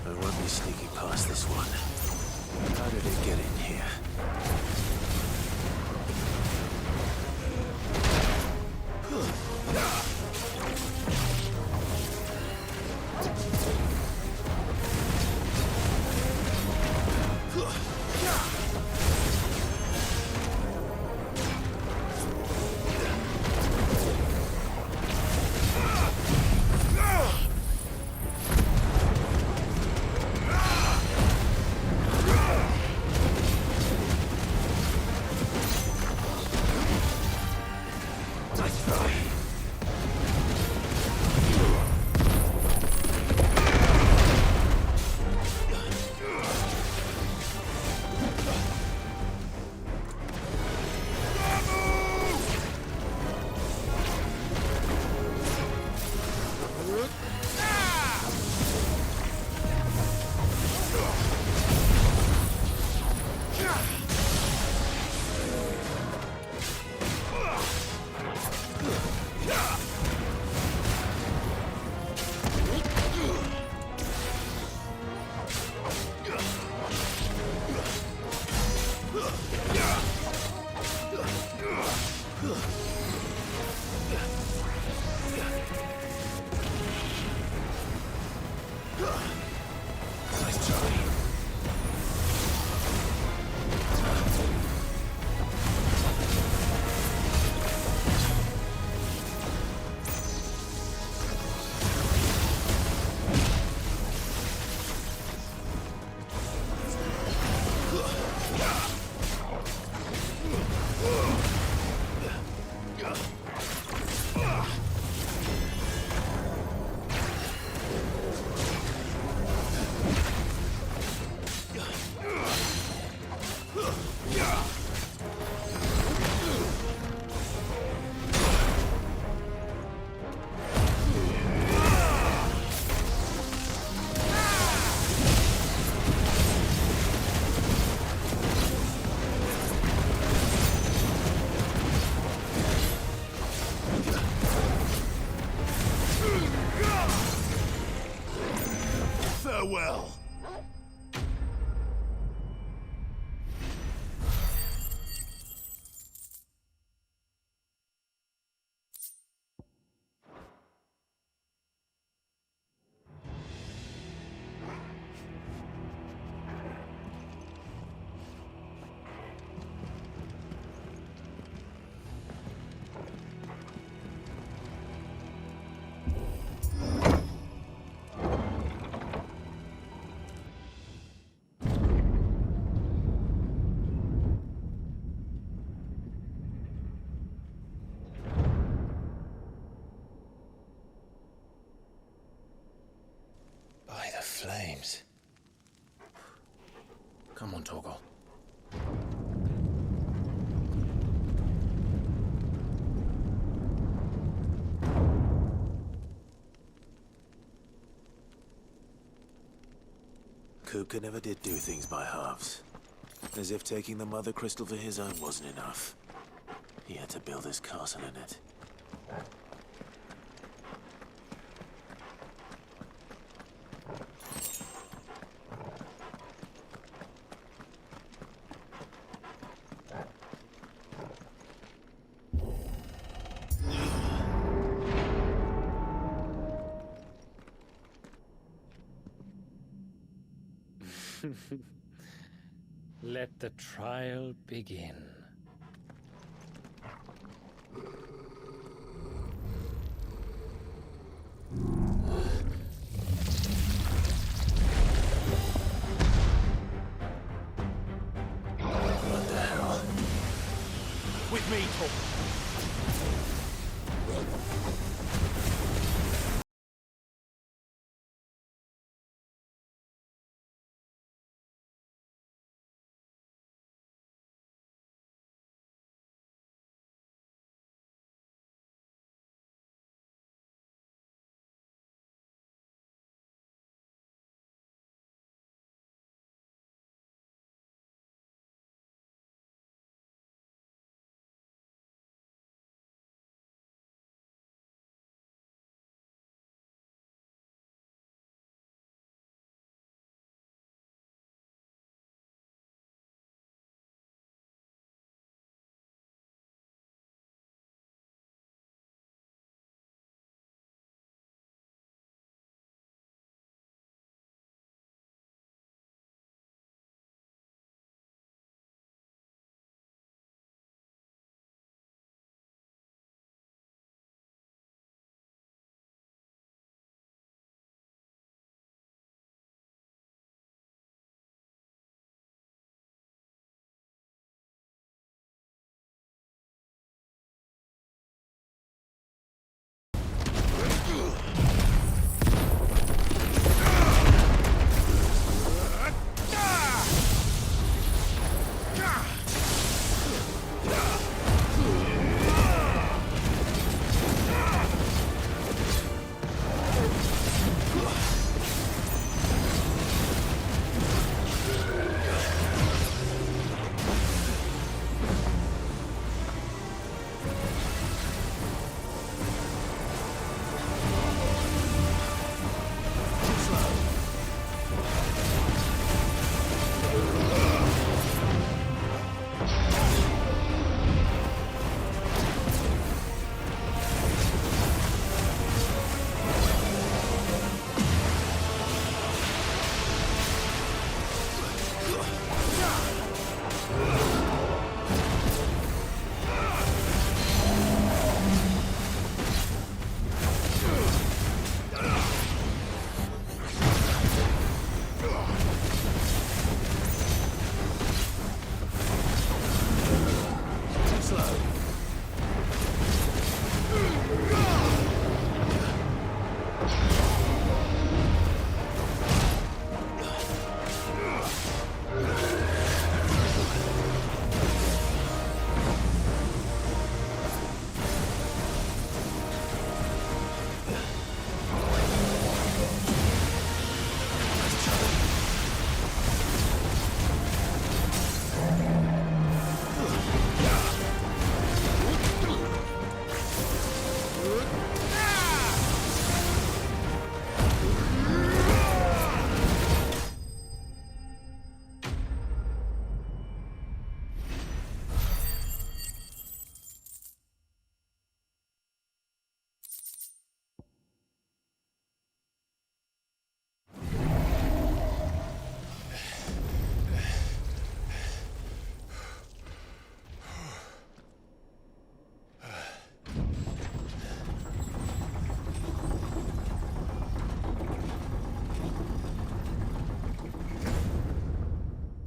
I won't be sneaking past this one. How did it get in here? Farewell. By the flames. Come on, Torgal. Kupka never did do things by halves. As if taking the Mother Crystal for his own wasn't enough. He had to build his castle in it. Let the trial begin.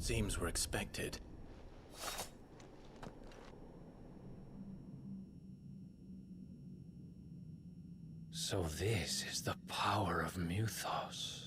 Seems we're expected. So this is the power of Muthos.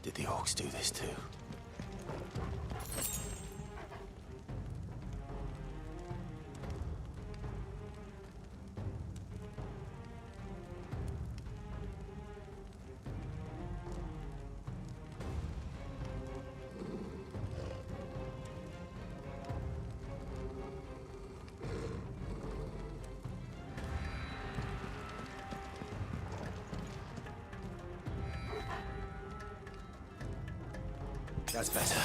Did the orcs do this too? That's better.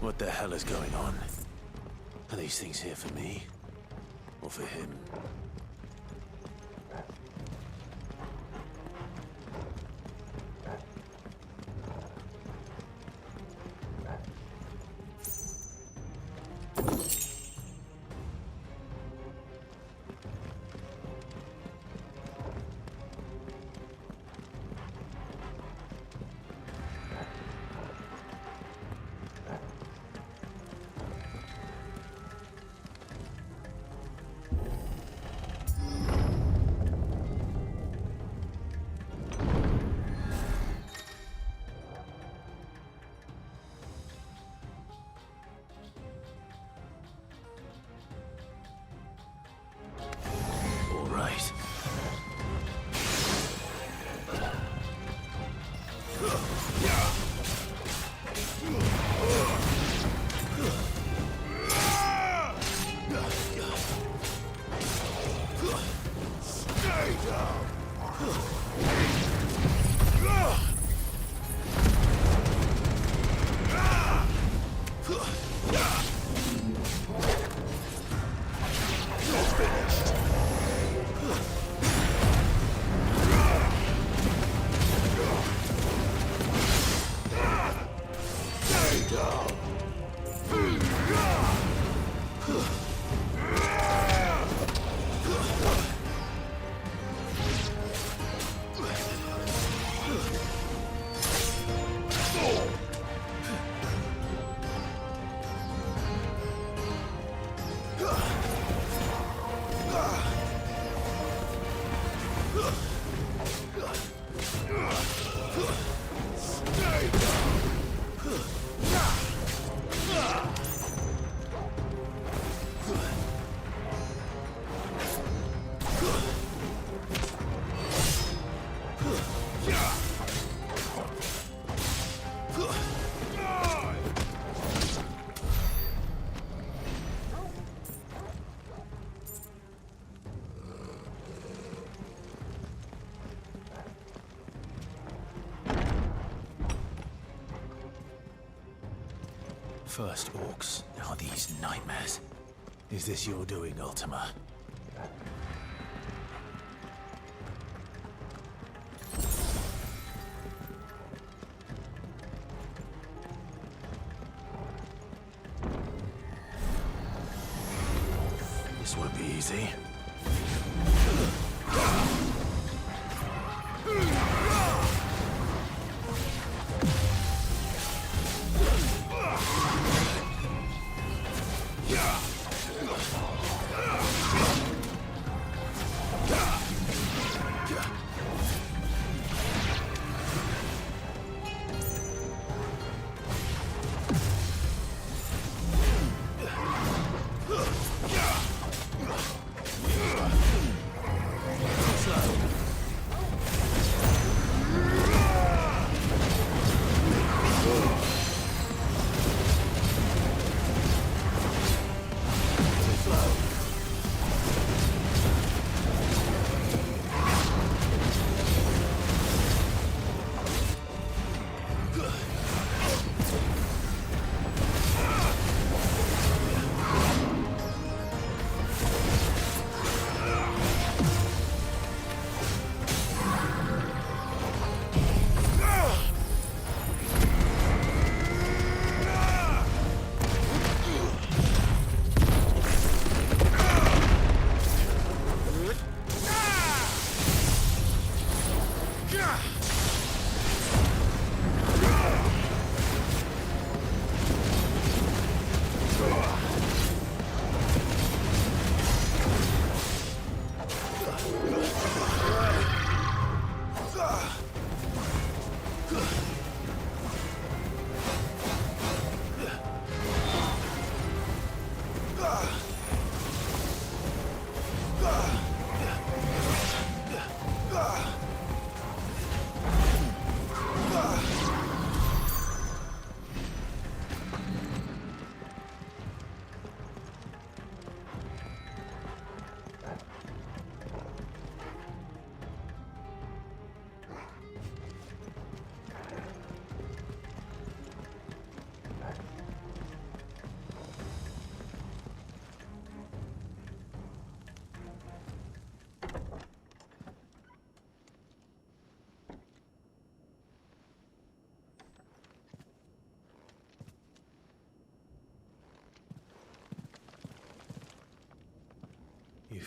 What the hell is going on? Are these things here for me? Or for him? First orcs, now these nightmares. Is this your doing, Ultima? This won't be easy.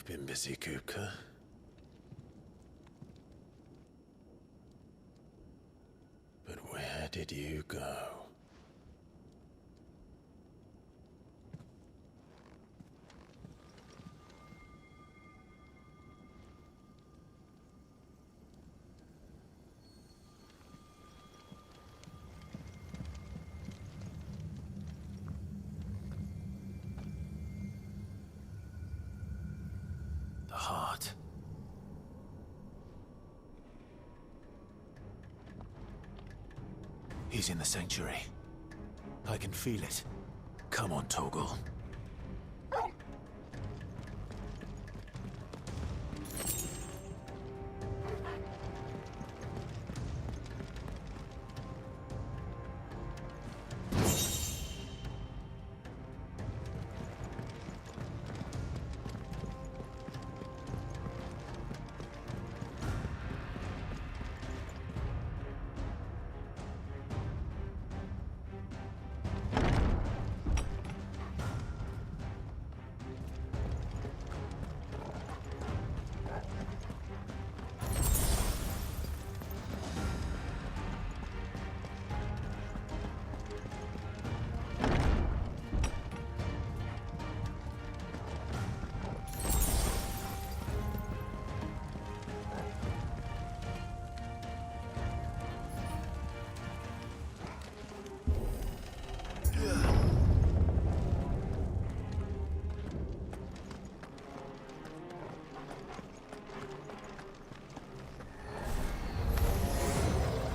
been busy, Kupka. But where did you go? The heart. He's in the sanctuary. I can feel it. Come on, Torgal.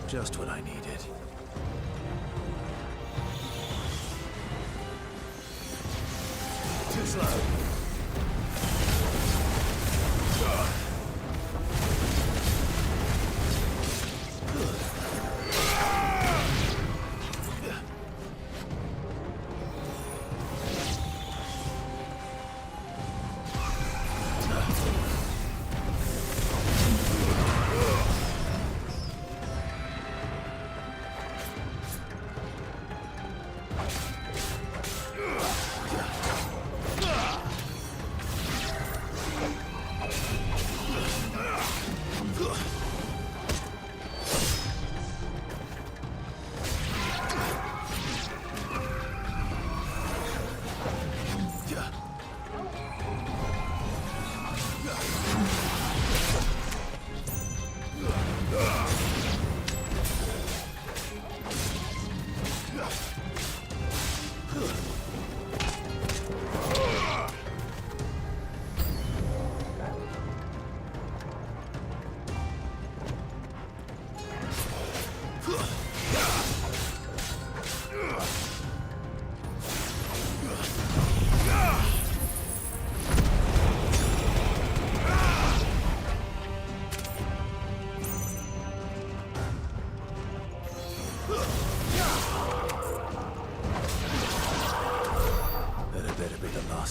Just what I needed. Too slow.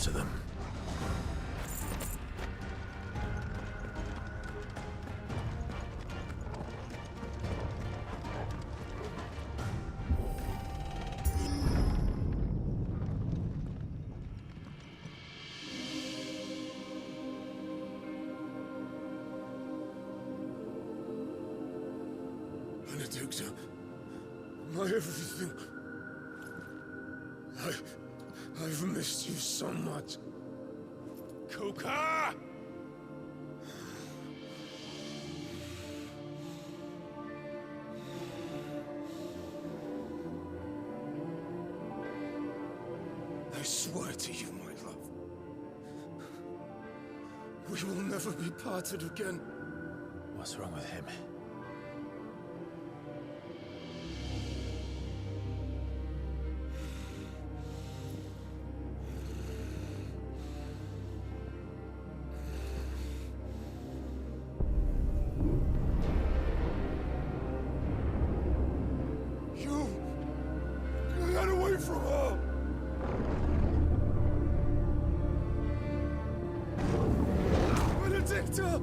To them. Benedicta, my everything. I've missed you so much. Kuka! I swear to you, my love, we will never be parted again. What's wrong with him? Get away from her! Benedicta!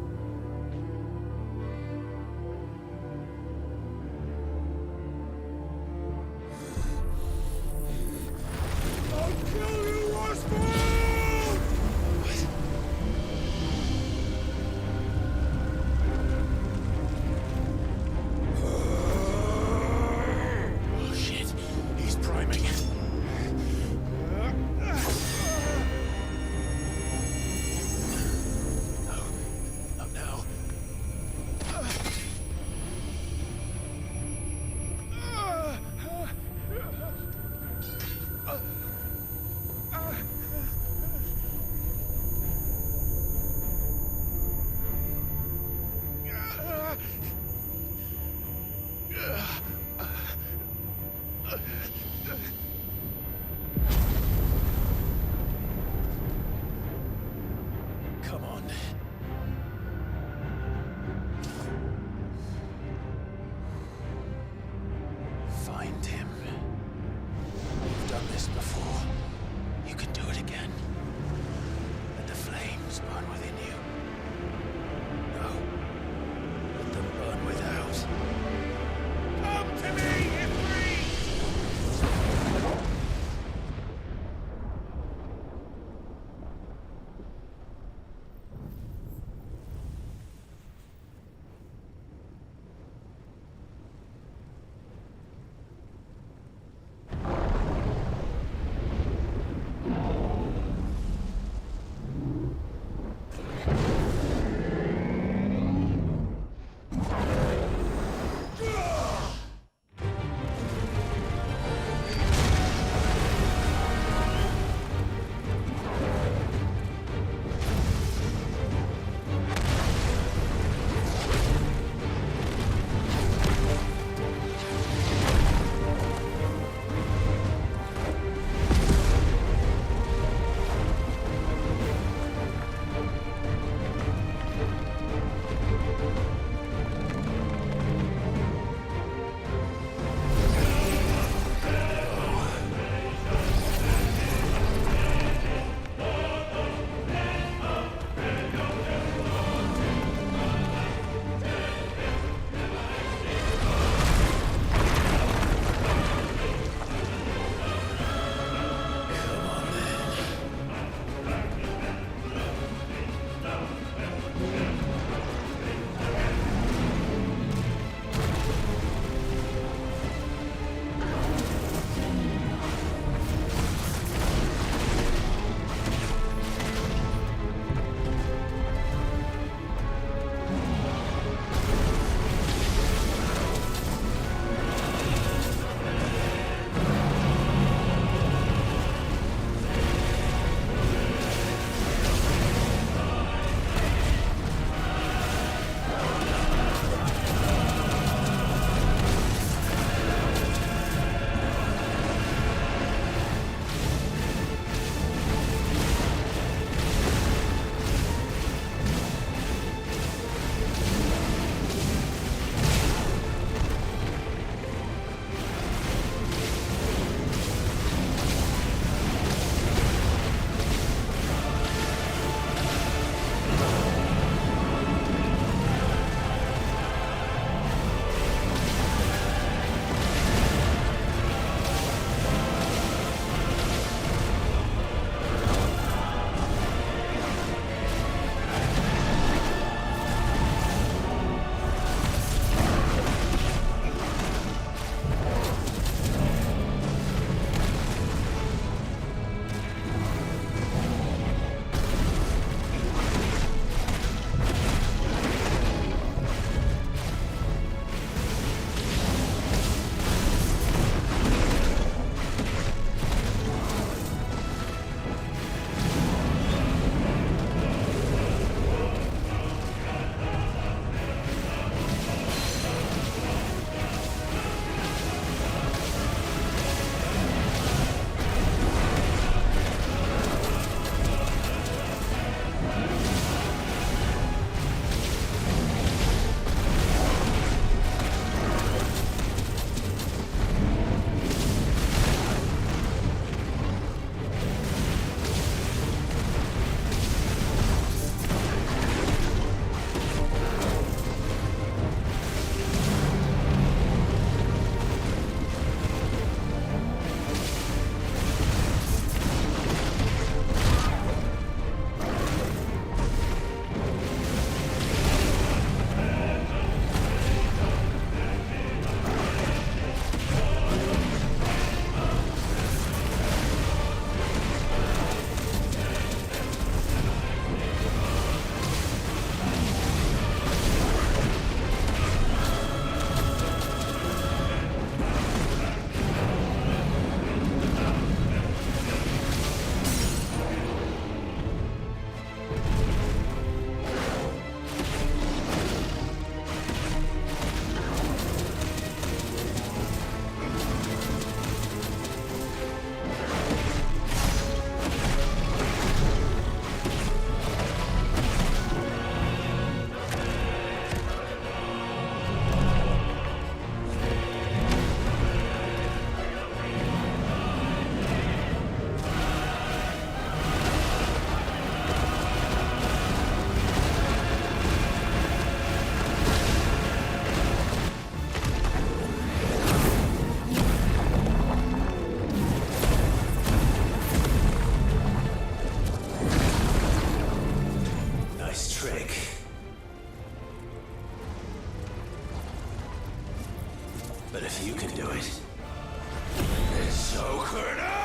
But if you can do it, then so can I!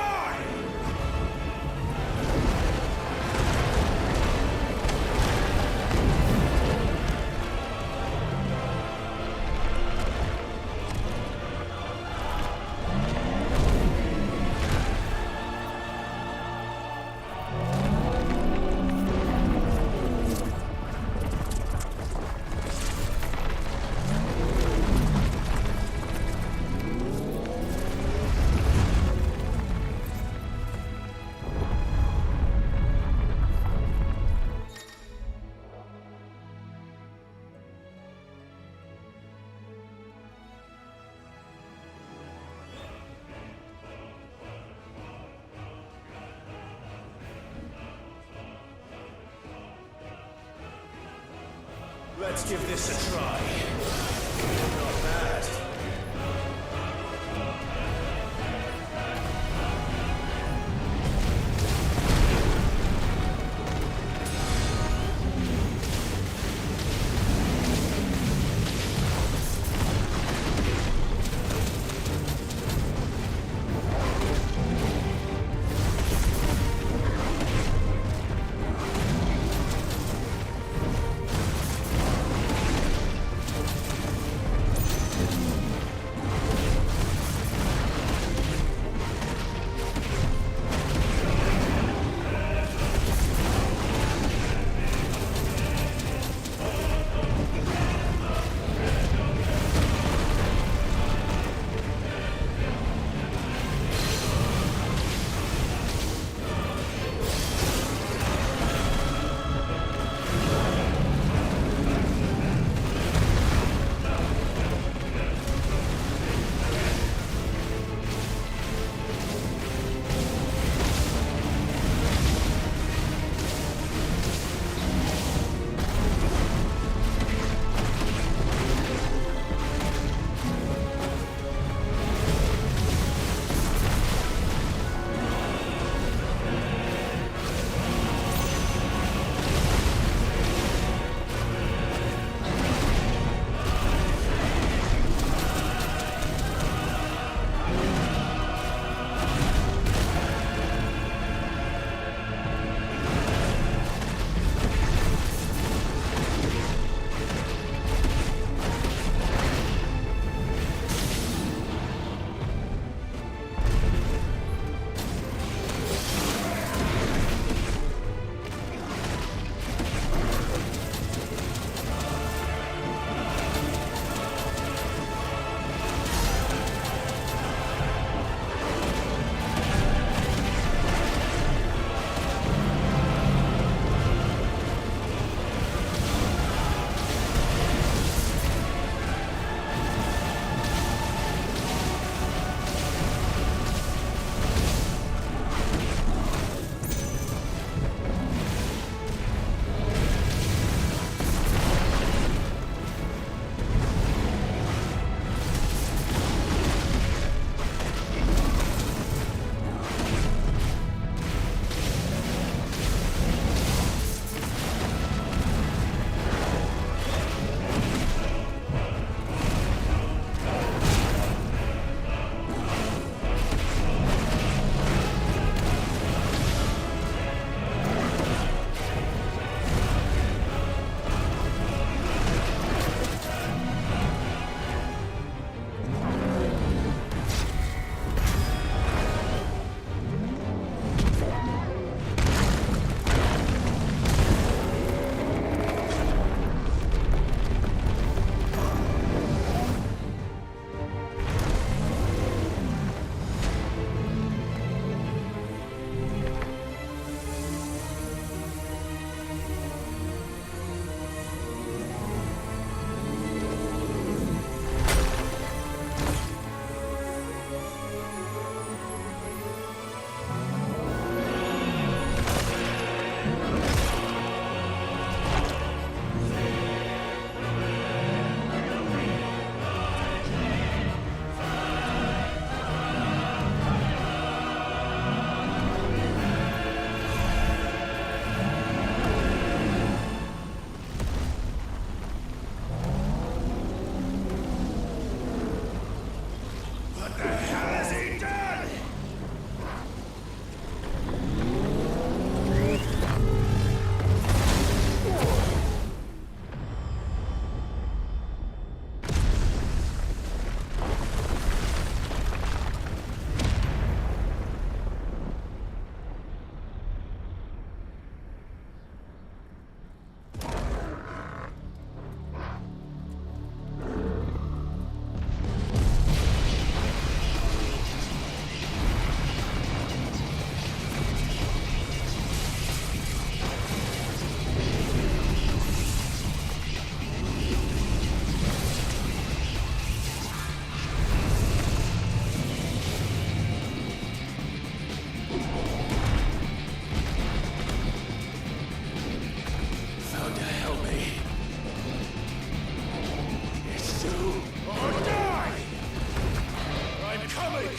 Let's give this a try. Not bad.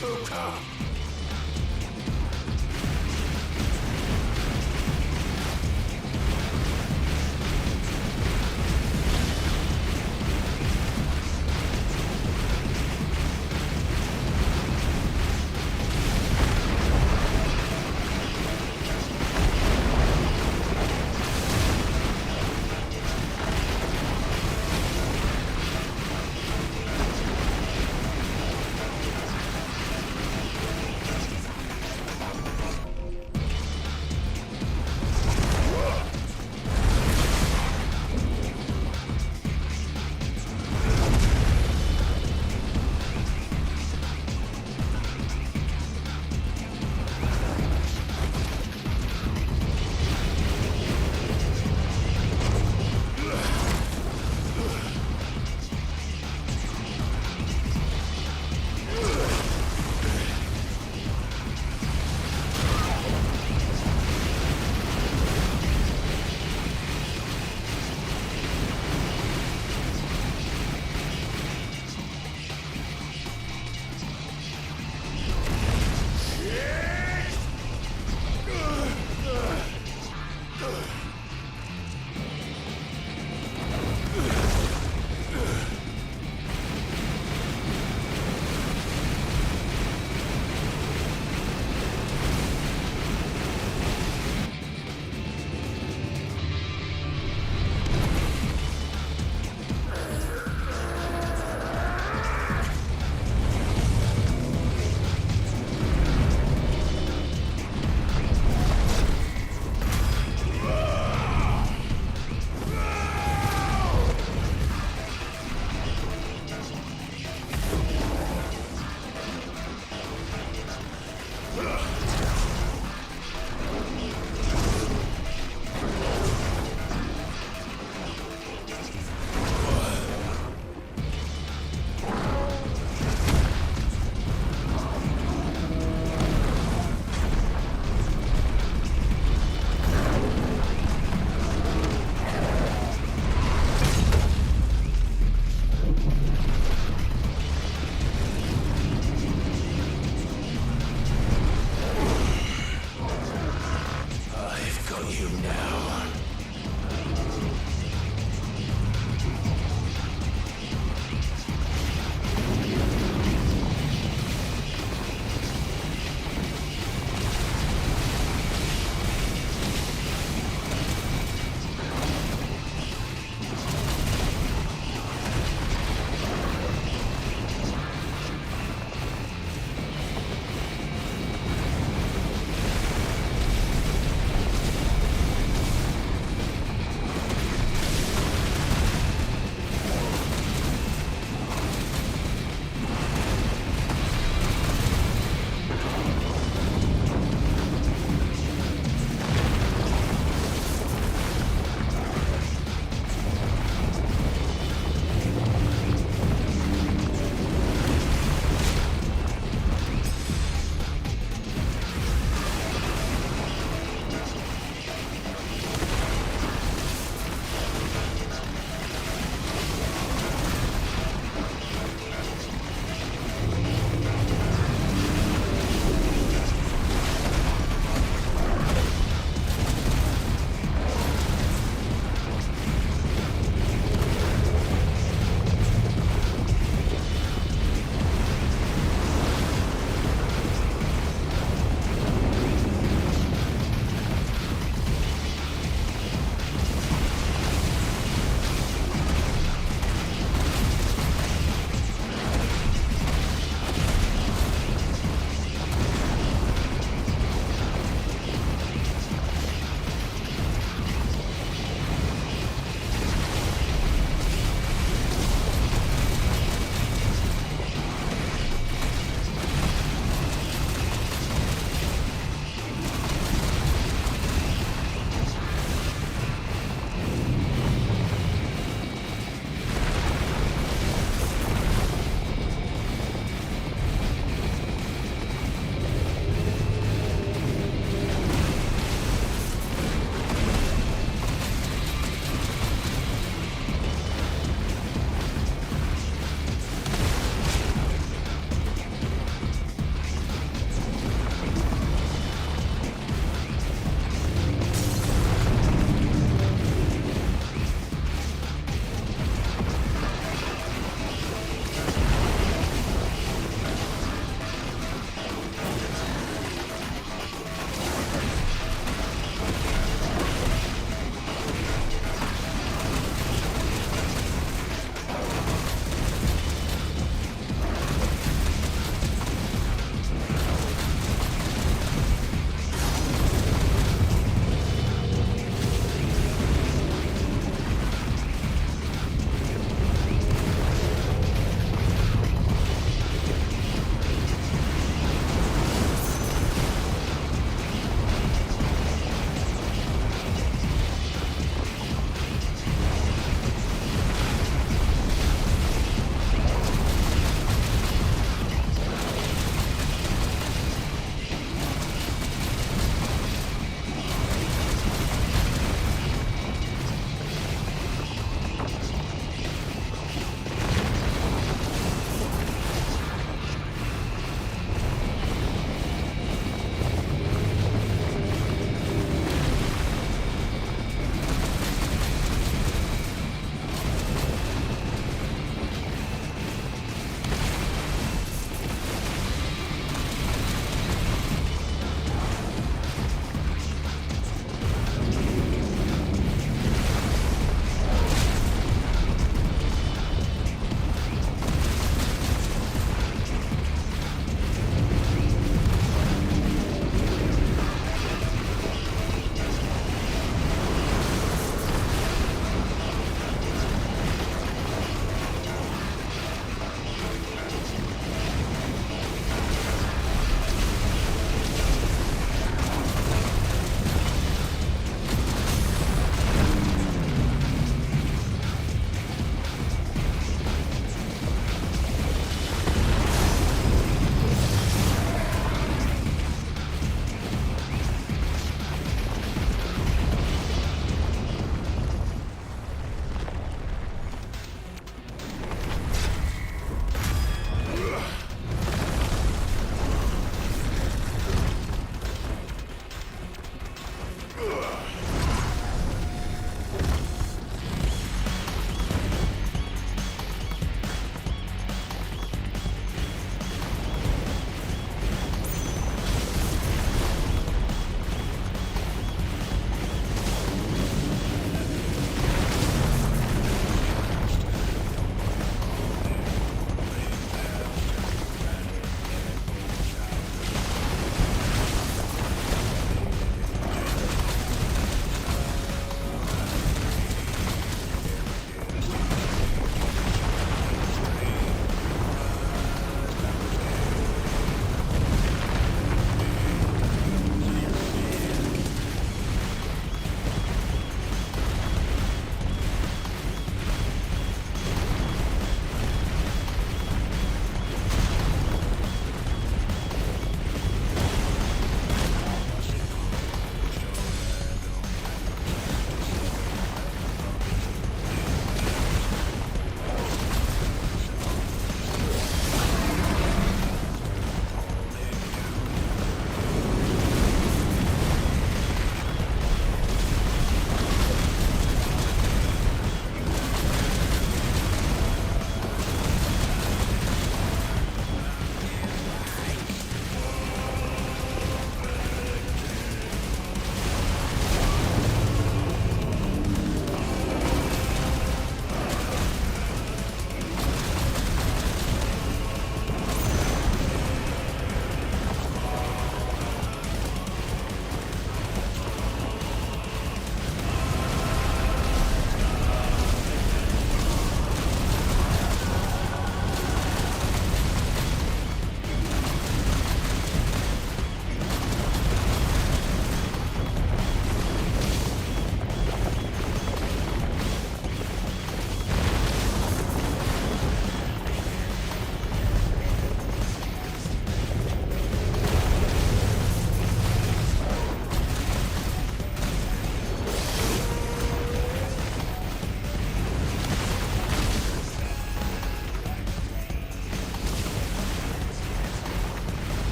Joker!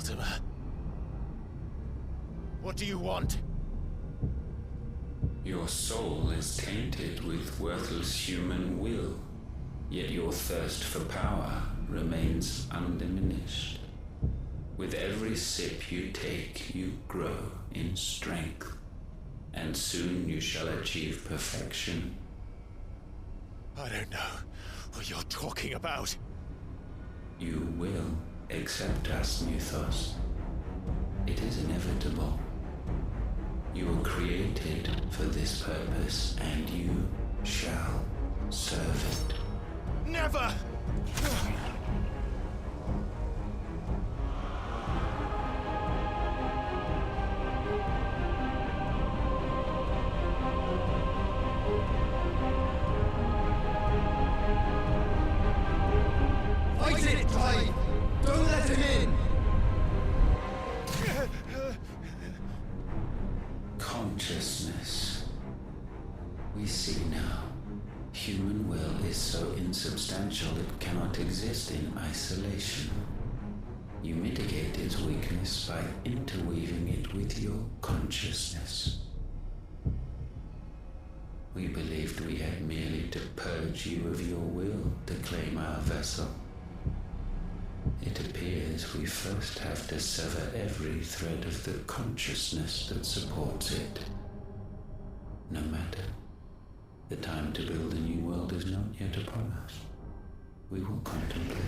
Mortimer. What do you want? Your soul is tainted with worthless human will, yet your thirst for power remains undiminished. With every sip you take, you grow in strength, and soon you shall achieve perfection. I don't know what you're talking about. You will accept us, Mythos. It is inevitable. You were created for this purpose, and you shall serve it. Never! Fight it, Clive! Don't let him in! Consciousness. We see now. Human will is so insubstantial it cannot exist in isolation. You mitigate its weakness by interweaving it with your consciousness. We believed we had merely to purge you of your will to claim our vessel. It appears we first have to sever every thread of the consciousness that supports it. No matter. The time to build a new world is not yet upon us. We will contemplate.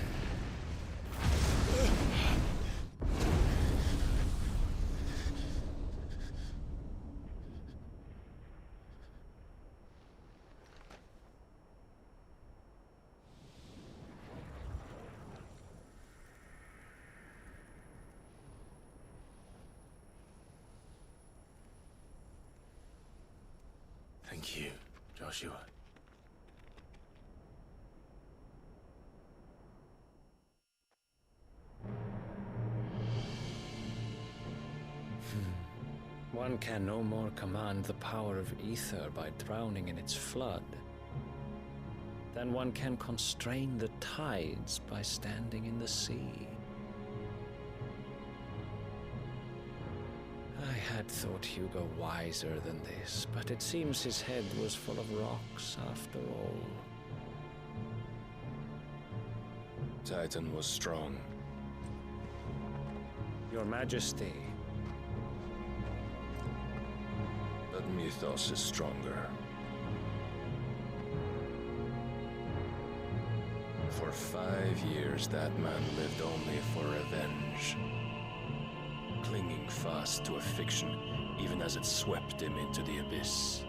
Thank you, Joshua. One can no more command the power of ether by drowning in its flood than one can constrain the tides by standing in the sea. I had thought Hugo wiser than this, but it seems his head was full of rocks after all. Titan was strong. Your Majesty. But Mythos is stronger. For 5 years, that man lived only for revenge. Clinging fast to a fiction, even as it swept him into the abyss.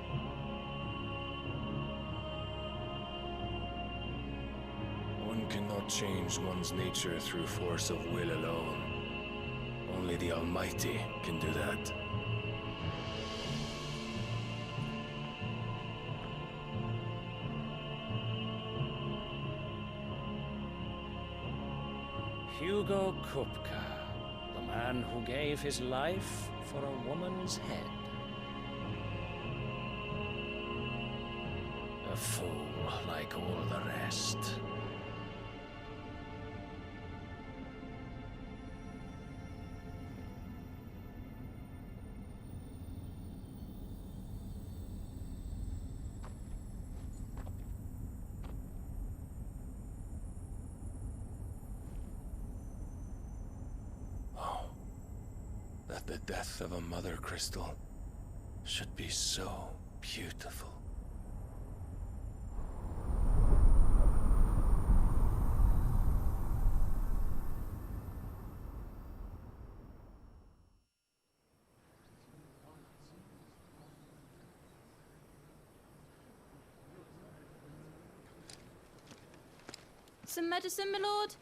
One cannot change one's nature through force of will alone. Only the Almighty can do that. Hugo Kupka, the man who gave his life for a woman's head. A fool like all the rest. That the death of a mother crystal should be so beautiful. Some medicine, my lord?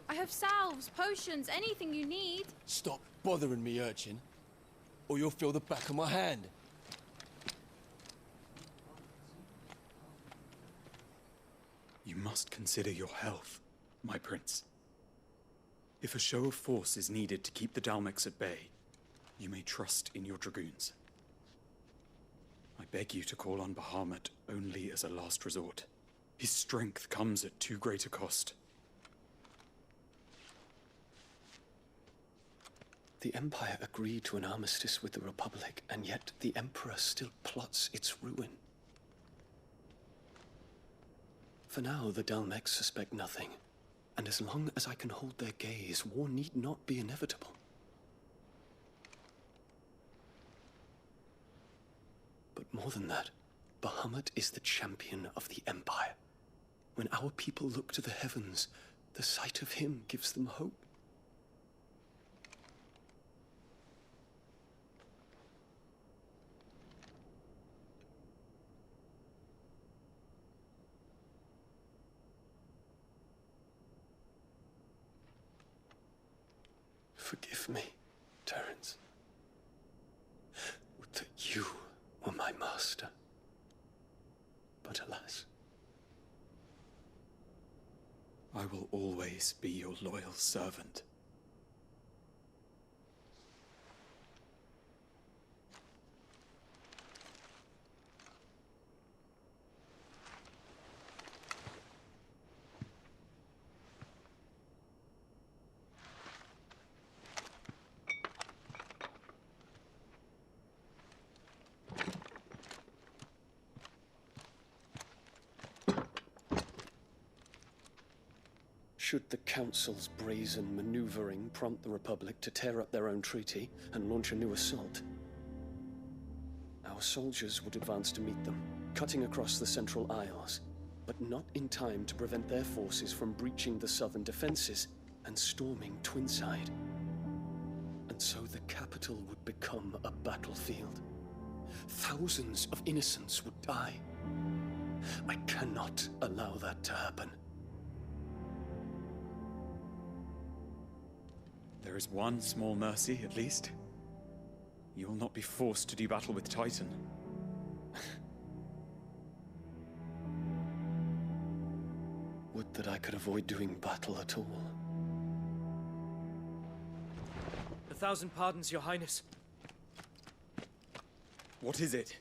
I have salves, potions, anything you need. Stop bothering me, urchin, or you'll feel the back of my hand. You must consider your health, my prince. If a show of force is needed to keep the Dalmex at bay, you may trust in your dragoons. I beg you to call on Bahamut only as a last resort. His strength comes at too great a cost. The Empire agreed to an armistice with the Republic, and yet the Emperor still plots its ruin. For now, the Dalmex suspect nothing, and as long as I can hold their gaze, war need not be inevitable. But more than that, Bahamut is the champion of the Empire. When our people look to the heavens, the sight of him gives them hope. Forgive me, Terence. Would that you were my master. But alas. I will always be your loyal servant. Should the Council's brazen maneuvering prompt the Republic to tear up their own treaty and launch a new assault, our soldiers would advance to meet them, cutting across the Central Isles, but not in time to prevent their forces from breaching the southern defenses and storming Twinside. And so the capital would become a battlefield. Thousands of innocents would die. I cannot allow that to happen. There is one small mercy, at least. You will not be forced to do battle with Titan. Would that I could avoid doing battle at all. 1,000 pardons, Your Highness. What is it?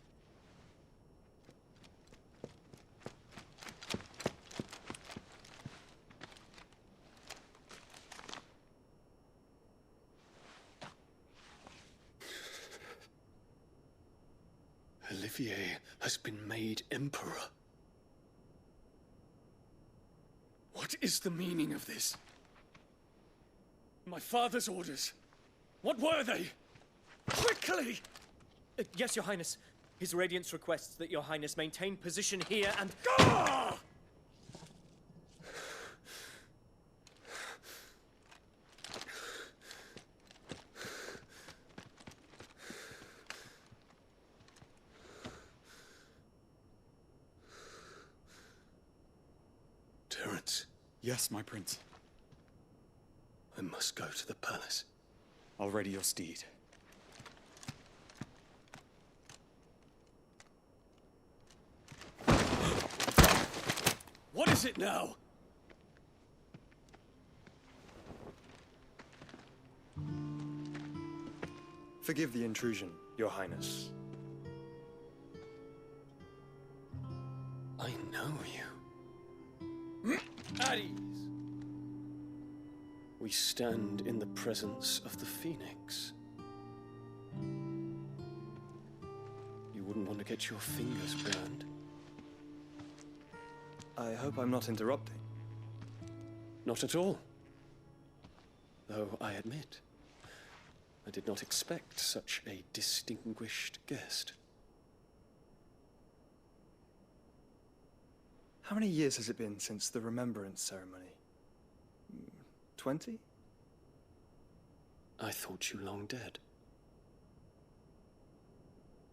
Olivier has been made Emperor. What is the meaning of this? My father's orders. What were they? Quickly! Yes, Your Highness. His Radiance requests that Your Highness maintain position here and... Ah! Terence. Yes, my prince. I must go to the palace. I'll ready your steed. What is it now? Forgive the intrusion, Your Highness. I know you. At ease. We stand in the presence of the Phoenix. You wouldn't want to get your fingers burned. I hope I'm not interrupting. Not at all. Though I admit, I did not expect such a distinguished guest. How many years has it been since the Remembrance ceremony? 20? I thought you long dead.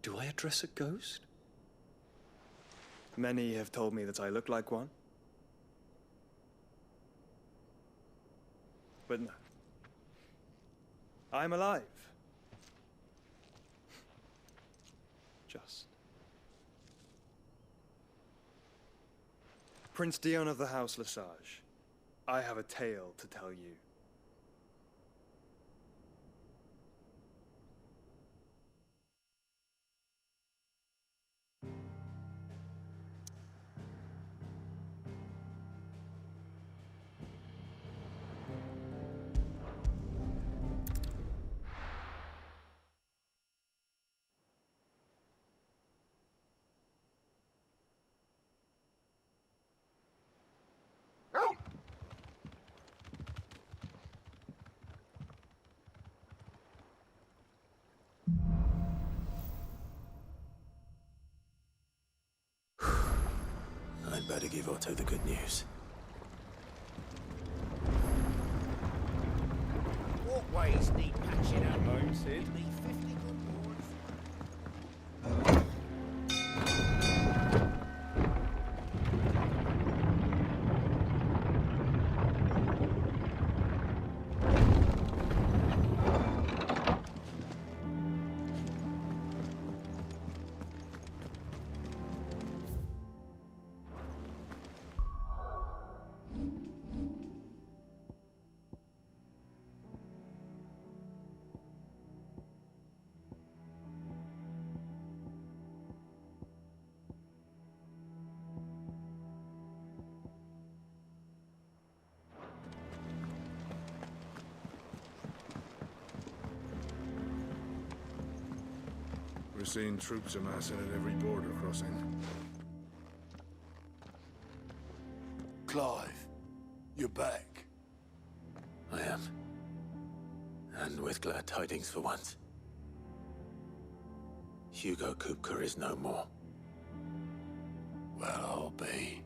Do I address a ghost? Many have told me that I look like one. But no. I'm alive. Just. Prince Dion of the House Lesage, I have a tale to tell you. better give Otto the good news. Walkways need patching up. Home, Sid. Give me 50 good boards. We're seeing troops amassing at every border crossing. Clive, you're back. I am. And with glad tidings for once. Hugo Kupka is no more. Well, I'll be.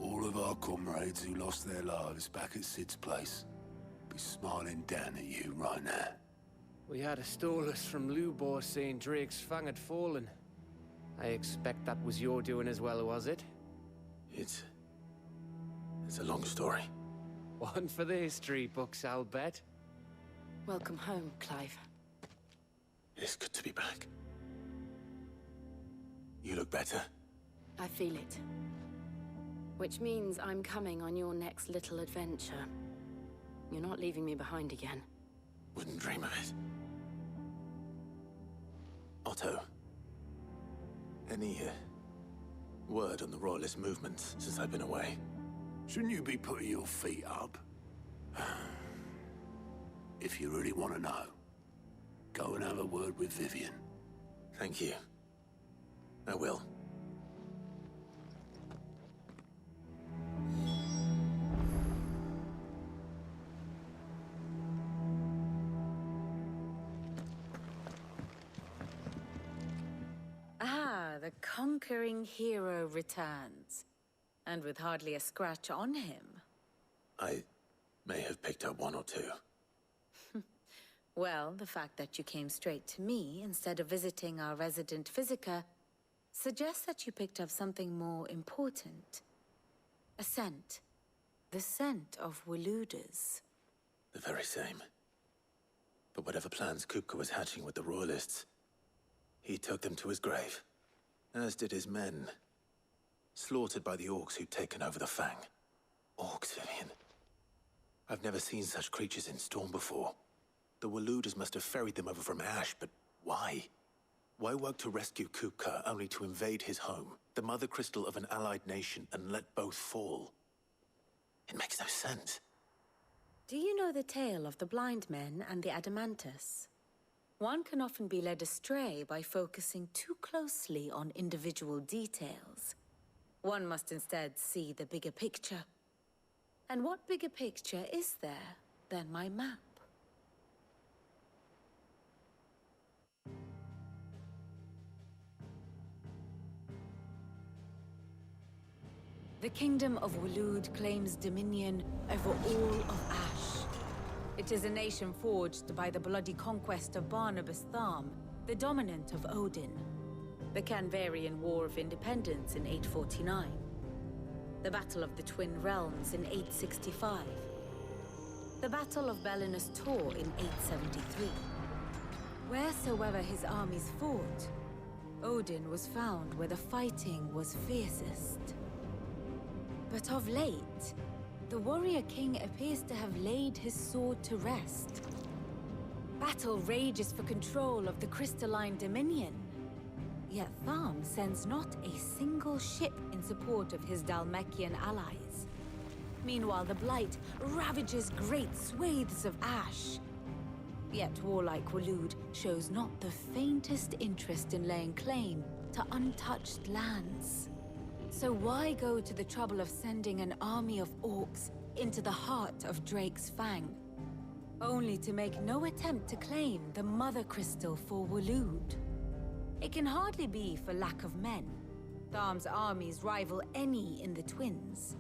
All of our comrades who lost their lives back at Sid's place be smiling down at you right now. We had a Stolus from Lubor saying Drake's Fang had fallen. I expect that was your doing as well, was it? It's a long story. One for the history books, I'll bet. Welcome home, Clive. It's good to be back. You look better. I feel it. Which means I'm coming on your next little adventure. You're not leaving me behind again. Wouldn't dream of it. Otto. Any word on the Royalist movements since I've been away? Shouldn't you be putting your feet up? If you really want to know, go and have a word with Vivian. Thank you. I will. The conquering hero returns, and with hardly a scratch on him. I may have picked up one or two. Well, the fact that you came straight to me instead of visiting our resident physiker suggests that you picked up something more important. A scent. The scent of Waludas. The very same. But whatever plans Kupka was hatching with the Royalists, he took them to his grave. As did his men. Slaughtered by the orcs who'd taken over the Fang. Orcs, Vivian. I've never seen such creatures in Storm before. The Waludas must have ferried them over from Ash, but why? Why work to rescue Kupka only to invade his home, the mother crystal of an allied nation, and let both fall? It makes no sense. Do you know the tale of the blind men and the Adamantus? One can often be led astray by focusing too closely on individual details. One must instead see the bigger picture. And what bigger picture is there than my map? The Kingdom of Waloed claims dominion over all of Ash. It is a nation forged by the bloody conquest of Barnabas Tharm, the dominant of Odin. The Canvarian War of Independence in 849. The Battle of the Twin Realms in 865. The Battle of Belinus Tor in 873. Wheresoever his armies fought, Odin was found where the fighting was fiercest. But of late, the warrior king appears to have laid his sword to rest. Battle rages for control of the crystalline dominion. Yet Tharm sends not a single ship in support of his Dhalmekian allies. Meanwhile, the Blight ravages great swathes of Ash. Yet warlike Waloed shows not the faintest interest in laying claim to untouched lands. So why go to the trouble of sending an army of orcs into the heart of Drake's Fang, only to make no attempt to claim the Mother Crystal for Waloed? It can hardly be for lack of men. Tharm's armies rival any in the Twins.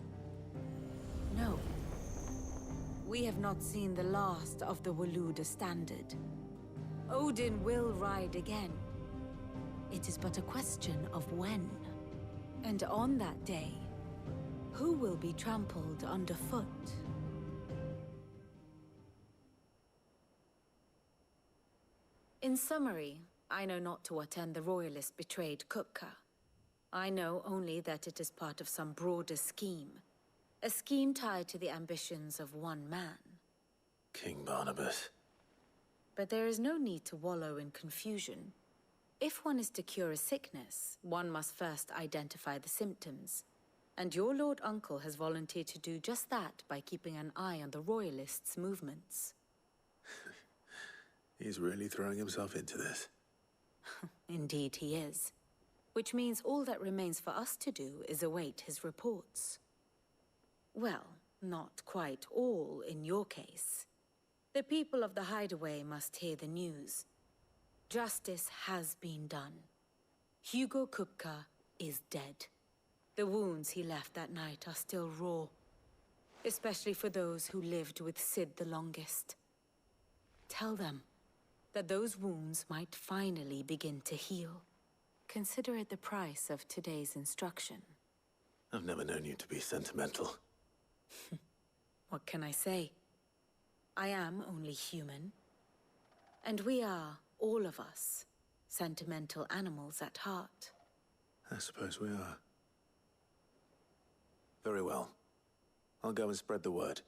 No. We have not seen the last of the Waluda standard. Odin will ride again. It is but a question of when. And on that day, who will be trampled underfoot? In summary, I know not to what end the Royalists betrayed Kupka. I know only that it is part of some broader scheme. A scheme tied to the ambitions of one man. King Barnabas. But there is no need to wallow in confusion. If one is to cure a sickness, one must first identify the symptoms. And your Lord Uncle has volunteered to do just that by keeping an eye on the Royalists' movements. He's really throwing himself into this. Indeed he is. Which means all that remains for us to do is await his reports. Well, not quite all in your case. The people of the Hideaway must hear the news. Justice has been done. Hugo Kupka is dead. The wounds he left that night are still raw. Especially for those who lived with Sid the longest. Tell them that those wounds might finally begin to heal. Consider it the price of today's instruction. I've never known you to be sentimental. What can I say? I am only human. And we are, all of us, sentimental animals at heart. I suppose we are. Very well. I'll go and spread the word.